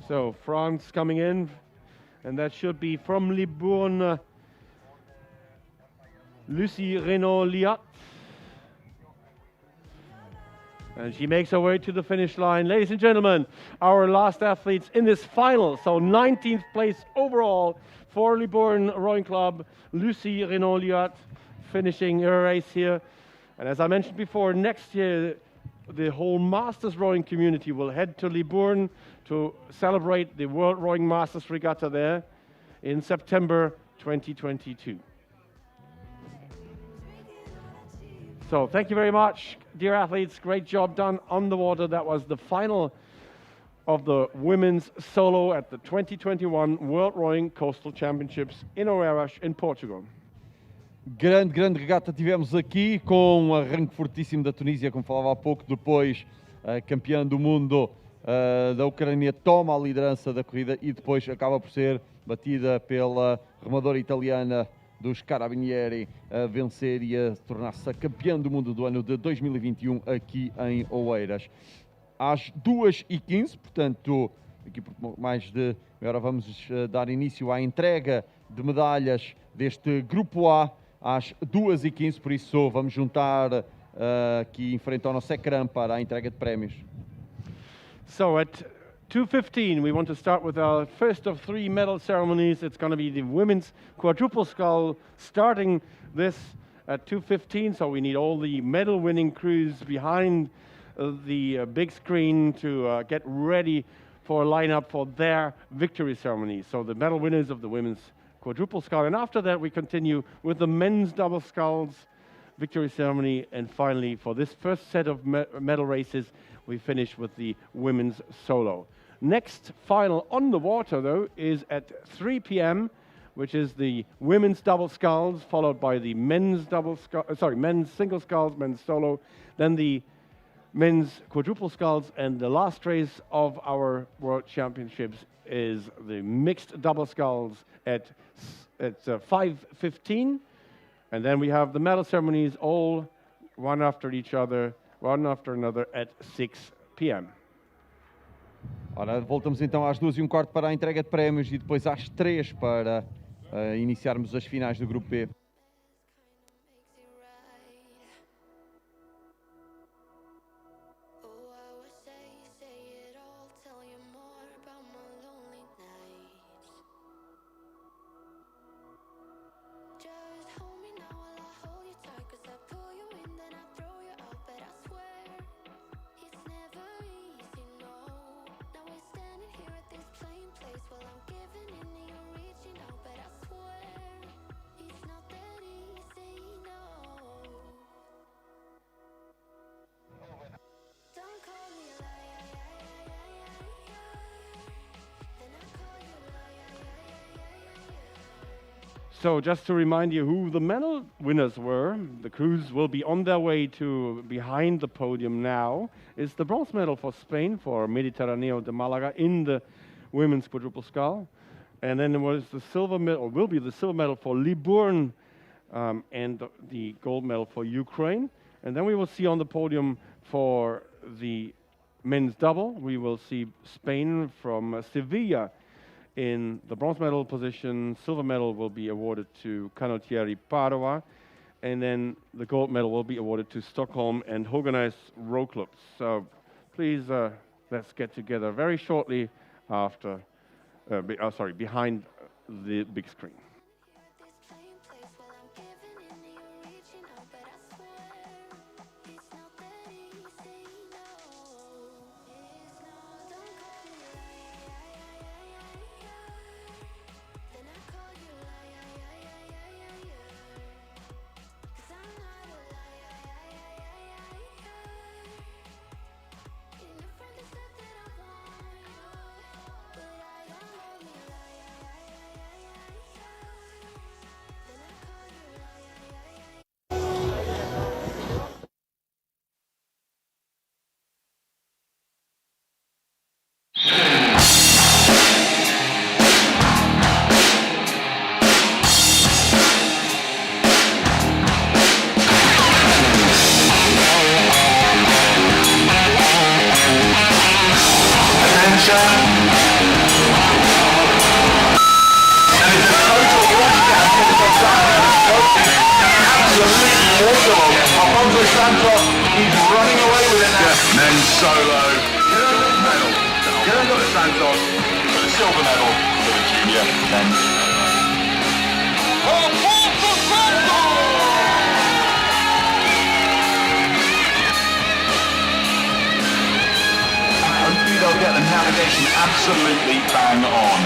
So France coming in, and that should be from Libourne, Lucie Renaud-Liat. And she makes her way to the finish line. Ladies and gentlemen, our last athletes in this final. So 19th place overall for Libourne Rowing Club. Lucy Renaud-Liat finishing her race here. And as I mentioned before, next year the whole Masters rowing community will head to Libourne to celebrate the World Rowing Masters Regatta there in September 2022. So thank you very much, dear athletes. Great job done on the water. That was the final of the women's solo at the 2021 World Rowing Coastal Championships in Oeiras, in Portugal. Grande regata tivemos aqui, com um arranque fortíssimo da Tunísia, como falava há pouco. Depois, a campeã do mundo da Ucrânia toma a liderança da corrida e depois acaba por ser batida pela remadora italiana dos Carabinieri, a vencer e a tornar-se a campeã do mundo do ano de 2021 aqui em Oeiras. Às 2h15, portanto, aqui por mais de meia hora vamos dar início à entrega de medalhas deste Grupo A às 2h15, por isso vamos juntar aqui em frente ao nosso ecrã para a entrega de prémios. So at 2:15, we want to start with our first of three medal ceremonies. It's going to be the women's quadruple scull, starting this at 2:15. So we need all the medal-winning crews behind the big screen to get ready for a lineup for their victory ceremony. So the medal winners of the women's quadruple scull. And after that, we continue with the men's double sculls victory ceremony. And finally, for this first set of medal races, we finish with the women's solo. Next final on the water, though, is at 3 p.m., which is the women's double sculls, followed by the men's men's single sculls, men's solo, then the men's quadruple sculls, and the last race of our World Championships is the mixed double sculls at 5:15, and then we have the medal ceremonies all one after another at 6 p.m. Ora, voltamos então às 2h15 para a entrega de prémios e depois às 3 para iniciarmos as finais do Grupo B. So just to remind you who the medal winners were, the crews will be on their way to behind the podium now, is the bronze medal for Spain, for Mediterráneo de Málaga in the women's quadruple scull. And then there was the silver medal, or will be the silver medal for Libourne, and the gold medal for Ukraine. And then we will see on the podium for the men's double, we will see Spain from Sevilla in the bronze medal position. Silver medal will be awarded to Canottieri Padova, and then the gold medal will be awarded to Stockholm and Höganäs Row Club. So please, let's get together very shortly after, behind the big screen. solo gold medal to Alberto Santos for the silver medal for the junior men's. Hopefully they'll get the navigation absolutely bang on.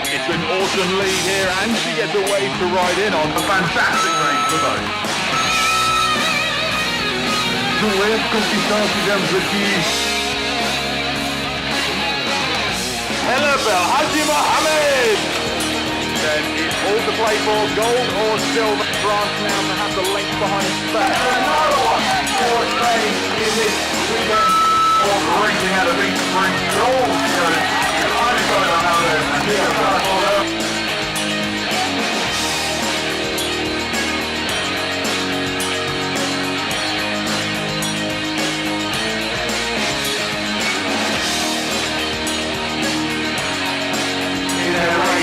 It's an awesome lead here, and she gets a wave to ride in on. A fantastic race for both. Duelo competição tivemos aqui. Helabel Haji Mohammed! Then it's all to play for, gold or silver. France now to have the length behind Spain. Another one for Spain in this weekend. All racing out of big sprint. Gold goes to Alberto Mohammed and Gio.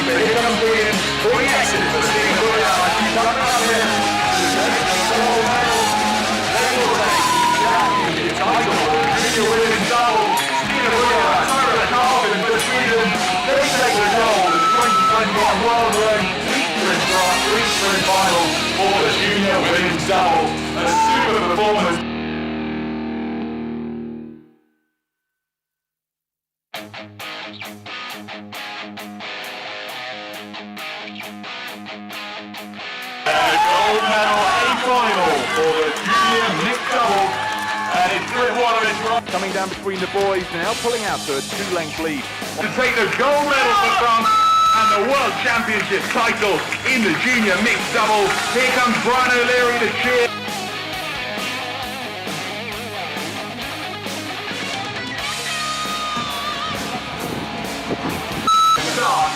Here comes in, for yes, it's the Steve Royale. She's got it out here. Junior women's double. Steve Royale, Sarah Carvin for Sweden. They take the gold in the 2021 World Rowing Feature Final for the junior women's double. A super performance. Coming down between the boys, now pulling out to a two-length lead. To take the gold medal for France and the World Championship title in the junior mixed double. Here comes Brian O'Leary to cheer. Start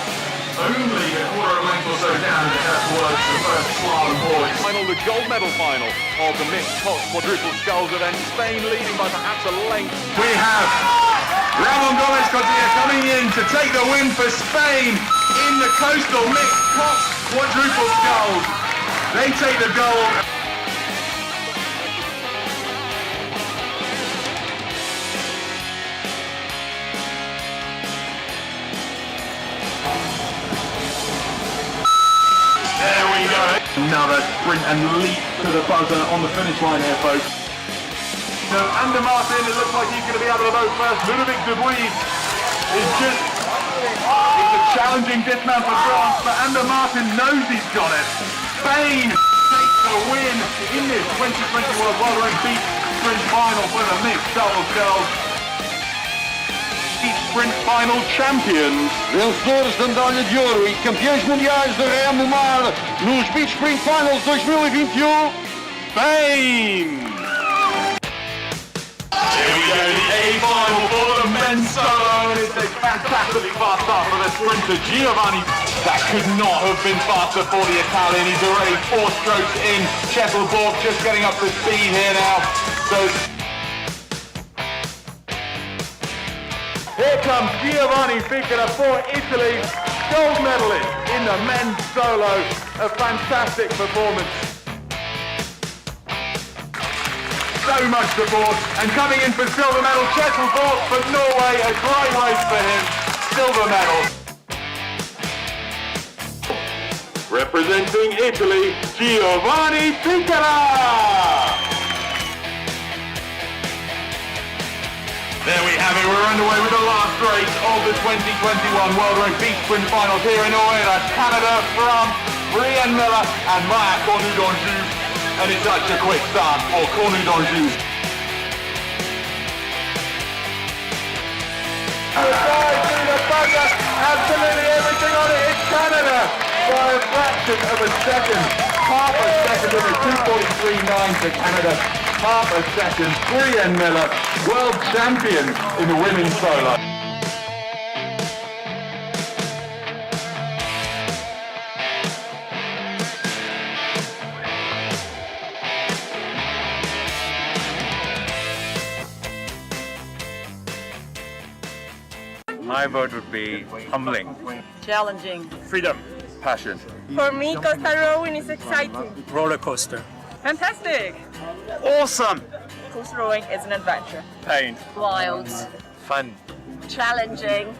only a quarter of a length or so down towards the first slalom boys. Final, the gold medal final of the mixed Coxed Quadruple Sculls event. Spain leading by perhaps a length. We have Ramon Gomez Codilla coming in to take the win for Spain in the coastal mixed Coxed Quadruple Sculls. They take the gold. There we go. Another sprint and leap to the buzzer on the finish line here, folks. So Ander Martin, it looks like he's going to be out of the boat first. Ludovic Dubuis is just, it's a challenging dismount for France, but Ander Martin knows he's got it. Spain takes the win in this 2021 World Rowing Beach Sprint Final for the mixed doubles girls. Sprint Final champions. Vencedores da medalha de ouro e campeões mundiais de remo no mar nos Beach Sprint Finals 2021, Spain! Here we go, the A final for the men's solo, and it's a fantastically fast start for the sprinter Giovanni. That could not have been faster for the Italian. He's already 4 strokes in. Chetelborg just getting up to speed here now. So here comes Giovanni Ficola for Italy, gold medalist in the men's solo. A fantastic performance. So much support, and coming in for silver medal, Chetelborg for Norway. A great race for him, silver medal. Representing Italy, Giovanni Ficola. There we have it, we're underway with the last race of the 2021 World Rowing Beach Sprint Finals here in Norway. That's Canada, France, Brienne Miller and Maya Cornu-D'Anjou. And it's such a quick start for Cornu-D'Anjou. Absolutely everything on it, it's Canada by a fraction of a second. Half a second of a 2:43.9 for Canada. Half a second, Brienne Miller, world champion in the women's solo. My vote would be humbling. Challenging. Freedom. Passion. For me, coastal rowing is exciting. Roller coaster. Fantastic! Awesome! Coastal rowing is an adventure. Pain. Wild. Fun. Challenging.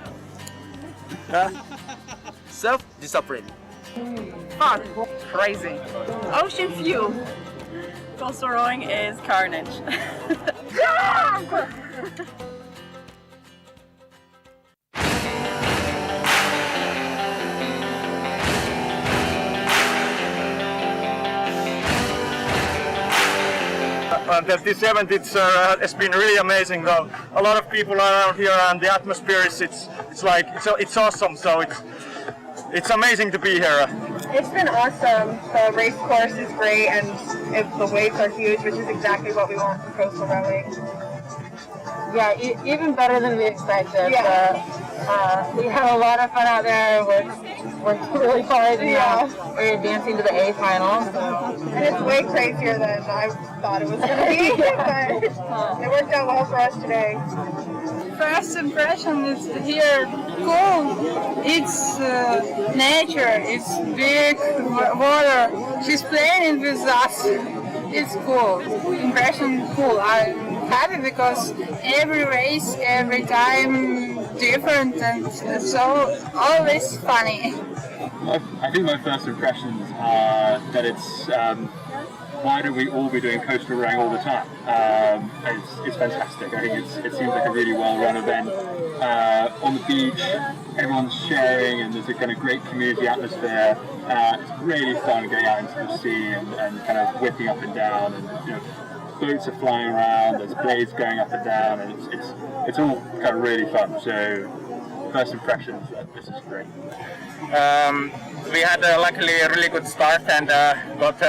Self-discipline. Fun. Crazy. Ocean view. Coastal rowing is carnage. On 57th, it's been really amazing though. A lot of people around here and the atmosphere is it's awesome. So it's amazing to be here. It's been awesome. The race course is great and the waves are huge, which is exactly what we want for coastal rowing. Yeah, even better than we expected. Yeah. We had a lot of fun out there. Worked really hard. Yeah. We're advancing to the A final. So. And it's way crazier than I thought it was going to be, but it worked out well for us today. First impression is here cool. It's nature. It's big water. She's playing with us. It's cool. Impression cool. I'm happy because every race, every time different and so always funny. I think my first impressions are that it's why don't we all be doing coastal rowing all the time? It's fantastic. I think it seems like a really well-run event. On the beach, everyone's sharing and there's a kind of great community atmosphere. It's really fun getting out into the sea and kind of whipping up and down, and boats are flying around, there's blades going up and down, and it's all kind of really fun. So first impressions, this is great. We had luckily a really good start and got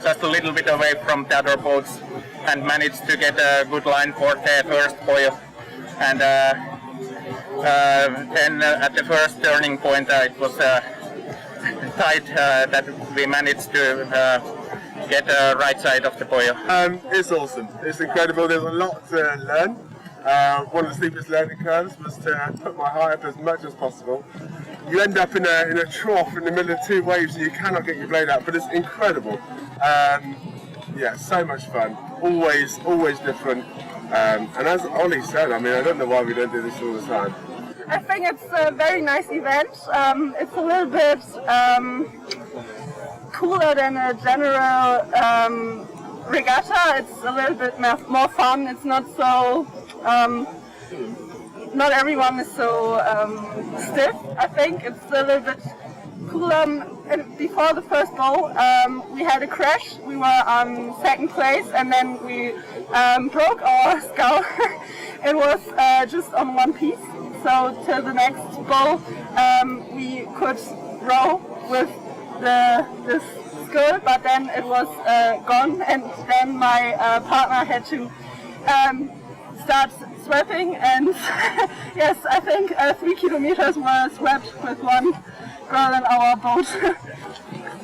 just a little bit away from the other boats and managed to get a good line for the first buoy. And then at the first turning point it was tight that we managed to get the right side of the buoy. It's awesome. It's incredible. There's a lot to learn. One of the steepest learning curves was to put my height up as much as possible. You end up in a trough in the middle of two waves and you cannot get your blade out, but it's incredible. Yeah, so much fun. Always different. And as Ollie said, I mean, I don't know why we don't do this all the time. I think it's a very nice event. It's a little bit cooler than a general regatta. It's a little bit more fun. It's not so. Not everyone is so stiff. I think it's a little bit cooler. And before the first bowl, we had a crash. We were on second place, and then we broke our scull. It was just on one piece. So till the next bowl, we could row with this skull, but then it was gone, and then my partner had to start sweeping, and yes, I think 3 kilometers were swept with one girl in our boat.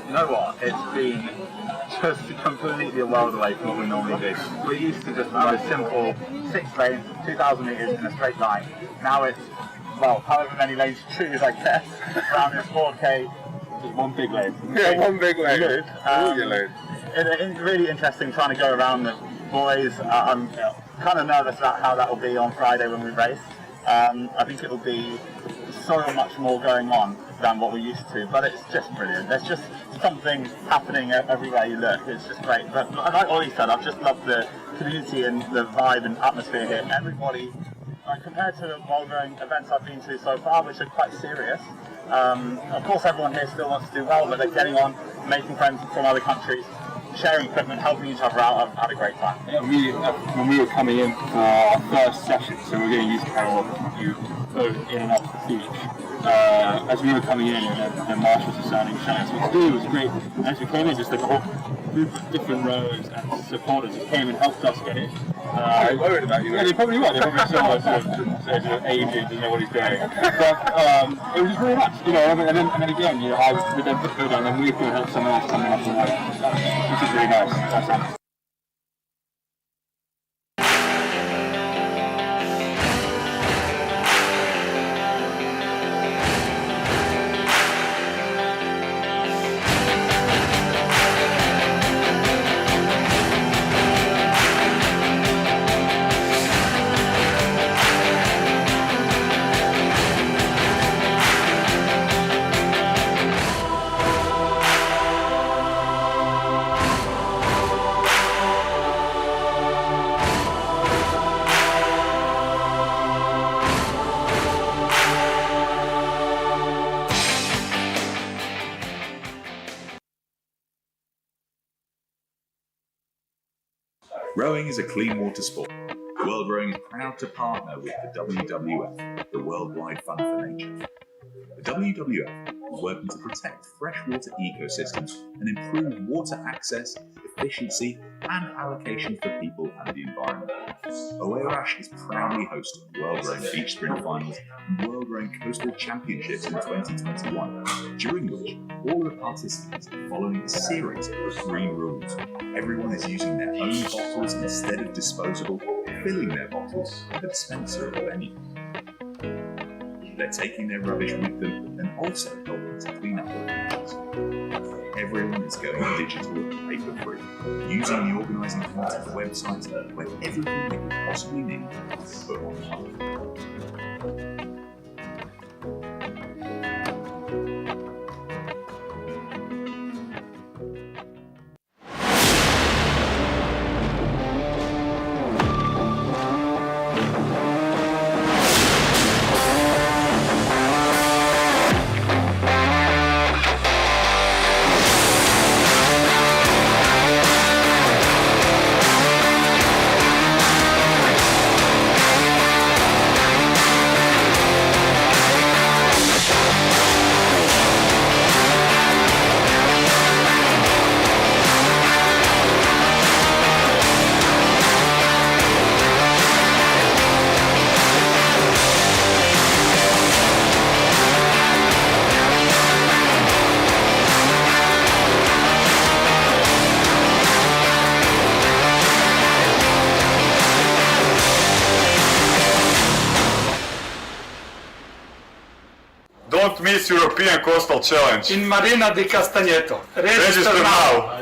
You know what? It's been just completely a world away from what we normally do. We're used to just the most simple 6 lanes, 2,000 metres in a straight line. Now it's, well, however many lanes you choose, I guess, around this 4K. Just one big lane. Yeah, one big lane. All your lane. It's really interesting trying to go around the boys. I'm kind of nervous about how that will be on Friday when we race. I think it will be so much more going on than what we're used to, but it's just brilliant. There's just something happening everywhere you look. It's just great. But like Ollie said, I've just loved the community and the vibe and atmosphere here. Everybody, compared to the wild-rowing events I've been to so far, which are quite serious, of course everyone here still wants to do well, but they're getting on, making friends from other countries, sharing equipment, helping each other out. I've had a great time. Yeah, when we were coming in for our first session, so we're getting used to how you boat in and off the beach. As we were coming in and the marshals were sounding shots, what to do was great. As we came in, just like a whole group of different rows and supporters that came and helped us get in. I'm worried about you. Yeah, they probably were. They probably saw sort of aging, doesn't know what he's doing. But it was just really nice, you know. And then again, you know, we then put food down, and we could help someone else coming up the way, which is really nice. That's it. Rowing is a clean water sport. World Rowing is proud to partner with the WWF, the Worldwide Fund for Nature. The WWF is working to protect freshwater ecosystems and improve water access, efficiency, and allocation for people and the environment. OARASH is proudly hosting World Rowing Beach Sprint Finals and World Rowing Coastal Championships in 2021, during which all of the participants are following a series of green rules. Everyone is using their own bottles instead of disposable, filling their bottles at the dispenser at the venue. They're taking their rubbish with them and also helping to clean up their beaches. Everyone is going digital and paper-free, using the organising committee's website where everything they could possibly need is put online. Don't miss European Coastal Challenge. In Marina di Castagneto. Register now.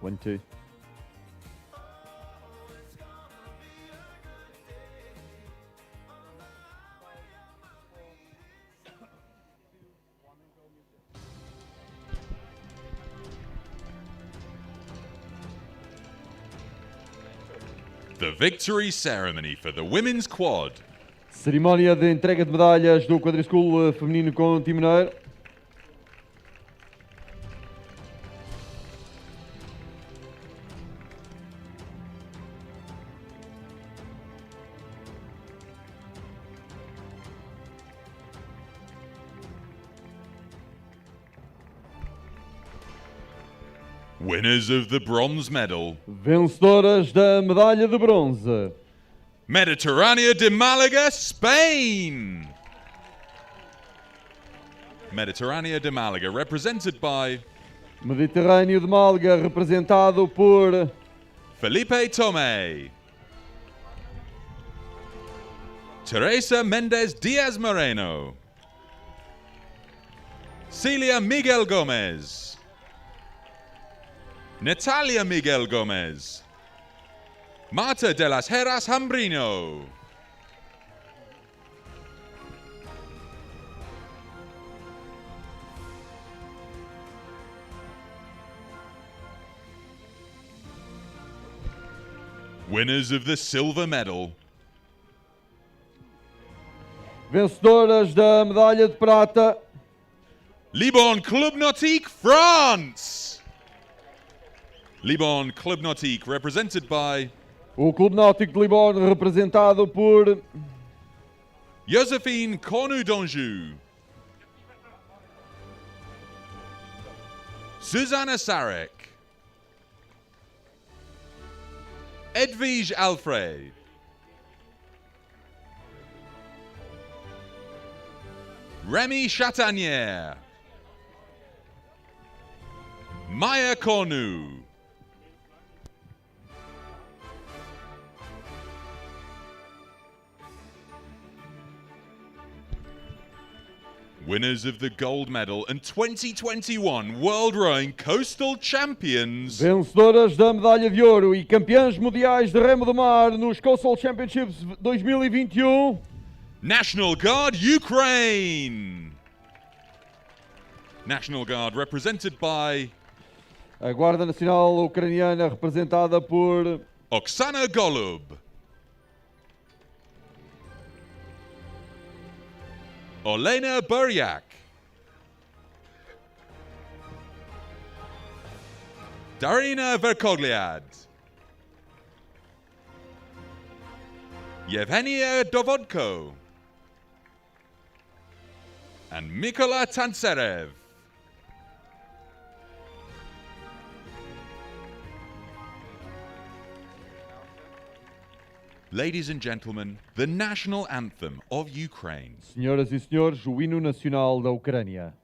One, two. The victory ceremony for the women's quad. Cerimónia de entrega de medalhas do quadrisculo feminino com timoneiro. Winners of the bronze medal. Vencedoras da medalha de bronze. Mediterránea de Málaga, Spain. Mediterránea de Málaga, represented by Mediterrâneo de Málaga, representado por Felipe Tomé. Teresa Méndez Díaz Moreno. Celia Miguel Gómez. Natalia Miguel Gómez. Marta de las Heras Hambrino. Winners of the silver medal. vencedoras da medalha de prata. Liban Club Nautique, France. Liban Club Nautique, represented by O Clube Náutico de Livorno, representado por Josephine Cornu d'Anjou. Susanna Sarek. Edwige Alfred. Remy Chatanier. Maya Cornu. Winners of the gold medal and 2021 World Rowing Coastal Champions. vencedoras da medalha de ouro e campeãs mundiais de remo do mar nos Coastal Championships 2021. National Guard Ukraine. National Guard represented by A Guarda Nacional Ucraniana, representada por Oksana Golub. Olena Buryak. Darina Verkogliad. Yevgenia Dovodko. And Mykola Tantserev. Ladies and gentlemen, the national anthem of Ukraine. Senhoras e senhores, o hino nacional da Ucrânia.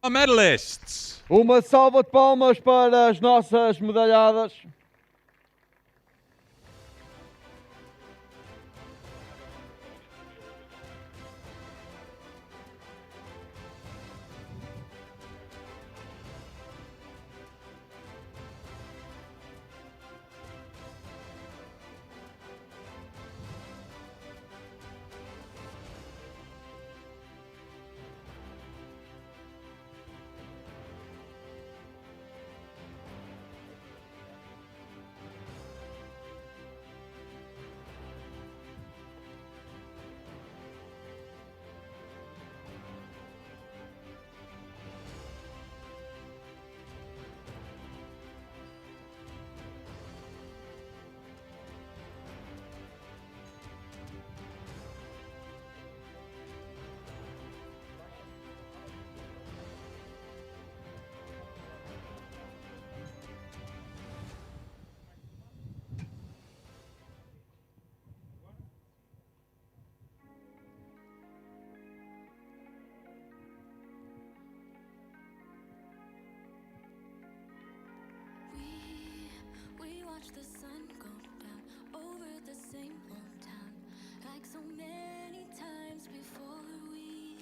Our medalists. Uma salva de palmas para as nossas medalhadas. watch the sun go down over the same old town, like so many times before. We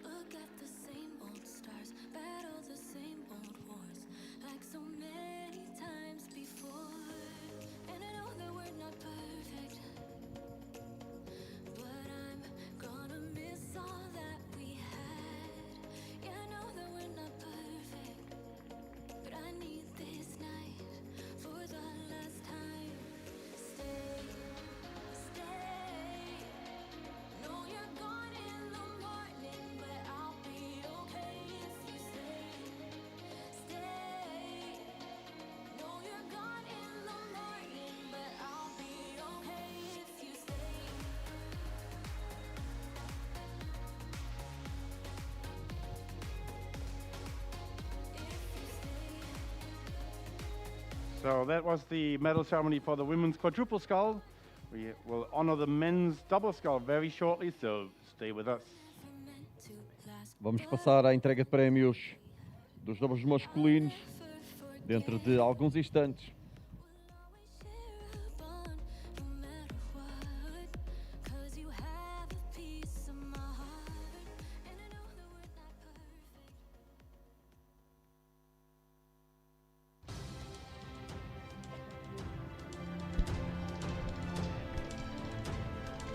look at the same old stars, battle the same old wars, like so many times before. And I know that we're not perfect, but I'm gonna miss all that we had. Yeah, I know that we're not perfect, but I need this night for the last time. Stay, stay. Know you're gone in the morning, but I'll be okay if you stay. Stay. Know you're gone in the morning, but I'll be okay if you stay. So that was the medal ceremony for the women's quadruple scull. We will honor the men's double scull very shortly, so stay with us. Vamos passar à entrega de prémios dos doubles masculinos dentro de alguns instantes.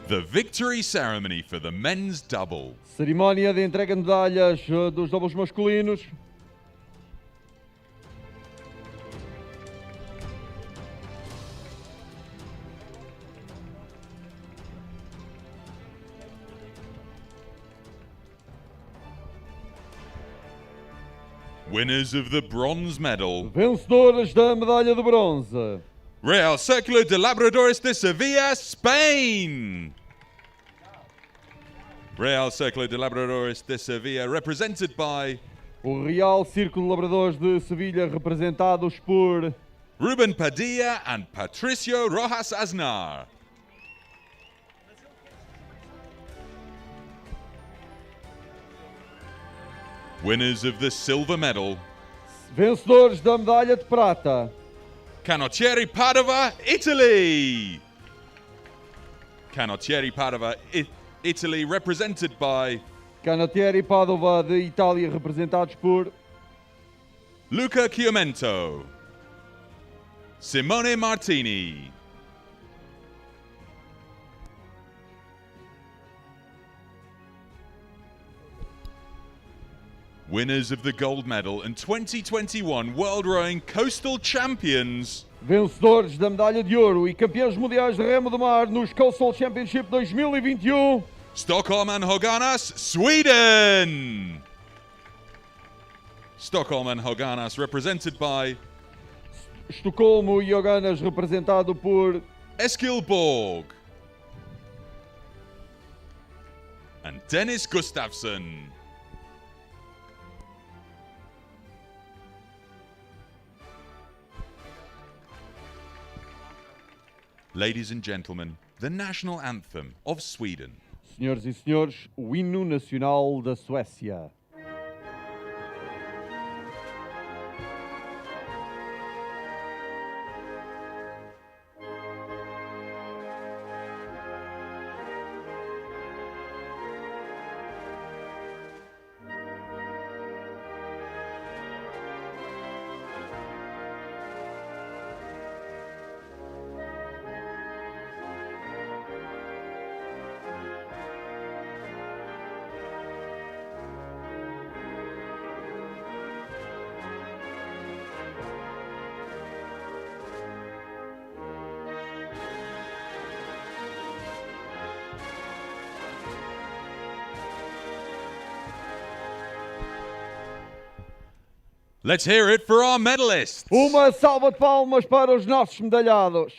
The victory ceremony for the men's double. Cerimónia de entrega de medalhas dos doubles masculinos. Winners of the bronze medal. Vencedoras da medalha de bronze. Real Círculo de Labradores de Sevilla, Spain. Real Círculo de Labradores de Sevilla, represented by O Real Círculo de Labradores de Sevilha, representados por Ruben Padilla and Patricio Rojas Aznar. Winners of the silver medal. vencedores da medalha de prata. Canottieri Padova, Italy. Canottieri Padova, Italy, represented by Canottieri Padova de Itália, representados por Luca Chiomento, Simone Martini. Winners of the gold medal and 2021 World Rowing Coastal Champions. Vencedores da medalha de ouro e campeões mundiais de remo do mar nos Coastal Championship 2021. Stockholm and Höganäs, Sweden. Stockholm and Höganäs represented by Estocolmo e Höganäs, representado por Eskil Borg and Dennis Gustafsson. Ladies and gentlemen, the national anthem of Sweden. Senhoras e senhores, o hino nacional da Suécia. Let's hear it for our medalists. Uma salva de palmas para os nossos medalhados.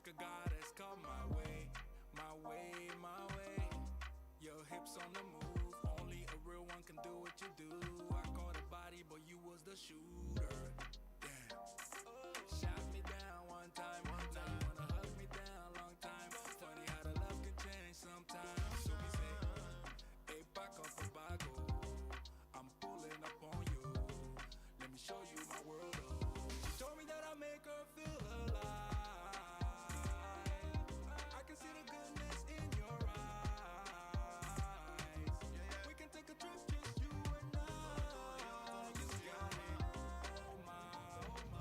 like a goddess, come my way, my way, my way. Your hips on the move, only a real one can do what you do. I caught a body, but you was the shooter. Damn. Shot me down one time, now you wanna hug me down long time. Funny how the love can change sometimes. So we say, hey, back up a bago. I'm pulling up on you. Let me show you my world. She told me that I make her feel alive. I can see the goodness in your eyes. We can take a trip, just you and I. You got me. Oh my, oh my.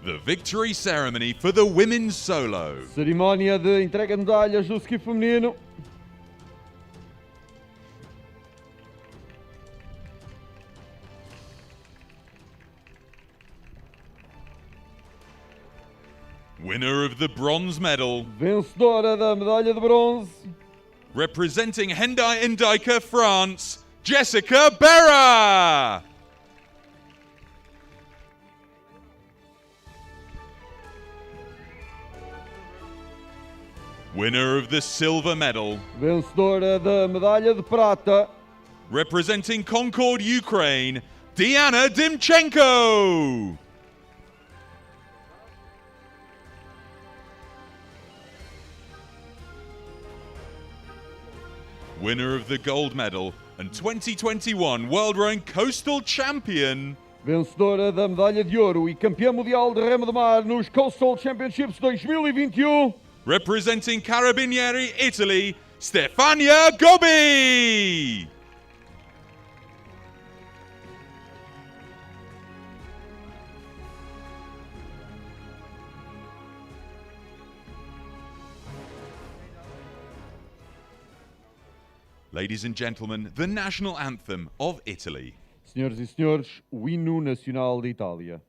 The victory ceremony for the women's solo. Cerimónia de entrega de medalhas do ski feminino. Winner of the bronze medal. Vencedora da medalha de bronze. Representing Hendai Indika, France, Jessica Berra. Winner of the silver medal. Vencedora da medalha de prata. Representing Concord, Ukraine, Diana Dimchenko. Winner of the gold medal and 2021 World Rowing Coastal Champion. Vencedora da medalha de ouro e campeã mundial de remo de mar nos Coastal Championships 2021. Representing Carabinieri, Italy, Stefania Gobbi. Ladies and gentlemen, the national anthem of Italy. Senhoras e senhores, o hino nacional de Itália.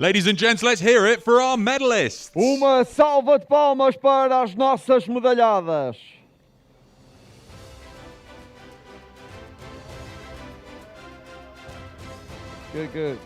Ladies and gents, let's hear it for our medalists. Uma salva de palmas para as nossas medalhadas. Good, good.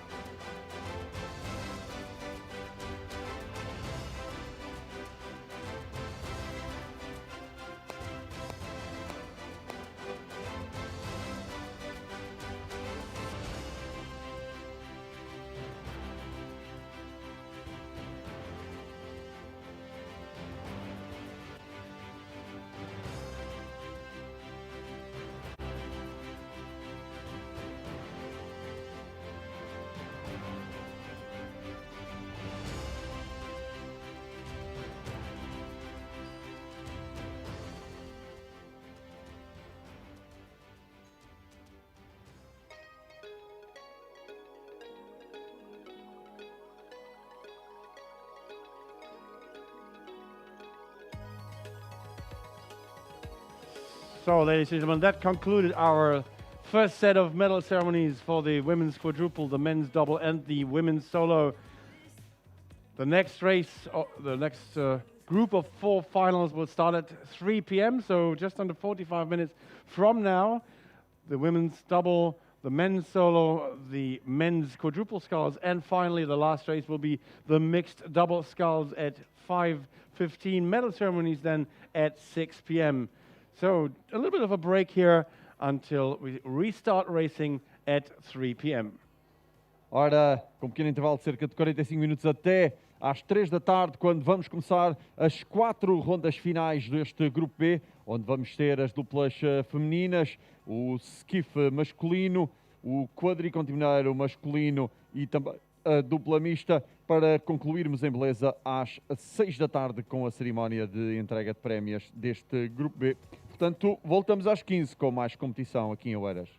So, ladies and gentlemen, that concluded our first set of medal ceremonies for the women's quadruple, the men's double, and the women's solo. The next race, the next group of 4 finals will start at 3 p.m., so just under 45 minutes from now. The women's double the men's solo, the men's quadruple sculls, and finally the last race will be the mixed double sculls at 5:15. Medal ceremonies then at 6 p.m. So a little bit of a break here until we restart racing at 3 p.m. Ora, com um pequeno intervalo de cerca de 45 minutos até às 3 da tarde, quando vamos começar as 4 rondas finais deste Grupo B, onde vamos ter as duplas femininas, o skiff masculino, o quadricontineiro masculino e também a dupla mista, para concluirmos em beleza às 6 da tarde com a cerimónia de entrega de prémios deste Grupo B. Portanto, voltamos às 15 com mais competição aqui em Oeiras.